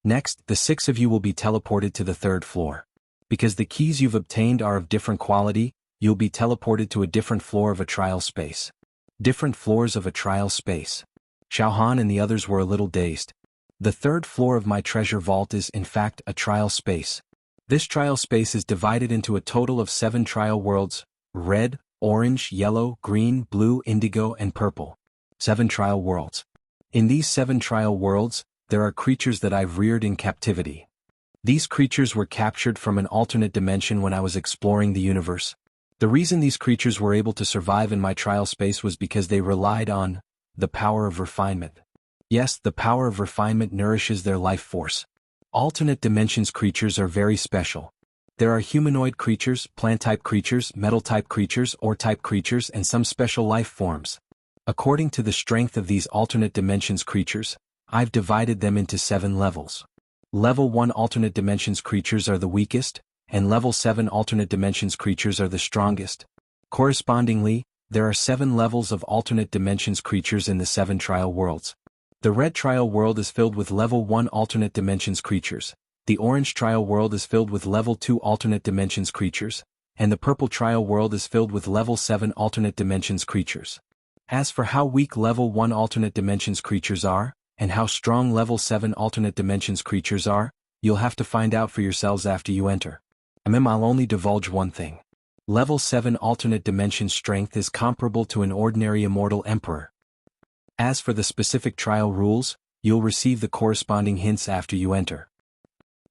Next, the 6 of you will be teleported to the 3rd floor. Because the keys you've obtained are of different quality, you'll be teleported to a different floor of a trial space. Different floors of a trial space. Xiao Han and the others were a little dazed. The 3rd floor of my treasure vault is, in fact, a trial space. This trial space is divided into a total of 7 trial worlds: red, orange, yellow, green, blue, indigo, and purple. 7 trial worlds. In these 7 trial worlds, there are creatures that I've reared in captivity. These creatures were captured from an alternate dimension when I was exploring the universe. The reason these creatures were able to survive in my trial space was because they relied on the power of refinement. Yes, the power of refinement nourishes their life force. Alternate dimensions creatures are very special. There are humanoid creatures, plant-type creatures, metal-type creatures, ore-type creatures, and some special life forms. According to the strength of these alternate dimensions creatures, I've divided them into 7 levels. Level 1 alternate dimensions creatures are the weakest, and level 7 alternate dimensions creatures are the strongest. Correspondingly, there are 7 levels of alternate dimensions creatures in the 7 trial worlds. The red trial world is filled with level 1 alternate dimensions creatures, the orange trial world is filled with level 2 alternate dimensions creatures, and the purple trial world is filled with level 7 alternate dimensions creatures. As for how weak level 1 alternate dimensions creatures are, and how strong level 7 alternate dimensions creatures are, you'll have to find out for yourselves after you enter. I'll only divulge one thing. Level 7 alternate dimension strength is comparable to an ordinary immortal emperor. As for the specific trial rules, you'll receive the corresponding hints after you enter.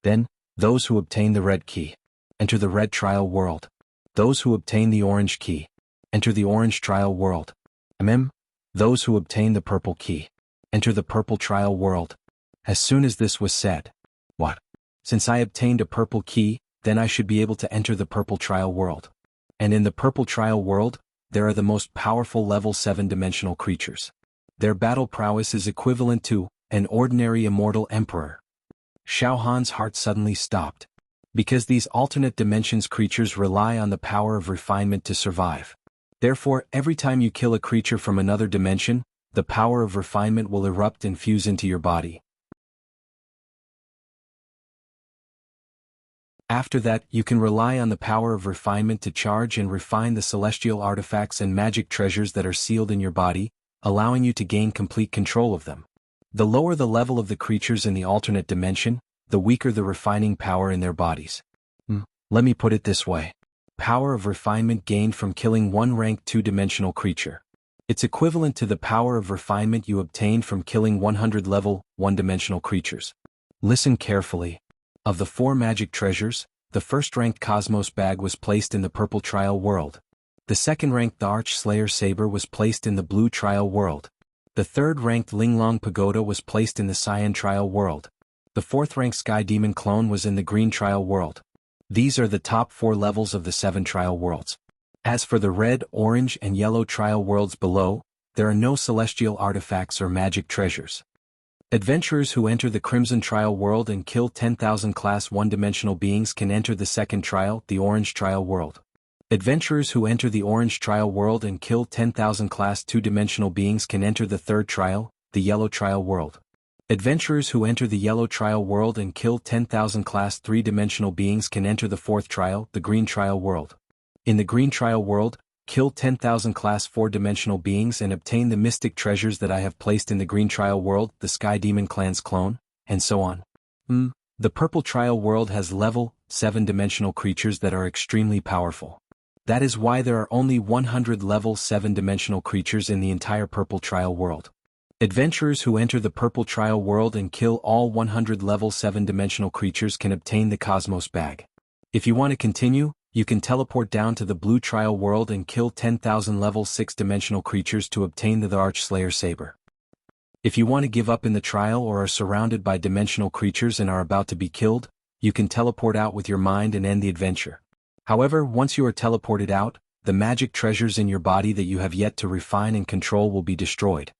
Then, those who obtain the red key enter the red trial world. Those who obtain the orange key enter the orange trial world. Those who obtain the purple key enter the purple trial world. As soon as this was said, what? Since I obtained a purple key, then I should be able to enter the purple trial world. And in the purple trial world, there are the most powerful level 7-dimensional creatures. Their battle prowess is equivalent to an ordinary immortal emperor. Xiao Han's heart suddenly stopped. Because these alternate dimensions creatures rely on the power of refinement to survive. Therefore, every time you kill a creature from another dimension, the power of refinement will erupt and fuse into your body. After that, you can rely on the power of refinement to charge and refine the celestial artifacts and magic treasures that are sealed in your body, allowing you to gain complete control of them. The lower the level of the creatures in the alternate dimension, the weaker the refining power in their bodies. Let me put it this way. Power of refinement gained from killing one ranked 2-dimensional creature. It's equivalent to the power of refinement you obtained from killing 100 level 1-dimensional creatures. Listen carefully. Of the 4 magic treasures, the first-ranked Cosmos Bag was placed in the purple trial world. The second-ranked the Arch Slayer Saber was placed in the blue trial world. The third-ranked Linglong Pagoda was placed in the cyan trial world. The fourth-ranked Sky Demon Clone was in the green trial world. These are the top 4 levels of the 7 trial worlds. As for the red, orange, and yellow trial worlds below, there are no celestial artifacts or magic treasures. Adventurers who enter the Crimson Trial world and kill 10,000 Class 1-dimensional beings can enter the second trial, the Orange Trial world. Adventurers who enter the Orange Trial world and kill 10,000 Class 2-dimensional beings can enter the third trial, the Yellow Trial world. Adventurers who enter the Yellow Trial world and kill 10,000 Class 3-dimensional beings can enter the fourth trial, the Green Trial world. In the Green Trial world, kill 10,000 Class 4-dimensional beings and obtain the mystic treasures that I have placed in the Green Trial world, the Sky Demon Clan's clone, and so on. The Purple Trial world has level 7-dimensional creatures that are extremely powerful. That is why there are only 100 level 7-dimensional creatures in the entire Purple Trial world. Adventurers who enter the Purple Trial world and kill all 100 level 7-dimensional creatures can obtain the Cosmos Bag. If you want to continue, you can teleport down to the Blue Trial world and kill 10,000 level 6-dimensional creatures to obtain the Arch Slayer Saber. If you want to give up in the trial or are surrounded by dimensional creatures and are about to be killed, you can teleport out with your mind and end the adventure. However, once you are teleported out, the magic treasures in your body that you have yet to refine and control will be destroyed.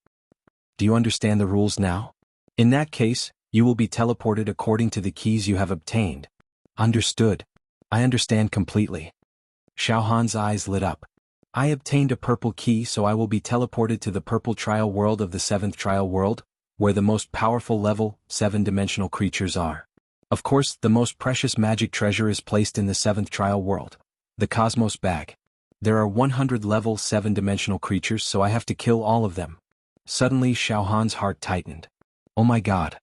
Do you understand the rules now? In that case, you will be teleported according to the keys you have obtained. Understood. I understand completely. Xiao Han's eyes lit up. I obtained a purple key, so I will be teleported to the purple trial world of the 7th trial world, where the most powerful level 7-dimensional creatures are. Of course, the most precious magic treasure is placed in the 7th trial world, the Cosmos Bag. There are 100 level 7-dimensional creatures, so I have to kill all of them. Suddenly Xiao Han's heart tightened. Oh my god.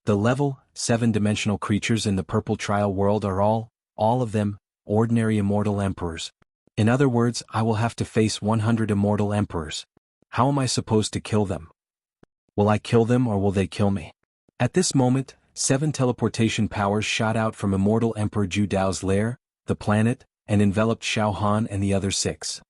The level 7-dimensional creatures in the purple trial world are all of them, ordinary immortal emperors. In other words, I will have to face 100 immortal emperors. How am I supposed to kill them? Will I kill them or will they kill me? At this moment, 7 teleportation powers shot out from Immortal Emperor Zhu Dao's lair, the planet, and enveloped Xiao Han and the other 6.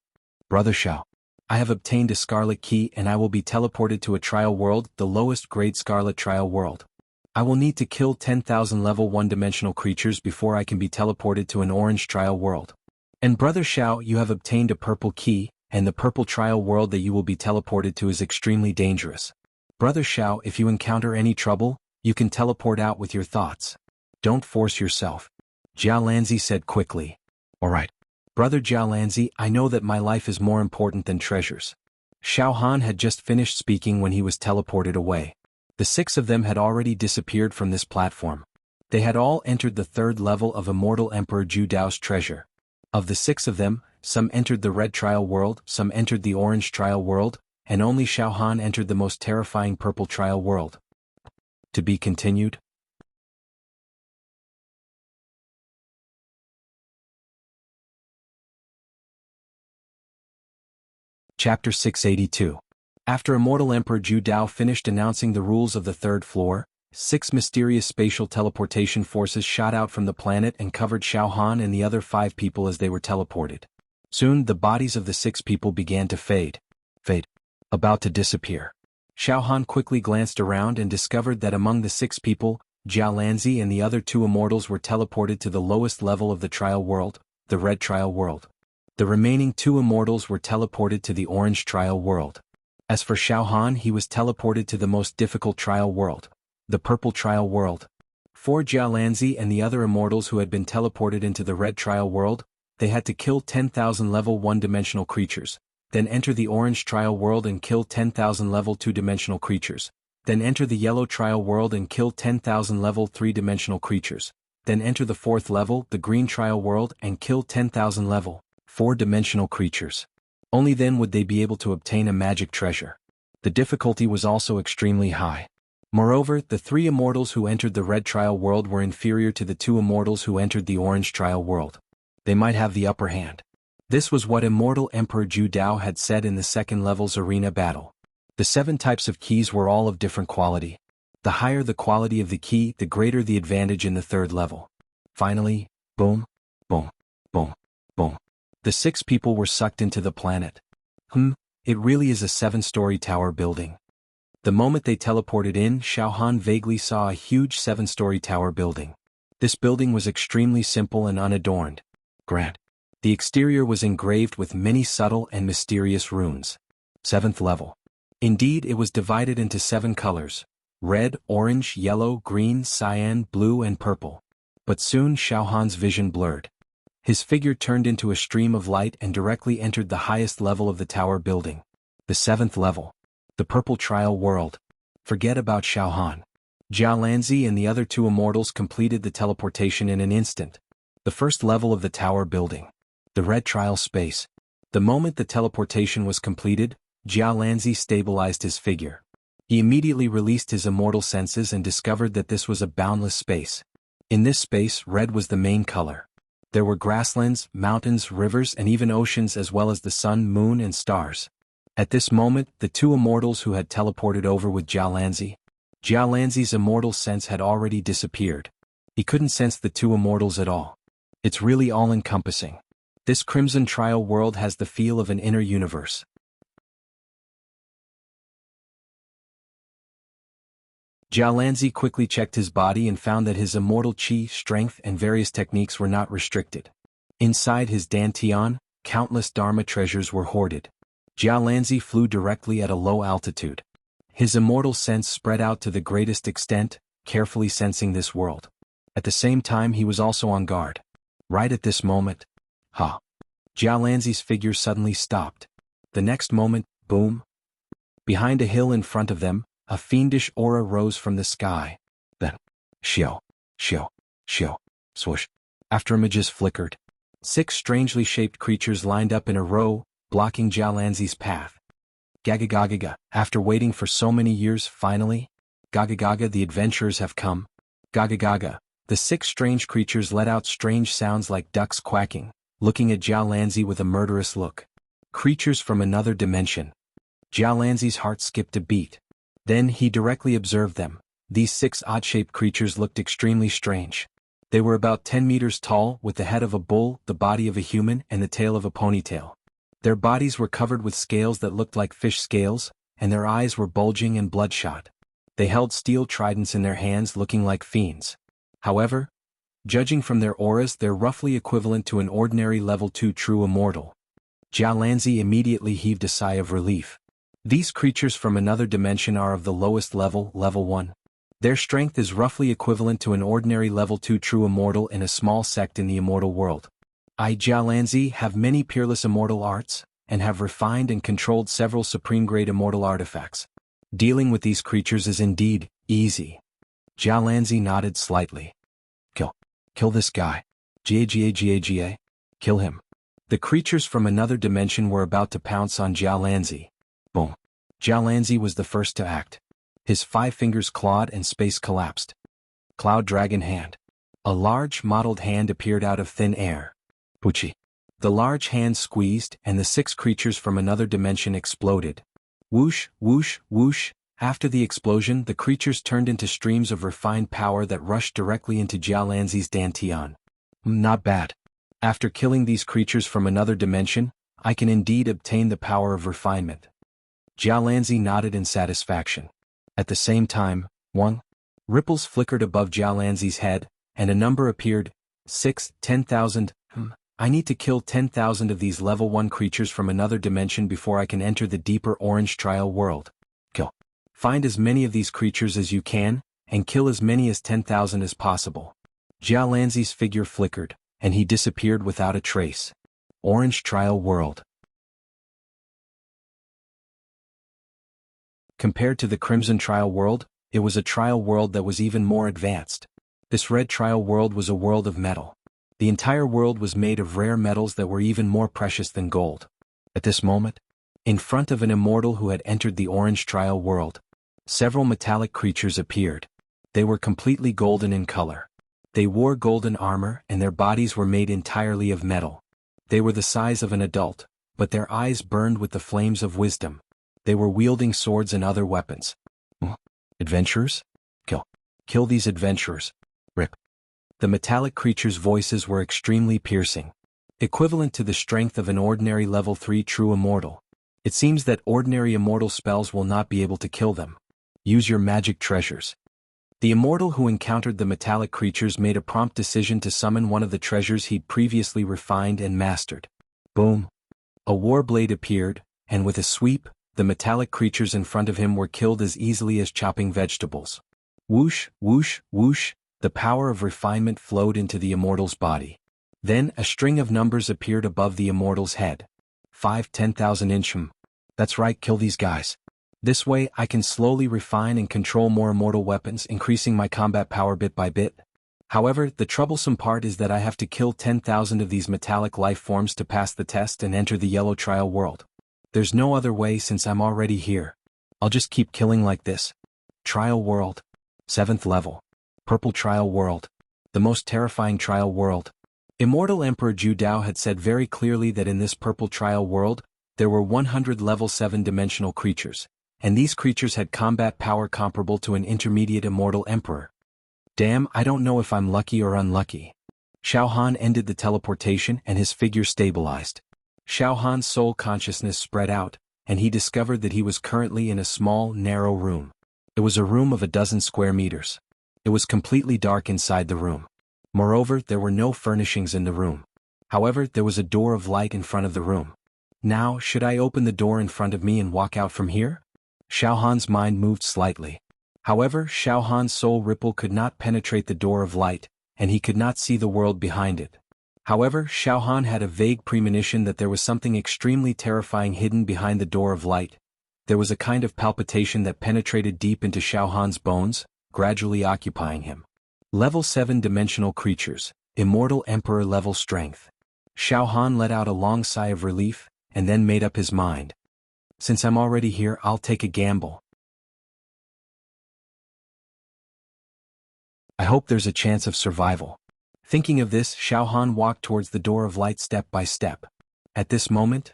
Brother Xiao, I have obtained a Scarlet Key and I will be teleported to a trial world, the lowest grade Scarlet Trial world. I will need to kill 10,000 level 1-dimensional creatures before I can be teleported to an Orange Trial world. And Brother Xiao, you have obtained a Purple Key, and the Purple Trial world that you will be teleported to is extremely dangerous. Brother Xiao, if you encounter any trouble, you can teleport out with your thoughts. Don't force yourself. Jiao Lanzi said quickly. Alright. Brother Jiao Lanzi, I know that my life is more important than treasures. Xiao Han had just finished speaking when he was teleported away. The 6 of them had already disappeared from this platform. They had all entered the 3rd level of Immortal Emperor Zhu Dao's treasure. Of the 6 of them, some entered the Red Trial world, some entered the Orange Trial world, and only Xiao Han entered the most terrifying Purple Trial world. To be continued? Chapter 682. After Immortal Emperor Zhu Dao finished announcing the rules of the 3rd floor, 6 mysterious spatial teleportation forces shot out from the planet and covered Xiao Han and the other 5 people as they were teleported. Soon, the bodies of the 6 people began to fade. about to disappear. Xiao Han quickly glanced around and discovered that among the 6 people, Jia Lanzi and the other 2 immortals were teleported to the lowest level of the trial world, the red trial world. The remaining 2 immortals were teleported to the orange trial world. As for Xiao Han, he was teleported to the most difficult trial world, the purple trial world. For Jia Lanzi and the other immortals who had been teleported into the red trial world, they had to kill 10,000 level 1-dimensional creatures, then enter the orange trial world and kill 10,000 level 2-dimensional creatures, then enter the yellow trial world and kill 10,000 level 3-dimensional creatures, then enter the 4th level, the green trial world, and kill 10,000 level 4-dimensional creatures. Only then would they be able to obtain a magic treasure. The difficulty was also extremely high. Moreover, the 3 immortals who entered the red trial world were inferior to the 2 immortals who entered the orange trial world. They might have the upper hand. This was what Immortal Emperor Zhu Dao had said in the 2nd level's arena battle. The 7 types of keys were all of different quality. The higher the quality of the key, the greater the advantage in the 3rd level. Finally, boom, boom, boom, boom. The 6 people were sucked into the planet. It really is a 7-story tower building. The moment they teleported in, Xiao Han vaguely saw a huge 7-story tower building. This building was extremely simple and unadorned. The exterior was engraved with many subtle and mysterious runes. 7th level. Indeed, it was divided into 7 colors: red, orange, yellow, green, cyan, blue and purple. But soon Xiao Han's vision blurred. His figure turned into a stream of light and directly entered the highest level of the tower building. The 7th level. The purple trial world. Forget about Xiao Han. Jia Lanzi and the other 2 immortals completed the teleportation in an instant. The 1st level of the tower building. The red trial space. The moment the teleportation was completed, Jia Lanzi stabilized his figure. He immediately released his immortal senses and discovered that this was a boundless space. In this space, red was the main color. There were grasslands, mountains, rivers, and even oceans, as well as the sun, moon, and stars. At this moment, the 2 immortals who had teleported over with Jia Lanzi's immortal sense had already disappeared. He couldn't sense the 2 immortals at all. It's really all-encompassing. This Crimson Trial world has the feel of an inner universe. Jia Lanzi quickly checked his body and found that his immortal chi, strength, and various techniques were not restricted. Inside his dantian, countless Dharma treasures were hoarded. Jia Lanzi flew directly at a low altitude. His immortal sense spread out to the greatest extent, carefully sensing this world. At the same time, he was also on guard. Right at this moment, Jia Lanzi's figure suddenly stopped. The next moment, boom. Behind a hill in front of them, a fiendish aura rose from the sky. Then, shio, swoosh. Afterimages flickered. 6 strangely shaped creatures lined up in a row, blocking Jia Lanzi's path. Gagagaga, after waiting for so many years, finally, Gagagaga, the adventurers have come. Gagagaga, the 6 strange creatures let out strange sounds like ducks quacking, looking at Jia Lanzi with a murderous look. Creatures from another dimension. Jia Lanzi's heart skipped a beat. Then he directly observed them. These 6 odd-shaped creatures looked extremely strange. They were about 10 meters tall, with the head of a bull, the body of a human, and the tail of a ponytail. Their bodies were covered with scales that looked like fish scales, and their eyes were bulging and bloodshot. They held steel tridents in their hands, looking like fiends. However, judging from their auras, they're roughly equivalent to an ordinary level 2 true immortal. Jia Lanzi immediately heaved a sigh of relief. These creatures from another dimension are of the lowest level, level 1. Their strength is roughly equivalent to an ordinary level 2 true immortal in a small sect in the immortal world. I, Jia Lanzi, have many peerless immortal arts, and have refined and controlled several supreme-grade immortal artifacts. Dealing with these creatures is indeed easy. Jia Lanzi nodded slightly. Kill this guy. Ga. Kill him. The creatures from another dimension were about to pounce on Jia Lanzi. Boom. Jia Lanzi was the first to act. His 5 fingers clawed and space collapsed. Cloud Dragon Hand. A large, mottled hand appeared out of thin air. Puchi. The large hand squeezed, and the 6 creatures from another dimension exploded. Whoosh, whoosh, whoosh. After the explosion, the creatures turned into streams of refined power that rushed directly into Jia Lanzi's dantian. Not bad. After killing these creatures from another dimension, I can indeed obtain the power of refinement. Jialanzi nodded in satisfaction. At the same time, ripples flickered above Jialanzi's head, and a number appeared. 6, 10,000. I need to kill 10,000 of these level 1 creatures from another dimension before I can enter the deeper orange trial world. Kill. Find as many of these creatures as you can, and kill as many as 10,000 as possible. Jialanzi's figure flickered, and he disappeared without a trace. Orange trial world. Compared to the Crimson trial world, it was a trial world that was even more advanced. This red trial world was a world of metal. The entire world was made of rare metals that were even more precious than gold. At this moment, in front of an immortal who had entered the orange trial world, several metallic creatures appeared. They were completely golden in color. They wore golden armor and their bodies were made entirely of metal. They were the size of an adult, but their eyes burned with the flames of wisdom. They were wielding swords and other weapons. Adventurers? Kill. Kill these adventurers. Rip. The metallic creatures' voices were extremely piercing, equivalent to the strength of an ordinary level 3 true immortal. It seems that ordinary immortal spells will not be able to kill them. Use your magic treasures. The immortal who encountered the metallic creatures made a prompt decision to summon one of the treasures he'd previously refined and mastered. Boom. A war blade appeared, and with a sweep, the metallic creatures in front of him were killed as easily as chopping vegetables. Whoosh, whoosh, whoosh. The power of refinement flowed into the immortal's body. Then a string of numbers appeared above the immortal's head. 5, 10,000 inch. That's right, kill these guys. This way I can slowly refine and control more immortal weapons, increasing my combat power bit by bit. However, the troublesome part is that I have to kill 10,000 of these metallic life forms to pass the test and enter the yellow trial world. There's no other way since I'm already here. I'll just keep killing like this. Trial world. 7th level. Purple trial world. The most terrifying trial world. Immortal Emperor Zhu Dao had said very clearly that in this purple trial world, there were 100 level 7 dimensional creatures, and these creatures had combat power comparable to an intermediate immortal emperor. Damn, I don't know if I'm lucky or unlucky. Xiao Han ended the teleportation and his figure stabilized. Xiao Han's soul consciousness spread out, and he discovered that he was currently in a small, narrow room. It was a room of a dozen square meters. It was completely dark inside the room. Moreover, there were no furnishings in the room. However, there was a door of light in front of the room. Now, should I open the door in front of me and walk out from here? Xiao Han's mind moved slightly. However, Xiao Han's soul ripple could not penetrate the door of light, and he could not see the world behind it. However, Xiao Han had a vague premonition that there was something extremely terrifying hidden behind the door of light. There was a kind of palpitation that penetrated deep into Xiao Han's bones, gradually occupying him. Level 7 dimensional creatures, Immortal Emperor level strength. Xiao Han let out a long sigh of relief, and then made up his mind. Since I'm already here, I'll take a gamble. I hope there's a chance of survival. Thinking of this, Xiao Han walked towards the door of light step by step. At this moment,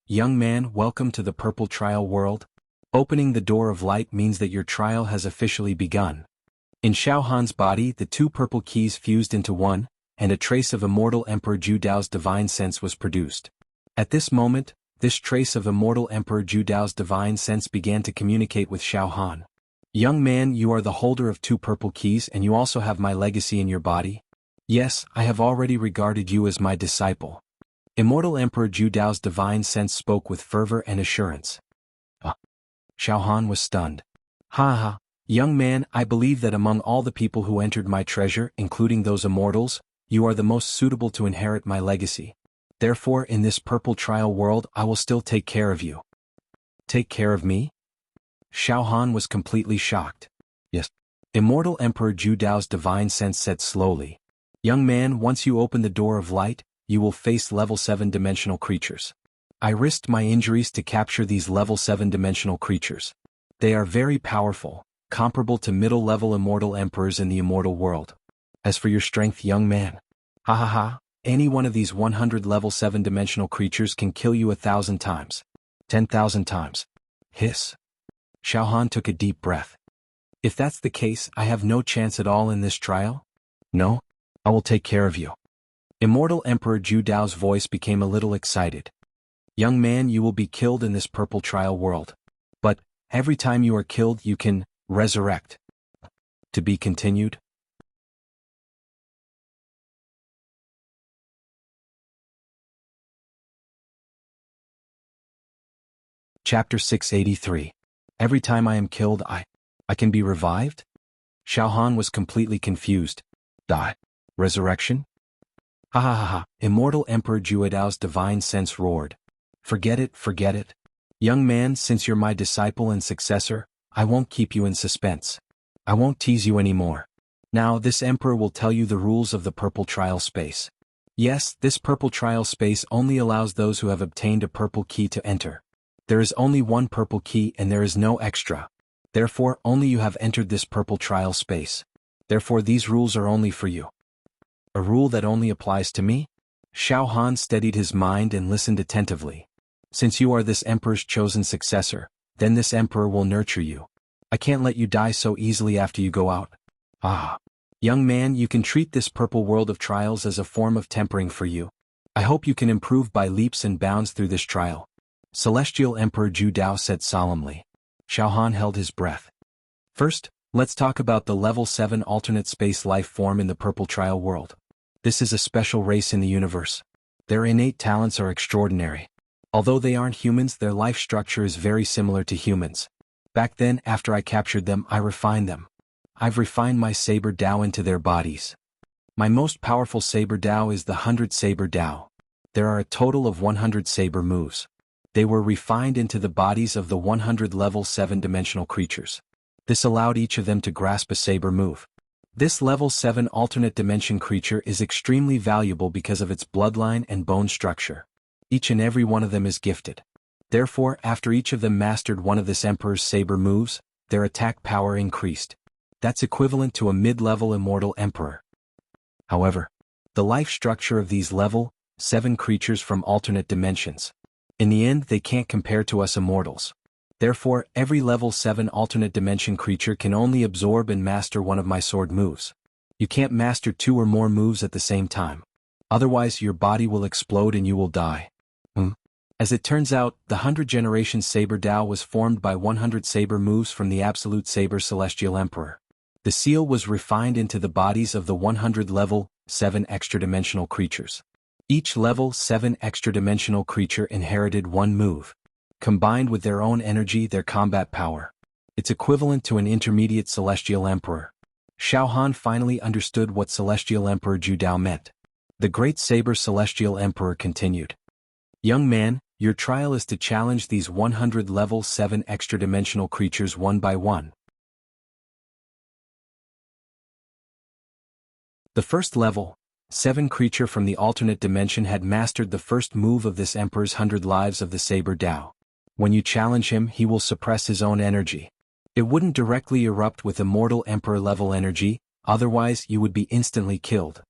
young man, welcome to the purple trial world. Opening the door of light means that your trial has officially begun. In Xiao Han's body, the 2 purple keys fused into one, and a trace of Immortal Emperor Zhu Dao's divine sense was produced. At this moment, this trace of Immortal Emperor Zhu Dao's divine sense began to communicate with Xiao Han. Young man, you are the holder of 2 purple keys and you also have my legacy in your body. Yes, I have already regarded you as my disciple. Immortal Emperor Zhu Dao's divine sense spoke with fervor and assurance. Xiao Han was stunned. Young man, I believe that among all the people who entered my treasure, including those immortals, you are the most suitable to inherit my legacy. Therefore, in this purple trial world, I will still take care of you. Take care of me? Xiao Han was completely shocked. Yes. Immortal Emperor Zhu Dao's divine sense said slowly. Young man, once you open the door of light, you will face level 7 dimensional creatures. I risked my injuries to capture these level 7 dimensional creatures. They are very powerful, comparable to middle-level immortal emperors in the immortal world. As for your strength, young man, any one of these 100 level 7 dimensional creatures can kill you 1,000 times. 10,000 times. Hiss. Xiao Han took a deep breath. If that's the case, I have no chance at all in this trial? No? I will take care of you. Immortal Emperor Zhu Dao's voice became a little excited. Young man, you will be killed in this purple trial world. But, every time you are killed you can resurrect. To be continued? Chapter 683. Every time I am killed I can be revived? Xiaohan was completely confused. Die. Resurrection? Ha ha ha ha. Immortal Emperor Juedao's divine sense roared. Forget it, forget it. Young man, since you're my disciple and successor, I won't keep you in suspense. I won't tease you anymore. Now this emperor will tell you the rules of the purple trial space. Yes, this purple trial space only allows those who have obtained a purple key to enter. There is only one purple key and there is no extra. Therefore, only you have entered this purple trial space. Therefore these rules are only for you. A rule that only applies to me? Xiaohan steadied his mind and listened attentively. Since you are this emperor's chosen successor, then this emperor will nurture you. I can't let you die so easily after you go out. Ah. Young man, you can treat this purple world of trials as a form of tempering for you. I hope you can improve by leaps and bounds through this trial. Celestial Emperor Ju Dao said solemnly. Xiaohan held his breath. First, let's talk about the level 7 alternate space life form in the purple trial world. This is a special race in the universe. Their innate talents are extraordinary. Although they aren't humans, their life structure is very similar to humans. Back then, after I captured them, I refined them. I've refined my Saber Dao into their bodies. My most powerful Saber Dao is the 100 Saber Dao. There are a total of 100 Saber moves. They were refined into the bodies of the 100 level 7-dimensional creatures. This allowed each of them to grasp a Saber move. This level 7 alternate dimension creature is extremely valuable because of its bloodline and bone structure. Each and every one of them is gifted. Therefore, after each of them mastered one of this Emperor's Saber moves, their attack power increased. That's equivalent to a mid-level immortal Emperor. However, the life structure of these level 7 creatures from alternate dimensions. In the end, they can't compare to us immortals. Therefore, every level 7 alternate dimension creature can only absorb and master one of my sword moves. You can't master 2 or more moves at the same time. Otherwise, your body will explode and you will die. As it turns out, the 100 generation Saber Dao was formed by 100 Saber moves from the Absolute Saber Celestial Emperor. The seal was refined into the bodies of the 100 level 7 extra-dimensional creatures. Each level 7 extra-dimensional creature inherited one move. Combined with their own energy, their combat power. It's equivalent to an intermediate Celestial Emperor. Xiaohan finally understood what Celestial Emperor Ju Dao meant. The Great Saber Celestial Emperor continued. Young man, your trial is to challenge these 100 level 7 extra-dimensional creatures one by one. The first level 7 creature from the alternate dimension had mastered the first move of this Emperor's 100 lives of the Saber Dao. When you challenge him, he will suppress his own energy. It wouldn't directly erupt with immortal Emperor level energy, otherwise you would be instantly killed.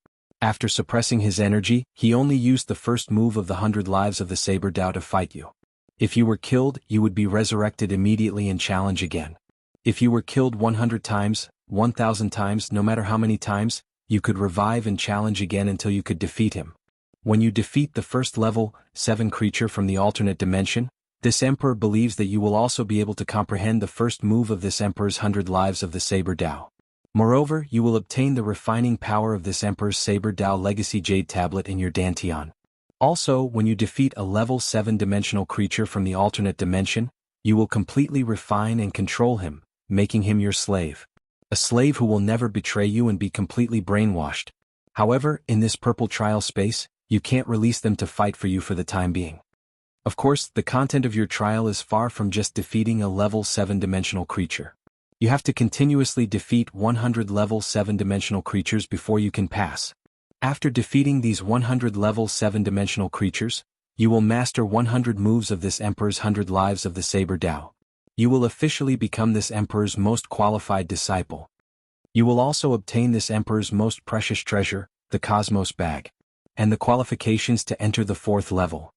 After suppressing his energy, he only used the first move of the 100 lives of the Saber Dao to fight you. If you were killed, you would be resurrected immediately and challenge again. If you were killed 100 times, 1,000 times, no matter how many times, you could revive and challenge again until you could defeat him. When you defeat the first level 7 creature from the alternate dimension, this Emperor believes that you will also be able to comprehend the first move of this Emperor's 100 lives of the Saber Dao. Moreover, you will obtain the refining power of this Emperor's Saber Dao Legacy Jade Tablet in your Dantian. Also, when you defeat a level 7-dimensional creature from the alternate dimension, you will completely refine and control him, making him your slave. A slave who will never betray you and be completely brainwashed. However, in this purple trial space, you can't release them to fight for you for the time being. Of course, the content of your trial is far from just defeating a level 7-dimensional creature. You have to continuously defeat 100 level 7-dimensional creatures before you can pass. After defeating these 100 level 7-dimensional creatures, you will master 100 moves of this Emperor's 100 lives of the Saber Dao. You will officially become this Emperor's most qualified disciple. You will also obtain this Emperor's most precious treasure, the Cosmos Bag, and the qualifications to enter the 4th level.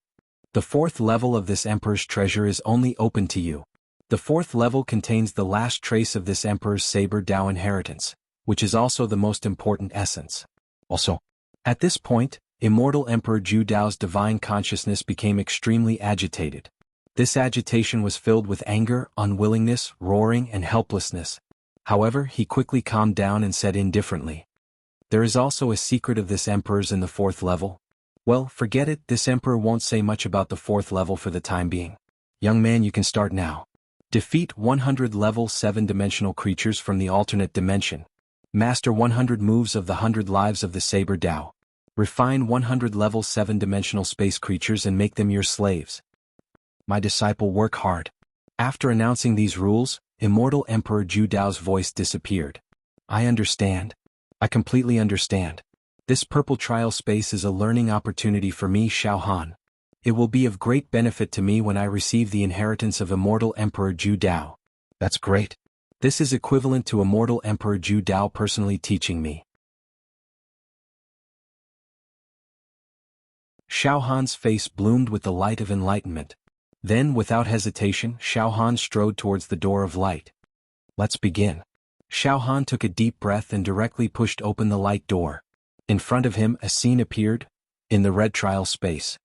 The 4th level of this Emperor's treasure is only open to you. The 4th level contains the last trace of this Emperor's Saber Dao inheritance, which is also the most important essence. Also, at this point, Immortal Emperor Zhu Dao's divine consciousness became extremely agitated. This agitation was filled with anger, unwillingness, roaring, and helplessness. However, he quickly calmed down and said indifferently, "There is also a secret of this emperor's in the 4th level." "Well, forget it, this emperor won't say much about the 4th level for the time being. Young man, you can start now. Defeat 100 level 7-dimensional creatures from the alternate dimension. Master 100 moves of the 100 lives of the Saber Dao. Refine 100 level 7-dimensional space creatures and make them your slaves. My disciple, work hard." After announcing these rules, Immortal Emperor Zhu Dao's voice disappeared. "I understand. I completely understand. This purple trial space is a learning opportunity for me, Xiao Han. It will be of great benefit to me when I receive the inheritance of Immortal Emperor Zhu Dao." "That's great. This is equivalent to Immortal Emperor Zhu Dao personally teaching me." Xiao Han's face bloomed with the light of enlightenment. Then, without hesitation, Xiao Han strode towards the door of light. "Let's begin." Xiao Han took a deep breath and directly pushed open the light door. In front of him, a scene appeared, in the red trial space.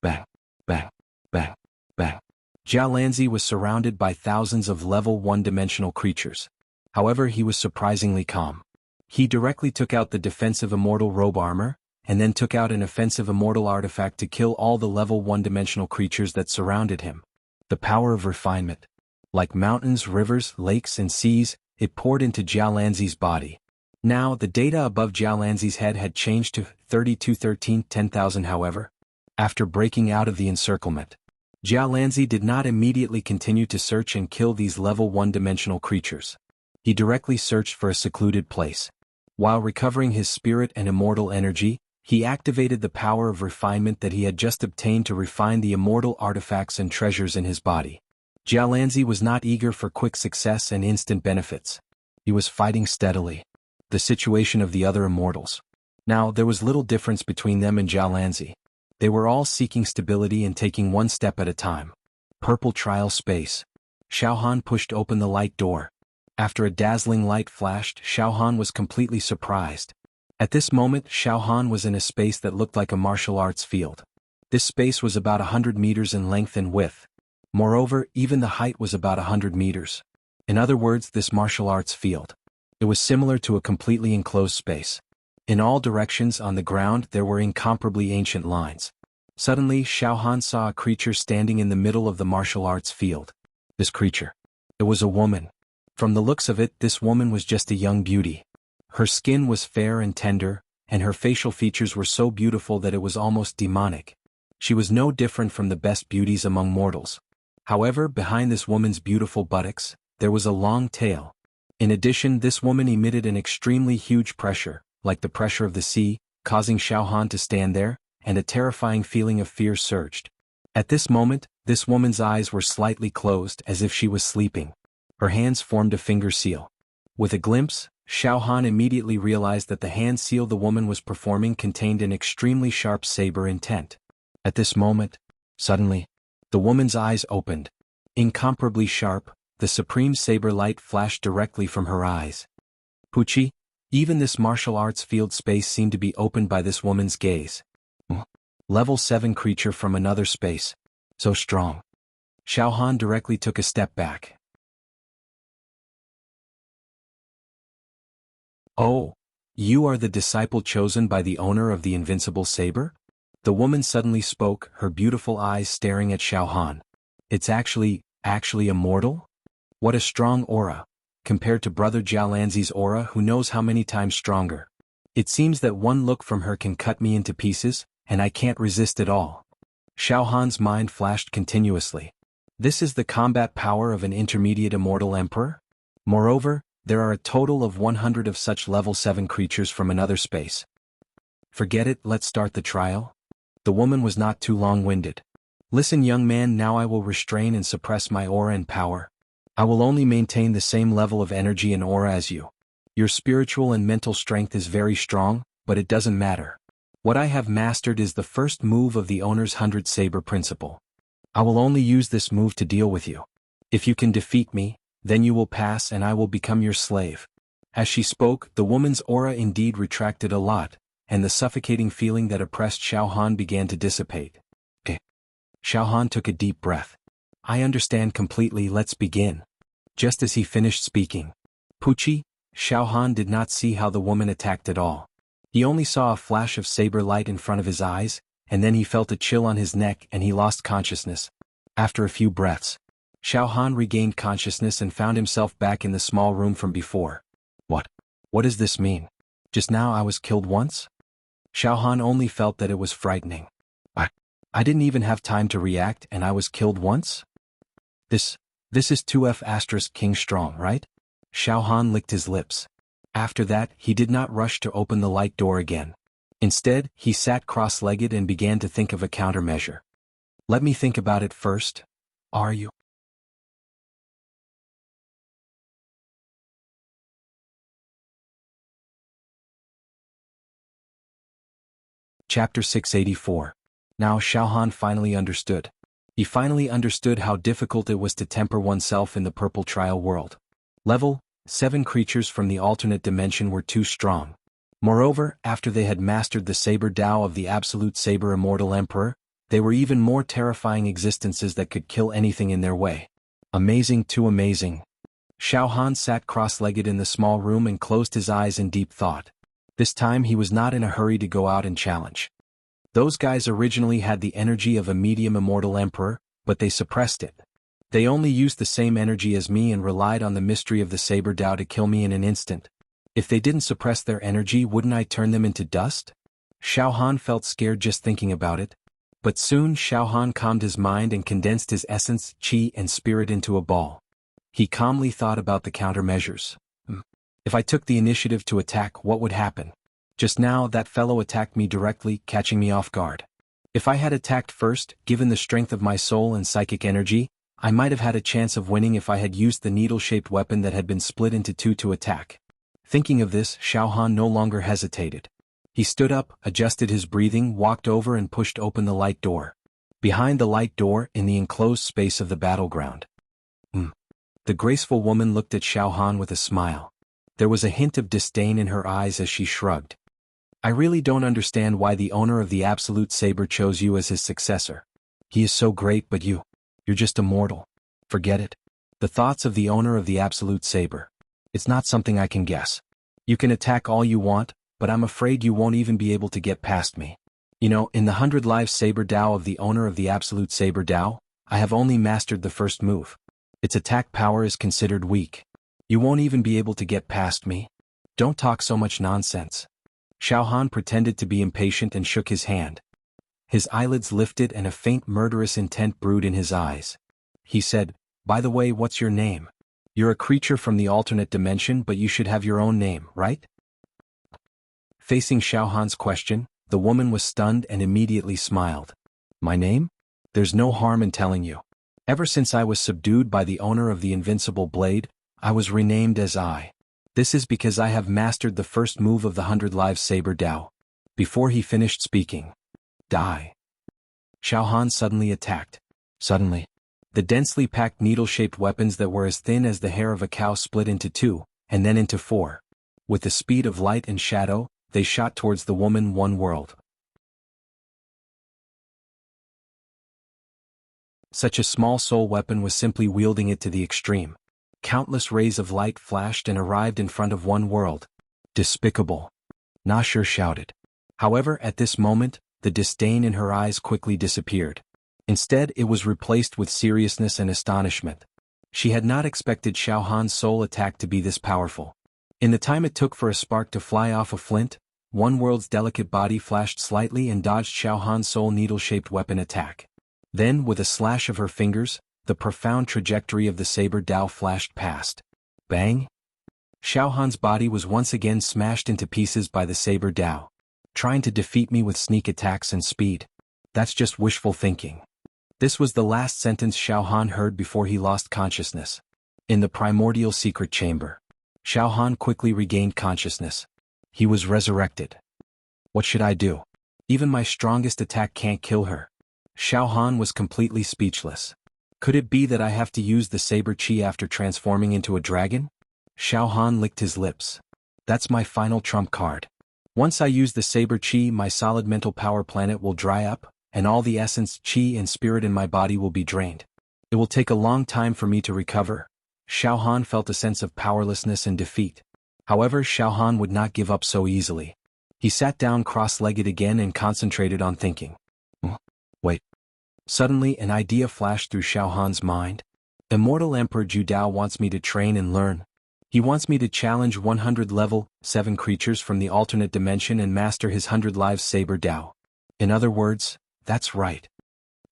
Bang, bang, bang, bang. Jiao Lanzi was surrounded by thousands of level 1-dimensional creatures. However, he was surprisingly calm. He directly took out the defensive immortal robe armor, and then took out an offensive immortal artifact to kill all the level 1-dimensional creatures that surrounded him. The power of refinement. Like mountains, rivers, lakes, and seas, it poured into Jiao Lanzi's body. Now, the data above Jiao Lanzi's head had changed to 3213 10,000. However, after breaking out of the encirclement, Jiao Lanzi did not immediately continue to search and kill these level 1-dimensional creatures. He directly searched for a secluded place. While recovering his spirit and immortal energy, he activated the power of refinement that he had just obtained to refine the immortal artifacts and treasures in his body. Jiao Lanzi was not eager for quick success and instant benefits. He was fighting steadily. The situation of the other immortals. Now, there was little difference between them and Jiao Lanzi. They were all seeking stability and taking one step at a time. Purple trial space. Xiao Han pushed open the light door. After a dazzling light flashed, Xiao Han was completely surprised. At this moment, Xiao Han was in a space that looked like a martial arts field. This space was about 100 meters in length and width. Moreover, even the height was about 100 meters. In other words, this martial arts field. It was similar to a completely enclosed space. In all directions on the ground there were incomparably ancient lines. Suddenly, Xiao Han saw a creature standing in the middle of the martial arts field. This creature. It was a woman. From the looks of it, this woman was just a young beauty. Her skin was fair and tender, and her facial features were so beautiful that it was almost demonic. She was no different from the best beauties among mortals. However, behind this woman's beautiful buttocks, there was a long tail. In addition, this woman emitted an extremely huge pressure, like the pressure of the sea, causing Xiao Han to stand there, and a terrifying feeling of fear surged. At this moment, this woman's eyes were slightly closed as if she was sleeping. Her hands formed a finger seal. With a glimpse, Xiao Han immediately realized that the hand seal the woman was performing contained an extremely sharp saber intent. At this moment, suddenly, the woman's eyes opened. Incomparably sharp, the supreme saber light flashed directly from her eyes. Puchi, even this martial arts field space seemed to be opened by this woman's gaze. Level 7 creature from another space. So strong. Xiao Han directly took a step back. "Oh, you are the disciple chosen by the owner of the invincible saber?" The woman suddenly spoke, her beautiful eyes staring at Xiao Han. "It's actually immortal? What a strong aura, compared to Brother Jiao Lanzi's aura, who knows how many times stronger. It seems that one look from her can cut me into pieces, and I can't resist at all." Xiao Han's mind flashed continuously. This is the combat power of an intermediate immortal emperor? Moreover, there are a total of 100 of such level 7 creatures from another space. Forget it, let's start the trial. The woman was not too long-winded. "Listen, young man, now I will restrain and suppress my aura and power. I will only maintain the same level of energy and aura as you. Your spiritual and mental strength is very strong, but it doesn't matter. What I have mastered is the first move of the owner's 100 saber principle. I will only use this move to deal with you. If you can defeat me, then you will pass and I will become your slave." As she spoke, the woman's aura indeed retracted a lot, and the suffocating feeling that oppressed Xiao Han began to dissipate. Xiao Han took a deep breath. I understand completely, let's begin. Just as he finished speaking, Pucci, Xiao Han did not see how the woman attacked at all. He only saw a flash of saber light in front of his eyes, and then he felt a chill on his neck and he lost consciousness. After a few breaths, Xiao Han regained consciousness and found himself back in the small room from before. What does this mean? Just now I was killed once? Xiao Han only felt that it was frightening. I didn't even have time to react and I was killed once? This is 2F* King Strong, right? Xiao Han licked his lips. After that, he did not rush to open the light door again. Instead, he sat cross-legged and began to think of a countermeasure. Let me think about it first. Are you? Chapter 684. Now Xiao Han finally understood. He finally understood how difficult it was to temper oneself in the purple trial world. Level 7 creatures from the alternate dimension were too strong. Moreover, after they had mastered the saber Tao of the absolute saber immortal emperor, they were even more terrifying existences that could kill anything in their way. Amazing, too amazing. Xiao Han sat cross-legged in the small room and closed his eyes in deep thought. This time he was not in a hurry to go out and challenge. Those guys originally had the energy of a medium immortal emperor, but they suppressed it. They only used the same energy as me and relied on the mystery of the saber Tao to kill me in an instant. If they didn't suppress their energy, wouldn't I turn them into dust? Xiao Han felt scared just thinking about it. But soon Xiao Han calmed his mind and condensed his essence, qi and spirit into a ball. He calmly thought about the countermeasures. If I took the initiative to attack, what would happen? Just now that fellow attacked me directly, catching me off guard. If I had attacked first, given the strength of my soul and psychic energy, I might have had a chance of winning if I had used the needle-shaped weapon that had been split into two to attack. Thinking of this, Xiao Han no longer hesitated. He stood up, adjusted his breathing, walked over and pushed open the light door. Behind the light door, in the enclosed space of the battleground. The graceful woman looked at Xiao Han with a smile. There was a hint of disdain in her eyes as she shrugged. I really don't understand why the owner of the Absolute Saber chose you as his successor. He is so great, but you're just a mortal. Forget it. The thoughts of the owner of the Absolute Saber. It's not something I can guess. You can attack all you want, but I'm afraid you won't even be able to get past me. You know, in the 100 Lives Saber Tao of the owner of the Absolute Saber Tao, I have only mastered the first move. Its attack power is considered weak. You won't even be able to get past me. Don't talk so much nonsense. Xiao Han pretended to be impatient and shook his hand. His eyelids lifted and a faint murderous intent brewed in his eyes. He said, by the way, what's your name? You're a creature from the alternate dimension, but you should have your own name, right? Facing Xiao Han's question, the woman was stunned and immediately smiled. My name? There's no harm in telling you. Ever since I was subdued by the owner of the invincible blade, I was renamed as I. This is because I have mastered the first move of the 100 Lives Saber Tao. Before he finished speaking, die. Xiao Han suddenly attacked. Suddenly, the densely packed needle-shaped weapons that were as thin as the hair of a cow split into two, and then into four. With the speed of light and shadow, they shot towards the woman one world. Such a small soul weapon was simply wielding it to the extreme. Countless rays of light flashed and arrived in front of one world. Despicable. Nashir shouted. However, at this moment, the disdain in her eyes quickly disappeared. Instead, it was replaced with seriousness and astonishment. She had not expected Xiao Han's soul attack to be this powerful. In the time it took for a spark to fly off a flint, one world's delicate body flashed slightly and dodged Xiao Han's soul needle-shaped weapon attack. Then, with a slash of her fingers, the profound trajectory of the saber Tao flashed past. Bang! Xiao Han's body was once again smashed into pieces by the saber Tao. Trying to defeat me with sneak attacks and speed. That's just wishful thinking. This was the last sentence Xiao Han heard before he lost consciousness. In the primordial secret chamber, Xiao Han quickly regained consciousness. He was resurrected. What should I do? Even my strongest attack can't kill her. Xiao Han was completely speechless. Could it be that I have to use the saber chi after transforming into a dragon? Xiao Han licked his lips. That's my final trump card. Once I use the saber chi, my solid mental power planet will dry up, and all the essence, chi and spirit in my body will be drained. It will take a long time for me to recover. Xiao Han felt a sense of powerlessness and defeat. However, Xiao Han would not give up so easily. He sat down cross-legged again and concentrated on thinking. Wait. Suddenly an idea flashed through Xiao Han's mind. Immortal Emperor Zhu Dao wants me to train and learn. He wants me to challenge 100 level 7 creatures from the alternate dimension and master his 100 lives saber Dao. In other words, that's right.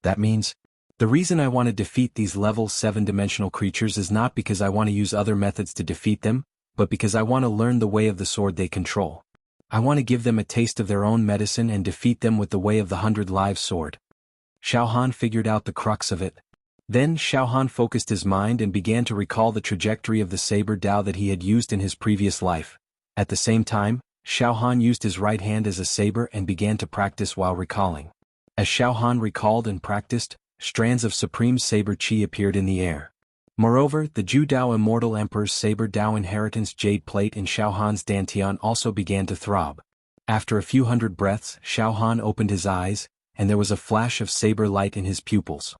That means, the reason I want to defeat these level 7 dimensional creatures is not because I want to use other methods to defeat them, but because I want to learn the way of the sword they control. I want to give them a taste of their own medicine and defeat them with the way of the 100 lives sword. Xiao Han figured out the crux of it. Then Xiao Han focused his mind and began to recall the trajectory of the saber Dao that he had used in his previous life. At the same time, Xiao Han used his right hand as a saber and began to practice while recalling. As Xiao Han recalled and practiced, strands of supreme saber chi appeared in the air. Moreover, the Zhu Dao Immortal Emperor's saber Dao inheritance jade plate in Xiao Han's dantian also began to throb. After a few hundred breaths, Xiao Han opened his eyes, and there was a flash of saber light in his pupils.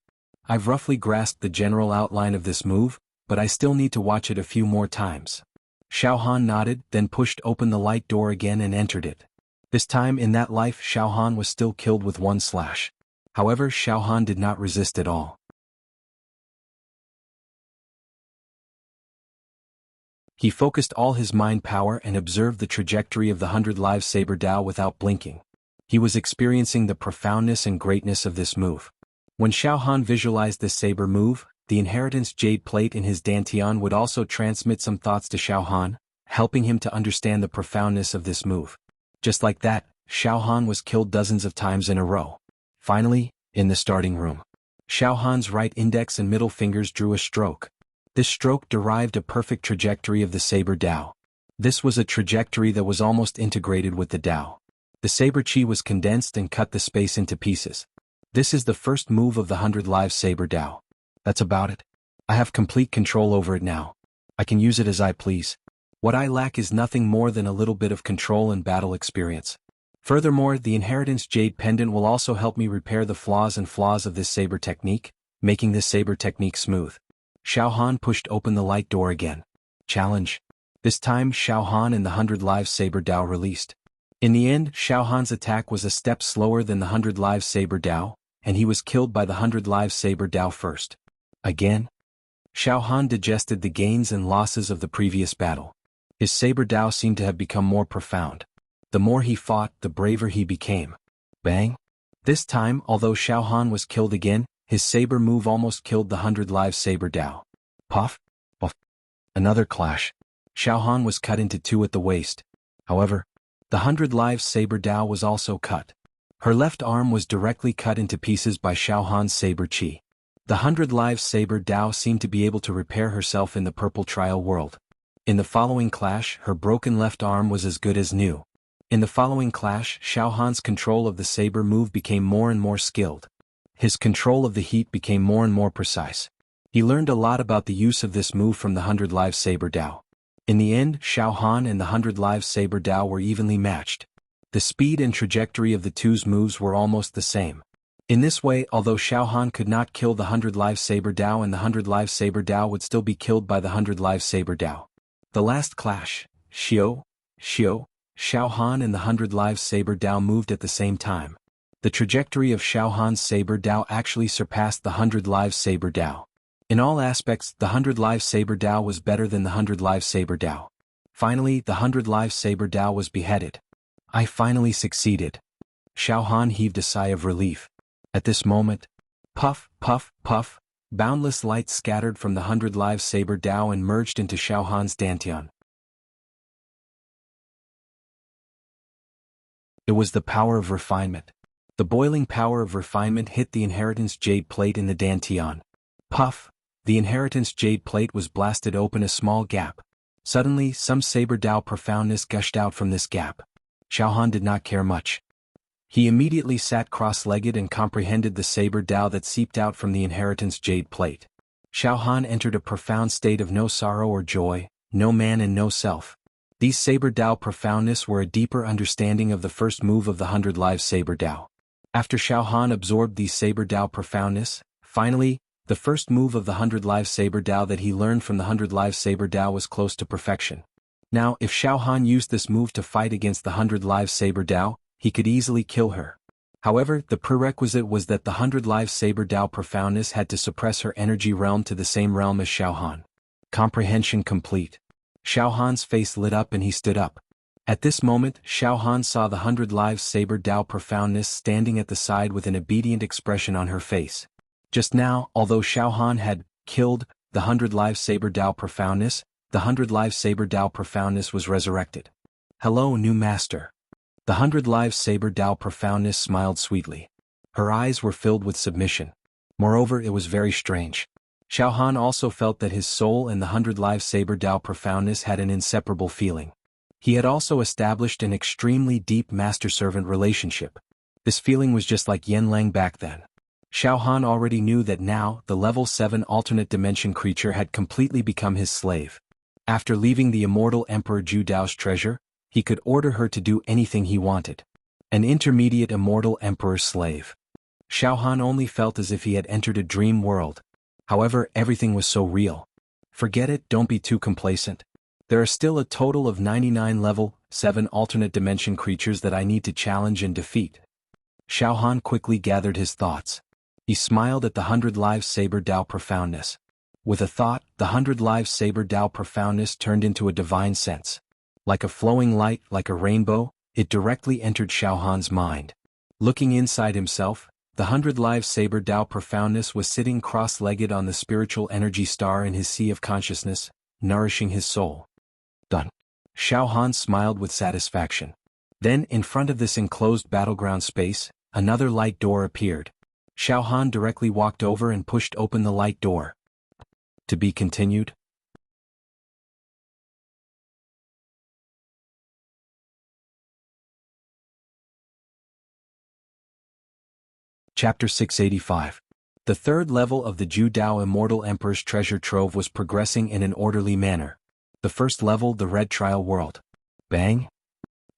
I've roughly grasped the general outline of this move, but I still need to watch it a few more times. Xiao Han nodded, then pushed open the light door again and entered it. This time in that life Xiao Han was still killed with one slash. However, Xiao Han did not resist at all. He focused all his mind power and observed the trajectory of the 100 lives saber Dao without blinking. He was experiencing the profoundness and greatness of this move. When Xiao Han visualized this saber move, the inheritance jade plate in his dantian would also transmit some thoughts to Xiao Han, helping him to understand the profoundness of this move. Just like that, Xiao Han was killed dozens of times in a row. Finally, in the starting room, Xiao Han's right index and middle fingers drew a stroke. This stroke derived a perfect trajectory of the saber Dao. This was a trajectory that was almost integrated with the Dao. The saber chi was condensed and cut the space into pieces. This is the first move of the 100 lives saber Dao. That's about it. I have complete control over it now. I can use it as I please. What I lack is nothing more than a little bit of control and battle experience. Furthermore, the inheritance jade pendant will also help me repair the flaws of this saber technique, making this saber technique smooth. Xiao Han pushed open the light door again. Challenge. This time Xiao Han and the 100 lives saber Dao released. In the end, Xiao Han's attack was a step slower than the 100 lives saber Dao, and he was killed by the 100 lives saber Dao first. Again? Xiao Han digested the gains and losses of the previous battle. His saber Dao seemed to have become more profound. The more he fought, the braver he became. Bang! This time, although Xiao Han was killed again, his saber move almost killed the 100 lives saber Dao. Puff! Puff! Another clash. Xiao Han was cut into two at the waist. However, the 100 lives saber Dao was also cut. Her left arm was directly cut into pieces by Xiao Han's saber chi. The 100 lives saber Dao seemed to be able to repair herself in the purple trial world. In the following clash, her broken left arm was as good as new. In the following clash, Xiao Han's control of the saber move became more and more skilled. His control of the heat became more and more precise. He learned a lot about the use of this move from the 100 lives saber Dao. In the end, Xiao Han and the 100 lives saber Dao were evenly matched. The speed and trajectory of the two's moves were almost the same. In this way, although Xiao Han could not kill the 100 lives saber Dao and the 100 lives saber Dao would still be killed by the 100 lives saber Dao. The last clash, Xiao Han and the 100 lives saber Dao moved at the same time. The trajectory of Xiao Han's saber Dao actually surpassed the 100 lives saber Dao. In all aspects, the 100 lives saber Dao was better than the 100 lives saber Dao. Finally, the 100 lives saber Dao was beheaded. I finally succeeded. Xiao Han heaved a sigh of relief. At this moment, puff, puff, puff, boundless light scattered from the 100 lives saber Dao and merged into Xiao Han's dantian. It was the power of refinement. The boiling power of refinement hit the inheritance jade plate in the dantian. Puff! The inheritance jade plate was blasted open a small gap. Suddenly, some saber Dao profoundness gushed out from this gap. Xiao Han did not care much. He immediately sat cross-legged and comprehended the saber Dao that seeped out from the inheritance jade plate. Xiao Han entered a profound state of no sorrow or joy, no man and no self. These Saber Dao profoundness were a deeper understanding of the first move of the 100 Lives Saber Dao. After Xiao Han absorbed these Saber Dao profoundness, finally, the first move of the 100 Lives Saber Dao that he learned from the 100 Lives Saber Dao was close to perfection. Now, if Xiao Han used this move to fight against the 100 Lives Saber Dao, he could easily kill her. However, the prerequisite was that the 100 Lives Saber Dao profoundness had to suppress her energy realm to the same realm as Xiao Han. Comprehension complete. Xiao Han's face lit up and he stood up. At this moment, Xiao Han saw the 100 Lives Saber Dao profoundness standing at the side with an obedient expression on her face. Just now, although Xiao Han had killed the 100 Lives Saber Dao profoundness, the 100 Lives Saber Dao profoundness was resurrected. Hello, new master. The 100 Lives Saber Dao profoundness smiled sweetly. Her eyes were filled with submission. Moreover, it was very strange. Xiao Han also felt that his soul and the 100 Lives Saber Dao profoundness had an inseparable feeling. He had also established an extremely deep master-servant relationship. This feeling was just like Yen Lang back then. Xiao Han already knew that now the level 7 alternate dimension creature had completely become his slave. After leaving the immortal Emperor Zhu Dao's treasure, he could order her to do anything he wanted. An intermediate immortal emperor's slave. Xiao Han only felt as if he had entered a dream world. However, everything was so real. Forget it, don't be too complacent. There are still a total of 99 level 7 alternate dimension creatures that I need to challenge and defeat. Xiao Han quickly gathered his thoughts. He smiled at the 100 Lives Saber Dao profoundness. With a thought, the 100 Lives Saber Dao profoundness turned into a divine sense. Like a flowing light, like a rainbow, it directly entered Xiao Han's mind. Looking inside himself, the 100 Lives Saber Dao profoundness was sitting cross-legged on the spiritual energy star in his sea of consciousness, nourishing his soul. Done. Xiao Han smiled with satisfaction. Then, in front of this enclosed battleground space, another light door appeared. Xiao Han directly walked over and pushed open the light door. To be continued. Chapter 685. The third level of the Zhu Dao Immortal Emperor's treasure trove was progressing in an orderly manner. The first level, the Red Trial World. Bang!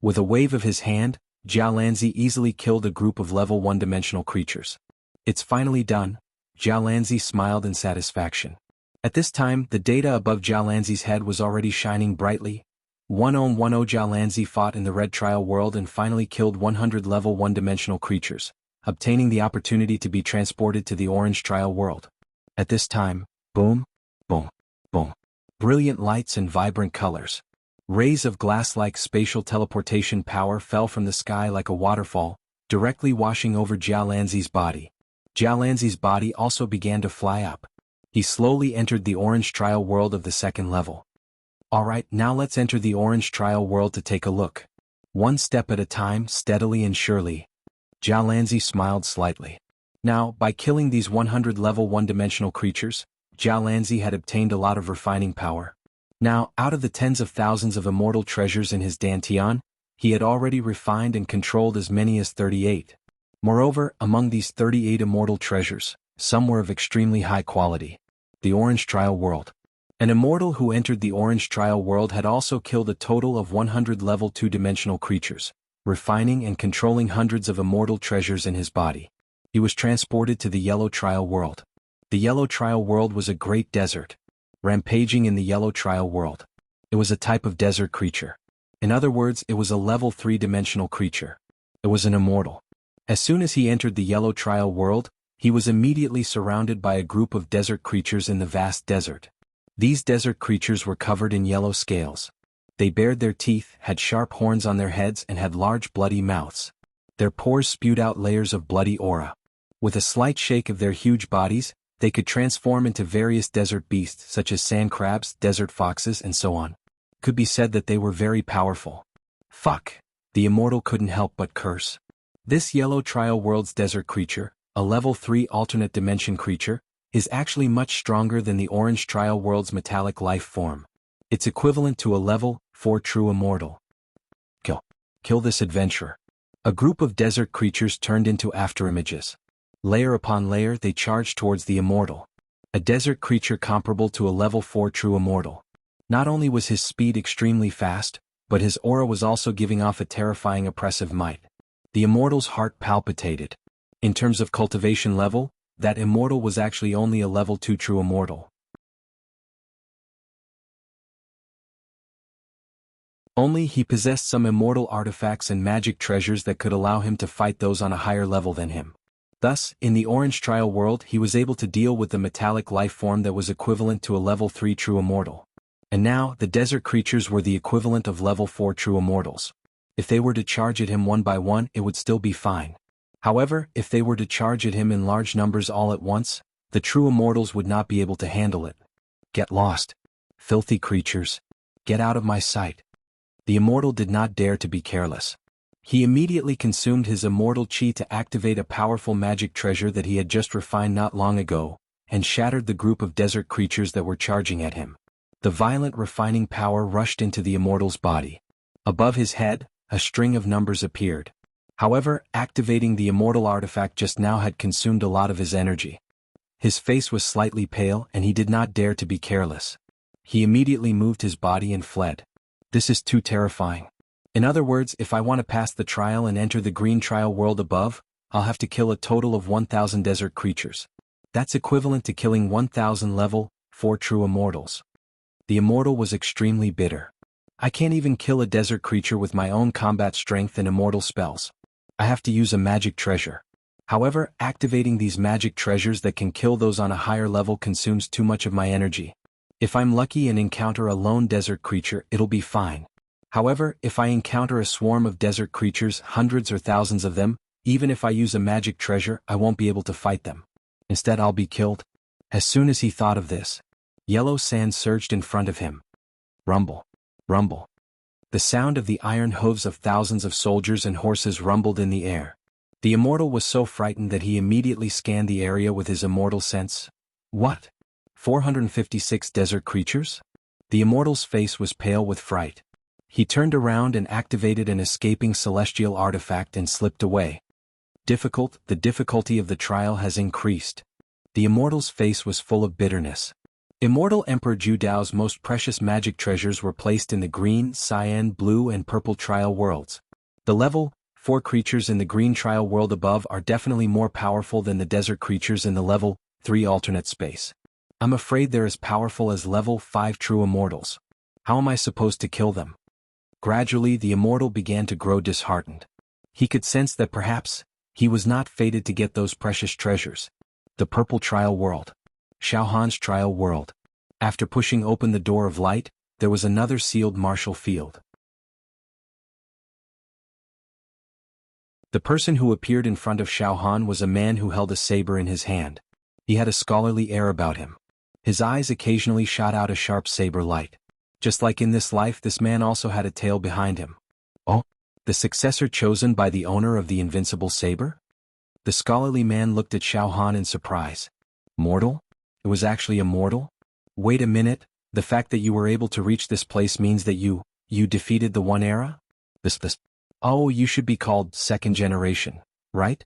With a wave of his hand, Jialanzi easily killed a group of level 1-dimensional creatures. It's finally done. Jialanzi smiled in satisfaction. At this time, the data above Jialanzi's head was already shining brightly. 1010 Jialanzi fought in the Red Trial World and finally killed 100 level 1-dimensional creatures, obtaining the opportunity to be transported to the Orange Trial World. At this time, boom, boom, boom. Brilliant lights and vibrant colors. Rays of glass-like spatial teleportation power fell from the sky like a waterfall, directly washing over Jialanzi's body. Jialanzi's body also began to fly up. He slowly entered the Orange Trial World of the second level. Alright, now let's enter the Orange Trial World to take a look. One step at a time, steadily and surely. Jialanzi smiled slightly. Now, by killing these 100 level 1-dimensional creatures, Jialanzi had obtained a lot of refining power. Now, out of the tens of thousands of immortal treasures in his Dantian, he had already refined and controlled as many as 38. Moreover, among these 38 immortal treasures, some were of extremely high quality. The Orange Trial World. An immortal who entered the Orange Trial World had also killed a total of 100 level 2-dimensional creatures, refining and controlling hundreds of immortal treasures in his body. He was transported to the Yellow Trial World. The Yellow Trial World was a great desert. Rampaging in the Yellow Trial World. It was a type of desert creature. In other words, it was a level 3-dimensional creature. It was an immortal. As soon as he entered the Yellow Trial World, he was immediately surrounded by a group of desert creatures in the vast desert. These desert creatures were covered in yellow scales. They bared their teeth, had sharp horns on their heads and had large bloody mouths. Their pores spewed out layers of bloody aura. With a slight shake of their huge bodies, they could transform into various desert beasts such as sand crabs, desert foxes, and so on. Could be said that they were very powerful. Fuck! The immortal couldn't help but curse. This Yellow Trial World's desert creature, a level 3 alternate dimension creature, is actually much stronger than the Orange Trial World's metallic life form. It's equivalent to a level 4 true immortal. Kill this adventurer. A group of desert creatures turned into afterimages. Layer upon layer they charged towards the immortal. A desert creature comparable to a level 4 true immortal. Not only was his speed extremely fast, but his aura was also giving off a terrifying oppressive might. The immortal's heart palpitated. In terms of cultivation level, that immortal was actually only a level 2 true immortal. Only he possessed some immortal artifacts and magic treasures that could allow him to fight those on a higher level than him. Thus, in the Orange Trial world he was able to deal with the metallic life form that was equivalent to a level 3 true immortal. And now, the desert creatures were the equivalent of level 4 true immortals. If they were to charge at him one by one, it would still be fine. However, if they were to charge at him in large numbers all at once, the true immortals would not be able to handle it. Get lost. Filthy creatures. Get out of my sight. The immortal did not dare to be careless. He immediately consumed his immortal chi to activate a powerful magic treasure that he had just refined not long ago, and shattered the group of desert creatures that were charging at him. The violent refining power rushed into the immortal's body. Above his head, a string of numbers appeared. However, activating the immortal artifact just now had consumed a lot of his energy. His face was slightly pale and he did not dare to be careless. He immediately moved his body and fled. This is too terrifying. In other words, if I want to pass the trial and enter the green trial world above, I'll have to kill a total of 1,000 desert creatures. That's equivalent to killing 1,000 level 4 true immortals. The immortal was extremely bitter. I can't even kill a desert creature with my own combat strength and immortal spells. I have to use a magic treasure. However, activating these magic treasures that can kill those on a higher level consumes too much of my energy. If I'm lucky and encounter a lone desert creature, it'll be fine. However, if I encounter a swarm of desert creatures, hundreds or thousands of them, even if I use a magic treasure, I won't be able to fight them. Instead, I'll be killed. As soon as he thought of this, yellow sand surged in front of him. Rumble. Rumble. The sound of the iron hooves of thousands of soldiers and horses rumbled in the air. The immortal was so frightened that he immediately scanned the area with his immortal sense. What? 456 desert creatures? The immortal's face was pale with fright. He turned around and activated an escaping celestial artifact and slipped away. The difficulty of the trial has increased. The immortal's face was full of bitterness. Immortal Emperor Ju Dao's most precious magic treasures were placed in the green, cyan, blue and purple trial worlds. The level 4 creatures in the green trial world above are definitely more powerful than the desert creatures in the level 3 alternate space. I'm afraid they're as powerful as level 5 true immortals. How am I supposed to kill them? Gradually the immortal began to grow disheartened. He could sense that perhaps he was not fated to get those precious treasures. The purple trial world. Xiaohan's trial world. After pushing open the door of light, there was another sealed martial field. The person who appeared in front of Xiaohan was a man who held a saber in his hand. He had a scholarly air about him. His eyes occasionally shot out a sharp saber light. Just like in this life, this man also had a tail behind him. Oh, the successor chosen by the owner of the invincible saber? The scholarly man looked at Xiaohan in surprise. Mortal? It was actually a mortal? Wait a minute, the fact that you were able to reach this place means that you defeated the One Era? This. Oh, you should be called second generation, right?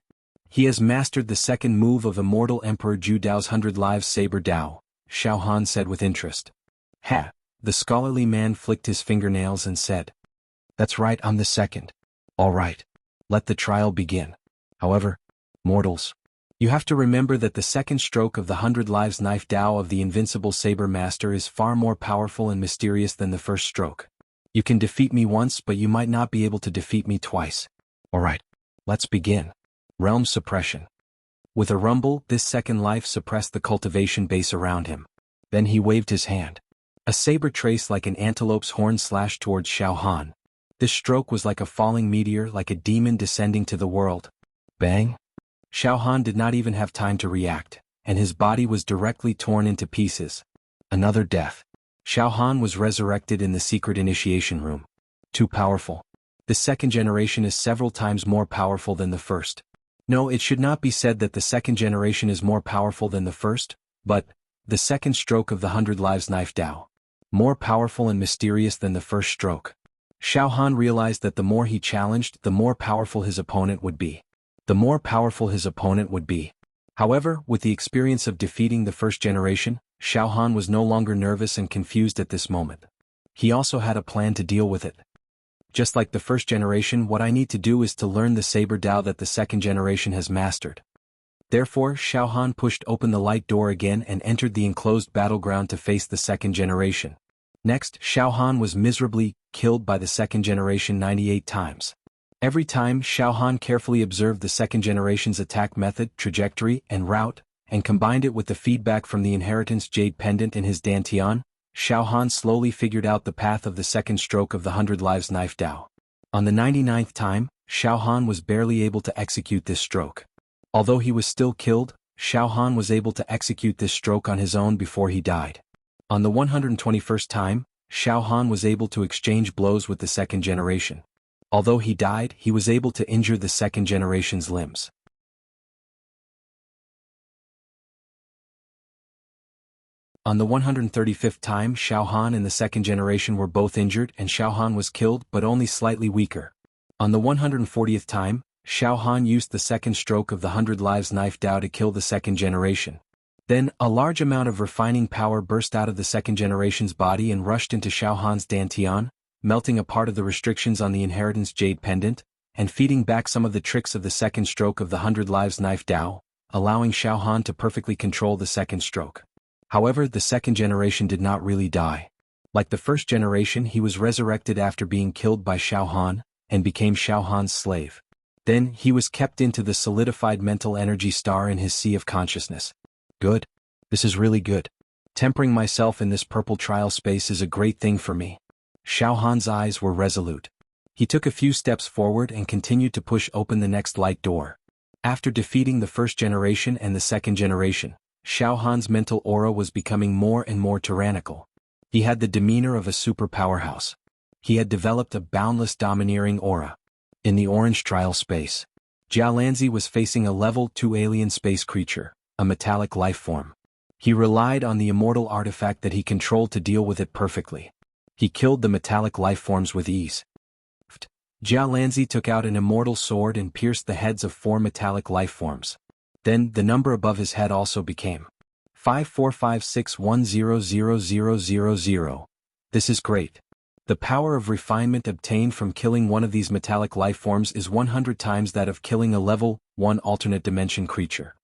He has mastered the second move of Immortal Emperor Ju Dao's 100 Lives Saber Dao, Xiaohan said with interest. Ha! The scholarly man flicked his fingernails and said. That's right, I'm the second. All right. Let the trial begin. However, mortals, you have to remember that the second stroke of the 100 Lives Knife Dao of the Invincible Saber Master is far more powerful and mysterious than the first stroke. You can defeat me once, but you might not be able to defeat me twice. All right. Let's begin. Realm Suppression. With a rumble, this second life suppressed the cultivation base around him. Then he waved his hand. A saber trace like an antelope's horn slashed towards Xiaohan. This stroke was like a falling meteor, like a demon descending to the world. Bang! Xiaohan did not even have time to react, and his body was directly torn into pieces. Another death. Xiaohan was resurrected in the secret initiation room. Too powerful. The second generation is several times more powerful than the first. No, it should not be said that the second generation is more powerful than the first, but the second stroke of the 100 Lives Knife Dao. More powerful and mysterious than the first stroke. Xiaohan realized that the more he challenged, the more powerful his opponent would be. The more powerful his opponent would be. However, with the experience of defeating the first generation, Xiaohan was no longer nervous and confused at this moment. He also had a plan to deal with it. Just like the first generation, what I need to do is to learn the saber Dao that the second generation has mastered. Therefore, Xiaohan pushed open the light door again and entered the enclosed battleground to face the second generation. Next, Xiaohan was miserably killed by the second generation 98 times. Every time, Xiaohan carefully observed the second generation's attack method, trajectory, and route, and combined it with the feedback from the inheritance jade pendant in his dantian. Xiaohan slowly figured out the path of the second stroke of the 100 Lives Knife Dao. On the 99th time, Xiaohan was barely able to execute this stroke. Although he was still killed, Xiaohan was able to execute this stroke on his own before he died. On the 121st time, Xiaohan was able to exchange blows with the second generation. Although he died, he was able to injure the second generation's limbs. On the 135th time, Xiaohan and the second generation were both injured and Xiaohan was killed but only slightly weaker. On the 140th time, Xiaohan used the second stroke of the 100 Lives Knife Dao to kill the second generation. Then, a large amount of refining power burst out of the second generation's body and rushed into Xiaohan's dantian, melting a part of the restrictions on the inheritance jade pendant, and feeding back some of the tricks of the second stroke of the 100 Lives Knife Dao, allowing Xiaohan to perfectly control the second stroke. However, the second generation did not really die. Like the first generation, he was resurrected after being killed by Xiaohan, and became Xiaohan's slave. Then, he was kept into the solidified mental energy star in his sea of consciousness. Good. This is really good. Tempering myself in this purple trial space is a great thing for me. Xiaohan's eyes were resolute. He took a few steps forward and continued to push open the next light door. After defeating the first generation and the second generation, Xiaohan's mental aura was becoming more and more tyrannical. He had the demeanor of a super powerhouse. He had developed a boundless domineering aura. In the orange trial space, Jialanzi was facing a level 2 alien space creature, a metallic life form. He relied on the immortal artifact that he controlled to deal with it perfectly. He killed the metallic life forms with ease. Jialanzi took out an immortal sword and pierced the heads of 4 metallic life forms. Then, the number above his head also became 5456100000. This is great. The power of refinement obtained from killing one of these metallic life forms is 100 times that of killing a level 1 alternate dimension creature.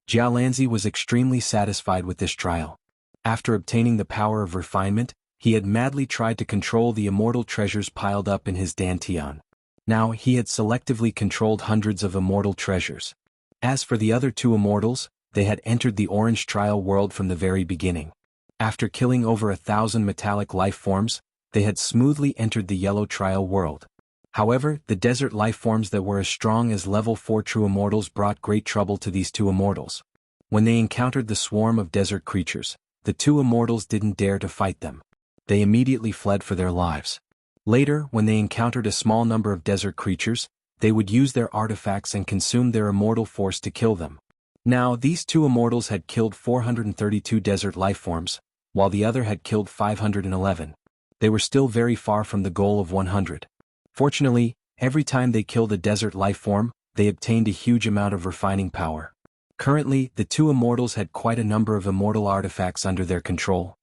Jialanzi was extremely satisfied with this trial. After obtaining the power of refinement, he had madly tried to control the immortal treasures piled up in his dantian. Now he had selectively controlled hundreds of immortal treasures. As for the other 2 immortals, they had entered the orange trial world from the very beginning. After killing over 1,000 metallic life forms, they had smoothly entered the yellow trial world. However, the desert life forms that were as strong as level 4 true immortals brought great trouble to these 2 immortals. When they encountered the swarm of desert creatures, the 2 immortals didn't dare to fight them. They immediately fled for their lives. Later, when they encountered a small number of desert creatures, they would use their artifacts and consume their immortal force to kill them. Now, these 2 immortals had killed 432 desert life forms, while the other had killed 511. They were still very far from the goal of 100. Fortunately, every time they killed a desert life form, they obtained a huge amount of refining power. Currently, the 2 immortals had quite a number of immortal artifacts under their control.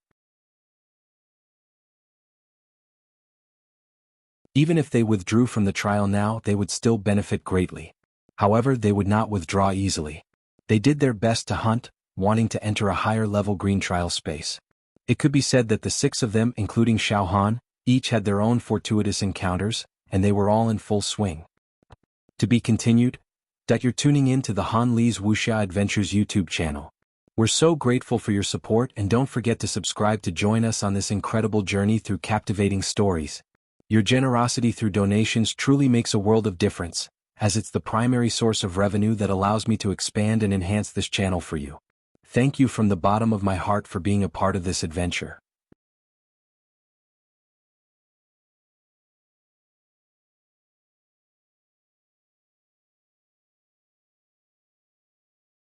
Even if they withdrew from the trial now, they would still benefit greatly. However, they would not withdraw easily. They did their best to hunt, wanting to enter a higher level green trial space. It could be said that the 6 of them, including Xiaohan, each had their own fortuitous encounters, and they were all in full swing. To be continued. You're tuning in to the Han Li's Wuxia Adventures YouTube channel. We're so grateful for your support, and don't forget to subscribe to join us on this incredible journey through captivating stories. Your generosity through donations truly makes a world of difference, as it's the primary source of revenue that allows me to expand and enhance this channel for you. Thank you from the bottom of my heart for being a part of this adventure.